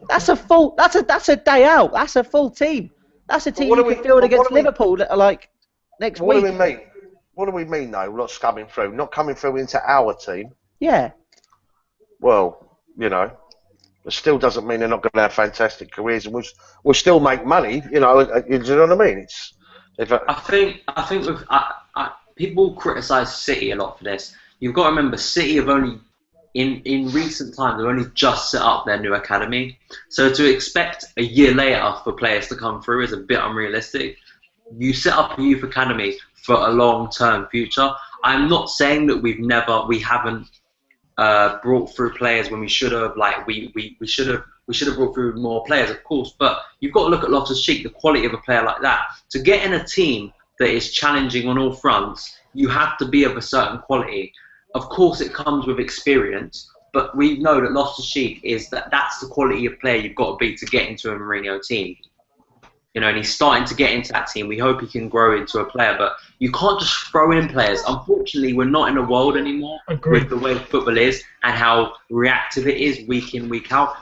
That's a full. That's a day out. That's a full team. That's a team you can field against Liverpool like next week. What do we mean? What do we mean though? Not coming through. Not coming through into our team. Yeah. Well, you know, it still doesn't mean they're not going to have fantastic careers, and we'll still make money. You know what I mean? I think with people criticise City a lot for this. You've got to remember, City have only. In recent times, they've only just set up their new academy. So to expect a year later for players to come through is a bit unrealistic. You set up a youth academy for a long-term future. I'm not saying that we haven't brought through players when we should have. Like we should have brought through more players, of course. But you've got to look at Loftus-Cheek, the quality of a player like that. To get in a team that is challenging on all fronts, you have to be of a certain quality. Of course, it comes with experience, but we know that Loftus-Cheek that's the quality of player you've got to be to get into a Mourinho team. You know, and he's starting to get into that team. We hope he can grow into a player, but you can't just throw in players. Unfortunately, we're not in a world anymore with the way football is and how reactive it is week in, week out.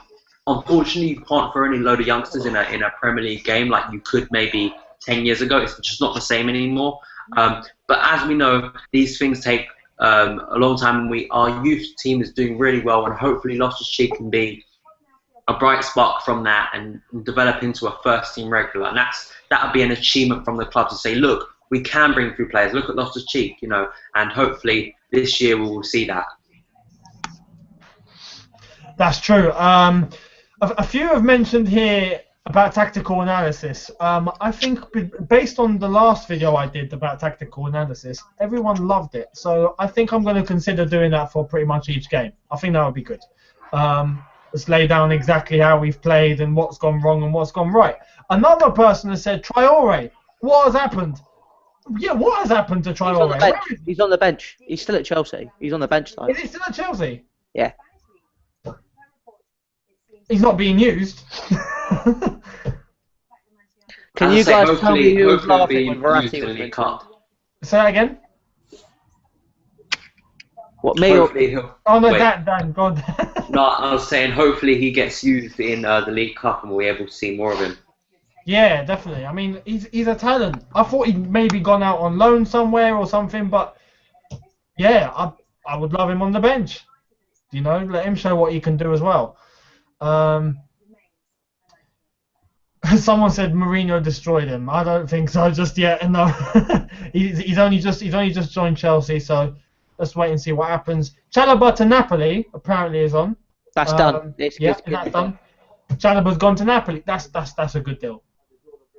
Unfortunately, you can't throw any load of youngsters in a Premier League game like you could maybe 10 years ago. It's just not the same anymore. But as we know, these things take a long time, and our youth team is doing really well, and hopefully Loftus-Cheek can be a bright spark from that and develop into a first team regular, and that would be an achievement from the club to say, look, we can bring through players. Look at Loftus-Cheek, you know, and hopefully this year we will see that. That's true. A few have mentioned here about tactical analysis. I think based on the last video I did about tactical analysis, everyone loved it. So I think I'm going to consider doing that for pretty much each game. I think that would be good. Let's lay down exactly how we've played and what's gone wrong and what's gone right. Another person has said, Traore, what has happened? Yeah, what has happened to Traore? He's on the bench. He's still at Chelsea. He's on the bench side. Is he still at Chelsea? Yeah. He's not being used. Can you guys tell me who was laughing when Verratti was in Cup? Say that again? What, me or... Oh no, Dan, God. No, I was saying hopefully he gets used in the League Cup and we'll be able to see more of him. Yeah, definitely. I mean, he's a talent. I thought he'd maybe gone out on loan somewhere or something, but yeah, I would love him on the bench. You know, let him show what he can do as well. Someone said Mourinho destroyed him. I don't think so just yet. No, he's only just joined Chelsea, so let's wait and see what happens. Chalobah to Napoli apparently is on. That's done. Yeah, that's done. Chalobah's gone to Napoli. That's a good deal.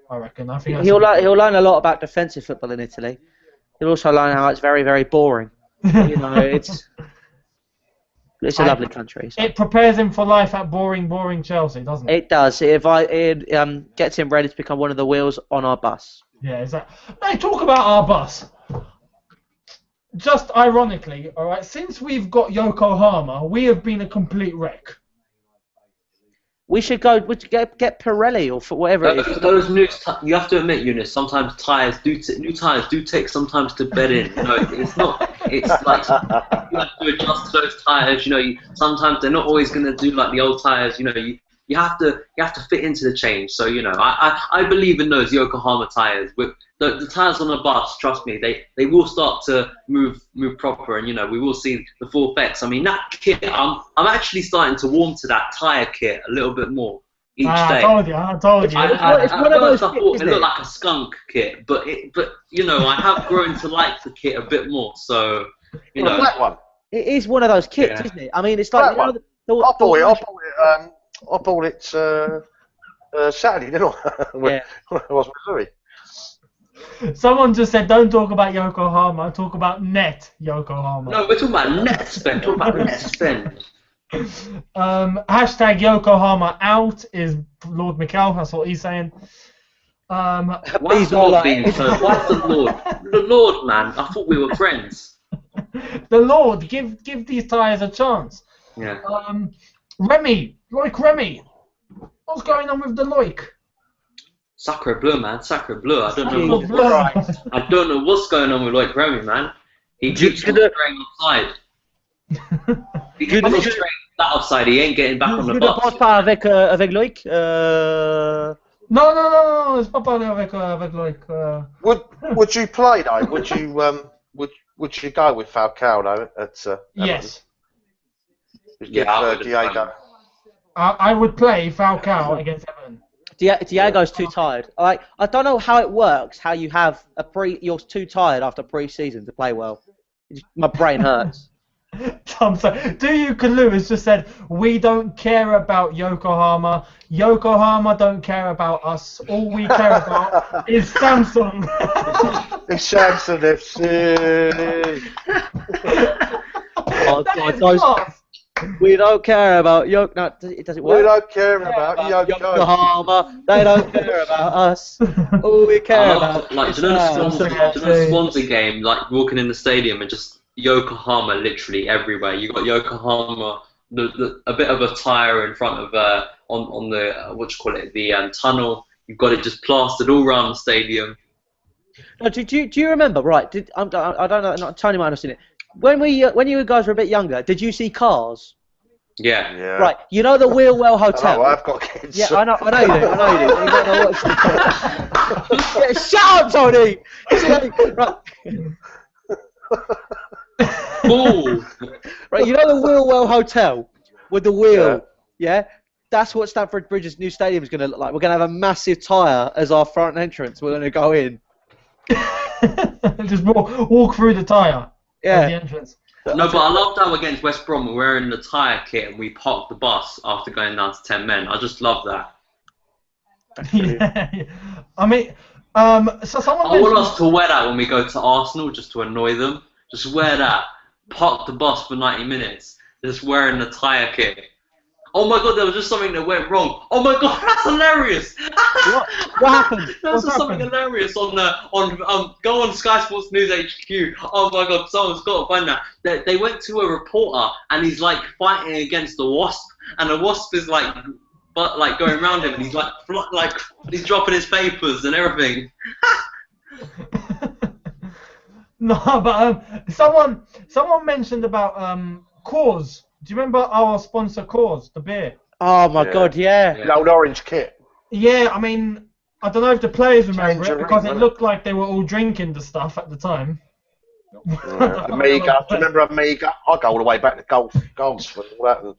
I reckon. I think he'll learn a lot about defensive football in Italy. He'll also learn how it's very, very boring. You know, it's a lovely country. So. It prepares him for life at boring Chelsea, doesn't it? It does. It gets him ready to become one of the wheels on our bus. Yeah, exactly. Hey, talk about our bus. Just ironically, all right, since we've got Yokohama, we have been a complete wreck. We should go. Get Pirelli or for whatever it is. Those you have to admit, Eunice. Sometimes new tires do take sometimes to bed in. You know, it's not. It's like you have to adjust those tires. You know, sometimes they're not always going to do like the old tires. You know, you have to fit into the change. So you know, I believe in those Yokohama tires. With the tires on the bus, trust me, they will start to move proper, and you know, we will see the full effects. I mean, that kit, I'm actually starting to warm to that tire kit a little bit more each day. I told you. It's one of those I thought it looked like a skunk kit, but you know, I have grown to like the kit a bit more. So you know, that one. It is one of those kits, isn't it? I mean, it's like I bought it Saturday, didn't I? When I was in Missouri. Someone just said, don't talk about Yokohama, talk about net Yokohama. No, we're talking about net spend. Talk about net spend. Hashtag Yokohama out is Lord Mikel. That's what he's saying. Why's the Lord being so? Why's the Lord? The Lord, man. I thought we were friends. The Lord, give these tyres a chance. Yeah. Remy, what's going on with the Loic? Sacre bleu, man. Sacre bleu. I don't know what's going on with Loic Remy, man. He keeps straying offside. He keeps straying that offside. He ain't getting back on the bus. Pas avec Loic. Non, c'est pas parler avec Loic. Would you play though? Would you go with Falcao though at Yes. Diego. I would play Falcao against Everton. Diego's too tired. I don't know how it works. How you have you're too tired after pre-season to play well. My brain hurts. Tom, Do You Kalu has just said, we don't care about Yokohama. Yokohama don't care about us. All we care about is Samsung. It's Samsung FC. We don't care about Yokohama. Does it work? We don't care about Yokohama. They don't care about us. All we care about is the Swansea game, like walking in the stadium and just Yokohama literally everywhere. You got Yokohama, a bit of a tyre in front of on the the tunnel. You've got it just plastered all around the stadium. No, do you remember? Right? I don't know. Tony might have seen it. When you guys were a bit younger, did you see Cars? Yeah. Right. You know the Wheelwell Hotel. Oh, I've got kids. Yeah, I know you do. You might not watch it. Shut up, Tony. Right. Ooh. Right, you know the Wheelwell Hotel with the wheel, yeah? That's what Stamford Bridge's new stadium is going to look like. We're going to have a massive tyre as our front entrance. We're going to go in. Just walk through the tyre. Yeah. The entrance. No, but I loved how against West Brom we're wearing the tyre kit and we parked the bus after going down to 10 men. I just love that. Yeah. I mean, so someone. I want us to wear that when we go to Arsenal, just to annoy them. Just wear that. Park the bus for 90 minutes. Just wearing the tyre kit. Oh my god, there was just something that went wrong. Oh my god, that's hilarious. What happened? There was just something hilarious go on Sky Sports News HQ. Oh my god, someone's got to find that. They went to a reporter and he's like fighting against the wasp, and the wasp is like going around him, and he's like he's dropping his papers and everything. No, but someone mentioned about Coors. Do you remember our sponsor Coors, the beer? Oh my god, yeah. The old orange kit. Yeah, I mean, I don't know if the players remember it Tangerine, because it wasn't looked like they were all drinking the stuff at the time. Yeah. Amiga. Do you remember Amiga? I go all the way back to golf and all that, and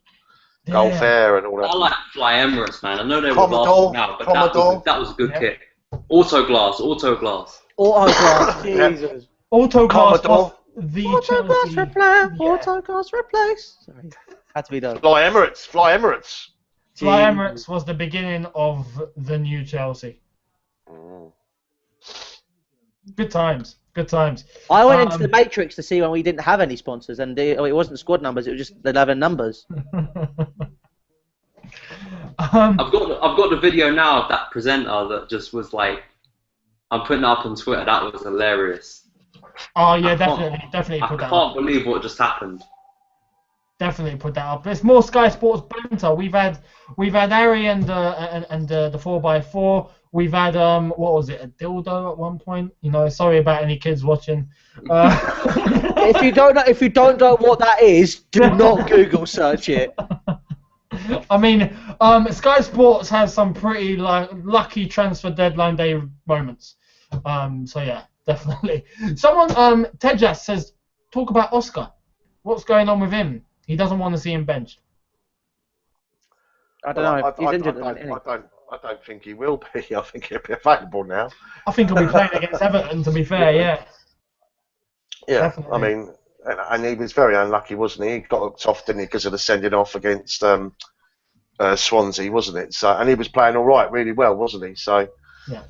Golf Air and all that. I like Fly Emirates, man. I know they were Commodore, now, but Commodore. that was a good kit. Autoglass. Autoglass, Jesus. Autoglass Commodore. was the Autoglass Chelsea. replace. Autoglass replace. Sorry, had to be done. Fly Emirates. Fly Emirates was the beginning of the new Chelsea. Good times. I went into the Matrix to see when we didn't have any sponsors, and it wasn't squad numbers; it was just the 11 numbers. I've got the video now of that presenter that just was like, I'm putting it up on Twitter. That was hilarious. Oh yeah, definitely put that up. I can't believe what just happened. Definitely put that up. It's more Sky Sports banter. We've had Ari and the 4x4. We've had what was it, a dildo at one point? You know, sorry about any kids watching. If you don't know what that is, do not Google search it. I mean, Sky Sports has some pretty lucky transfer deadline day moments. So yeah, definitely. Someone, Tejas says, talk about Oscar. What's going on with him? He doesn't want to see him benched. I don't know. He's injured. I don't think he will be. I think he'll be available now. I think he'll be playing against Everton, to be fair, yeah. Yeah, Definitely. I mean, and he was very unlucky, wasn't he? He got hooked off, didn't he, because of the sending off against Swansea, wasn't it? So, and he was playing all right, really well, wasn't he? So, yeah.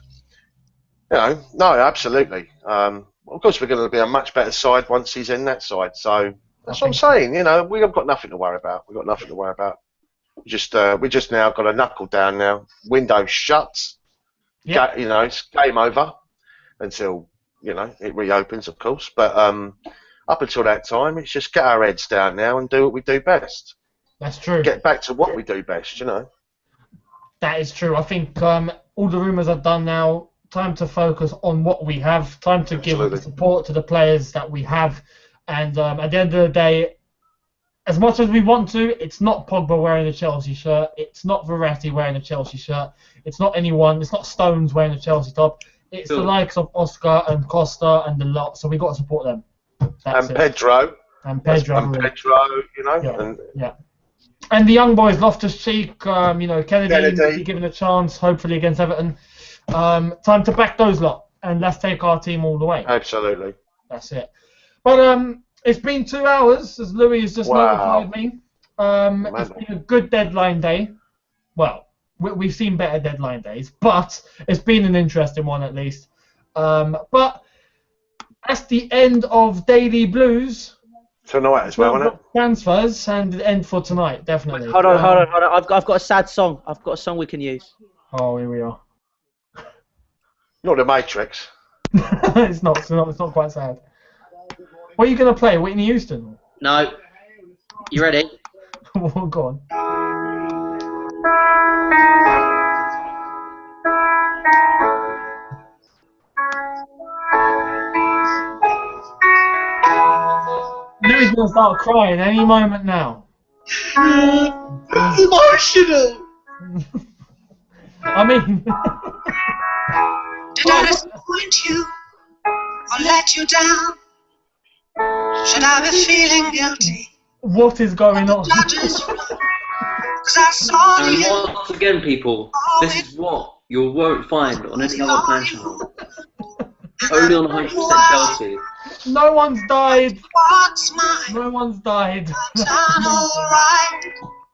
You know, no, absolutely. Of course, we're going to be a much better side once he's in that side. So that's what I'm saying. You know, we've got nothing to worry about. We just now got a knuckle down now. Window shut. Yeah. You know, it's game over until, you know, it reopens, of course. But up until that time, it's just get our heads down now and do what we do best. That's true. Get back to what we do best, you know. That is true. I think all the rumours are done now. Time to focus on what we have. Time to give the support to the players that we have. And at the end of the day, as much as we want to, it's not Pogba wearing a Chelsea shirt. It's not Verratti wearing a Chelsea shirt. It's not anyone. It's not Stones wearing a Chelsea top. It's the likes of Oscar and Costa and the lot. So we got to support them. That's it. Pedro. And Pedro. And Pedro, you know. Yeah. And the young boys, Loftus-Cheek, you know, Kennedy will be given a chance, hopefully against Everton. Time to back those lot, and let's take our team all the way. Absolutely. That's it. But it's been 2 hours, as Louis has just notified me. It's been a good deadline day. Well, we've seen better deadline days, but it's been an interesting one at least. But that's the end of Daily Blues. Tonight as well, isn't it? Transfers and the end for tonight, definitely. Hold on. I've got a sad song. I've got a song we can use. Oh, here we are. Not the Matrix. It's not quite sad. What are you going to play? Whitney Houston? No. You ready? Well, go on. Louis going to start crying any moment now. It's emotional. I mean... Did I disappoint you or let you down? Should I be feeling guilty? What is going on? And once again, people, this is what you won't find on any other plan channel. Only on 100% Chelsea. No one's died. No one's died.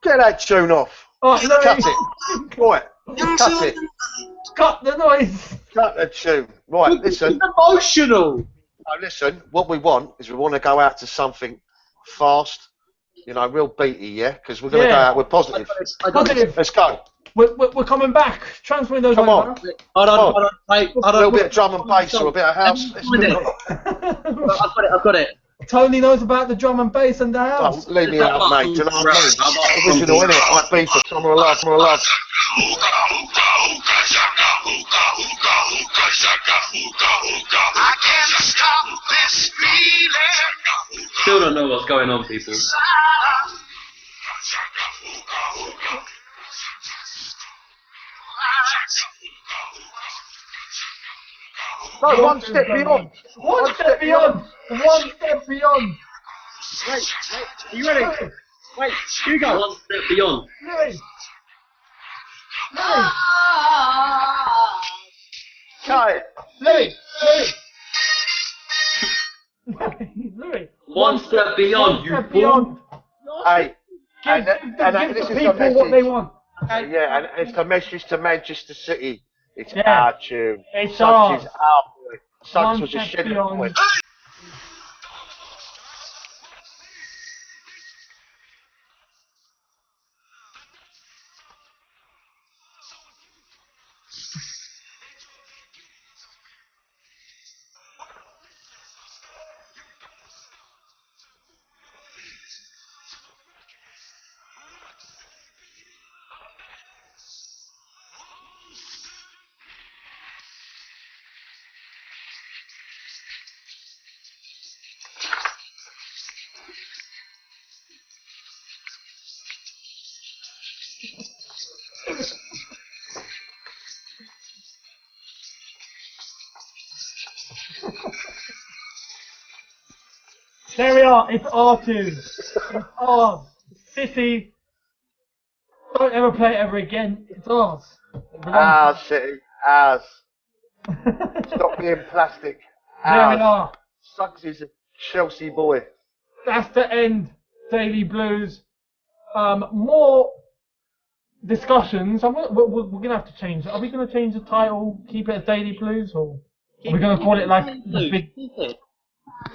Get that tune off. Oh, Cut it. Right. Cut it. Cut the noise. Cut the tune. Right, listen. It's emotional. No, listen. What we want is we want to go out to something fast, you know, real beaty, yeah? Because we're going to go out with positive. Positive. Let's go. We're coming back. Transfer windows. Come on. Hold on, mate. A little bit of drum and bass or a bit of house. I've got it. Tony knows about the drum and bass and the house. Leave me out, mate. Do you know what I mean? Original, innit? Like beef for Summer of Love, Summer of Love. I can't stop this feeling. Still don't know what's going on, people. No, one step beyond. One step beyond. One step beyond. Wait, are you ready? Wait, here you go. One step beyond. Louis. Cut it. Louis. Louis. One step beyond, you fool. Hey, Give this the is people the what they message. want. Okay? Yeah, and it's the message to Manchester City. It's Yeah. our tune. It's Suggs is ours. our boy. Suggs One was a step shed beyond. boy. There we are. It's our tune. It's ours. City. Don't ever play it ever again. It's ours. It belongs Ours, City. Ours. Stop being plastic. There we Ours. are. Suggs is a Chelsea boy. That's the end. Daily Blues. More discussions. We're going to have to change. Are we going to change the title? Keep it as Daily Blues, or are we going to call it like the big?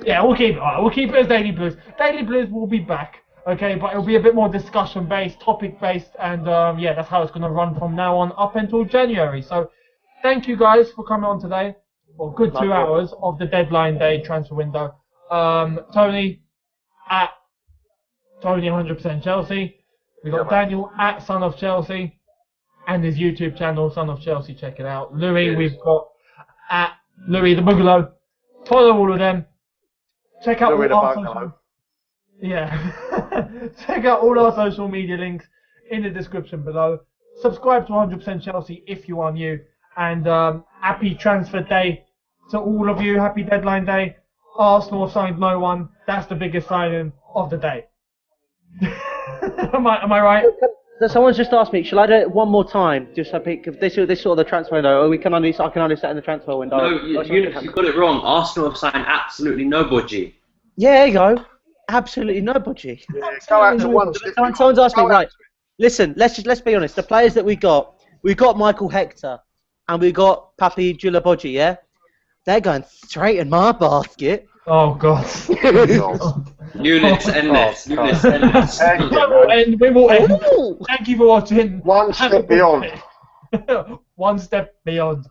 Yeah, we'll keep it. All right, we'll keep it as Daily Blues. Daily Blues will be back. Okay, but it'll be a bit more discussion based, topic based, and yeah, that's how it's going to run from now on up until January. So, thank you guys for coming on today. Well, good 2 hours of the deadline day transfer window. Tony at Tony 100% Chelsea. We got Daniel at Son of Chelsea, and his YouTube channel Son of Chelsea. Check it out. Louis, we've got at Louis the Boogaloo. Follow all of them. Check out Louis all the our Bungalow. social. Yeah. Check out all our social media links in the description below. Subscribe to 100% Chelsea if you are new. And happy transfer day to all of you. Happy deadline day. Arsenal have signed no one. That's the biggest signing of the day. Am I right? Someone's just asked me, shall I do it one more time? Just so this sort of the transfer window. Or I can only set in the transfer window. No, you got it wrong. Arsenal have signed absolutely nobody. Yeah, there you go. Absolutely nobody. Yeah, go out to one step. Someone's asked me, right, listen, let's be honest. The players that we got Michael Hector and we got Papi Djulaboji, yeah? They're going straight in my basket. Oh, God. Units endless. Units endless. We will end. Thank you for watching. One step beyond. One step beyond.